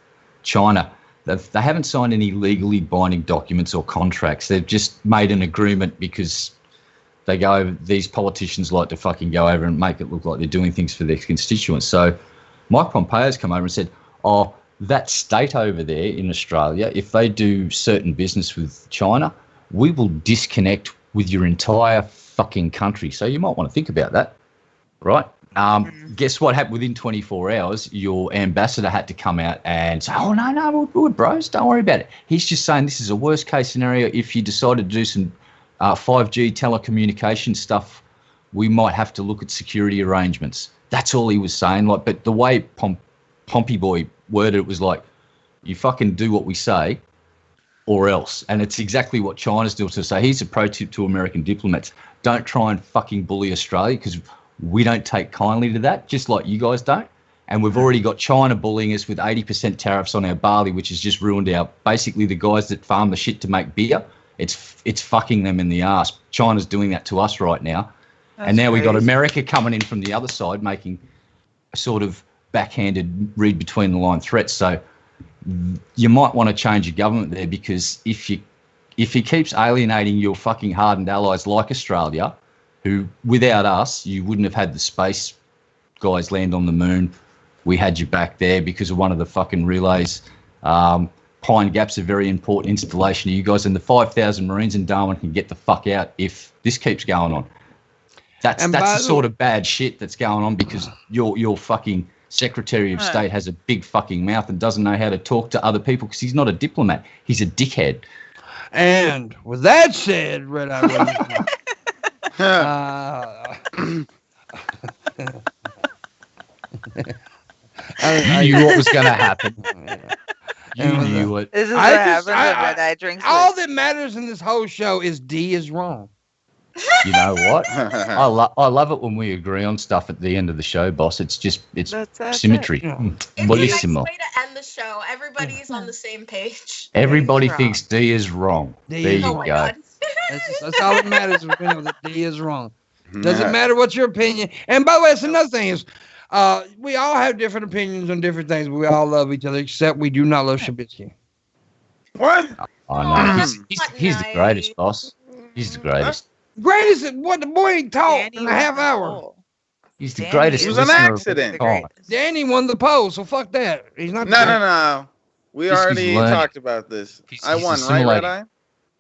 China, they haven't signed any legally binding documents or contracts. They've just made an agreement because they go over, these politicians like to fucking go over and make it look like they're doing things for their constituents. So Mike Pompeo's come over and said, that state over there in Australia, if they do certain business with China, we will disconnect with your entire fucking country. So you might want to think about that, right? Guess what happened within 24 hours? Your ambassador had to come out and say, oh, no, we're bros. Don't worry about it. He's just saying this is a worst case scenario. If you decide to do some 5G telecommunication stuff, we might have to look at security arrangements. That's all he was saying. But the way Pompey Boy worded it was like, you fucking do what we say or else. And it's exactly what China's doing. So here's a pro tip to American diplomats. Don't try and fucking bully Australia, because we don't take kindly to that, just like you guys don't. And we've already got China bullying us with 80% tariffs on our barley, which has just ruined basically the guys that farm the shit to make beer. It's fucking them in the ass. China's doing that to us right now. And now we got America coming in from the other side, making a sort of backhanded read between the line threats. So you might want to change your government there, because if he keeps alienating your fucking hardened allies like Australia, who without us you wouldn't have had the space guys land on the moon. We had you back there because of one of the fucking relays. Pine Gap's a very important installation to you guys, and the 5,000 Marines in Darwin can get the fuck out if this keeps going on. That's the sort of bad shit that's going on, because your fucking Secretary of State has a big fucking mouth and doesn't know how to talk to other people because he's not a diplomat. He's a dickhead. And with that said, Red Eye you knew what was going to happen. You knew it. This is what happens when Red Eye drinks. All that matters in this whole show is D is wrong. You know what? I love it when we agree on stuff at the end of the show, boss. It's symmetry. It's a Bellissimo. nice way to end the show. Everybody's on the same page. Everybody thinks D is wrong. There you go. God. That's all that matters. Is we know that D is wrong. Doesn't matter what your opinion. And by the way, that's another thing is, we all have different opinions on different things, but we all love each other, except we do not love Shabisky. What? I know. He's the greatest, boss. He's the greatest. Greatest at what the boy ain't taught in a half hour. He's the greatest. It was an accident. Danny won the poll, so fuck that. He's not. No. We already talked about this. I won, right, Red Eye?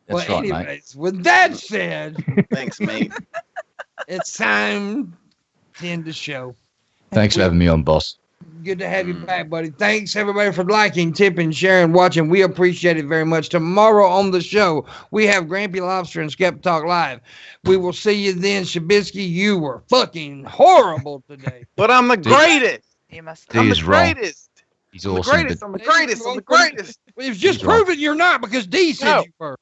That's well, right, anyways, mate. with that said, Thanks, mate. it's time to end the show. Thanks for having me on, boss. Good to have you back, buddy. Thanks, everybody, for liking, tipping, sharing, watching. We appreciate it very much. Tomorrow on the show, we have Grampy Lobster and Skep Talk Live. We will see you then. Shabisky, you were fucking horrible today. But I'm the greatest. You must. I'm the greatest. He's I'm the awesome. greatest. I'm the greatest. I'm the greatest. We've just proven you're not, because D said you were.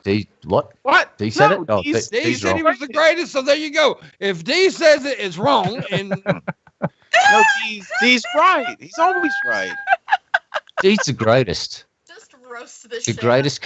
D, what? What? D said it? Oh, D D said he was the greatest, so there you go. If D says it, it's wrong. And no, D's right. He's always right. D's the greatest. Just roast this The shit. greatest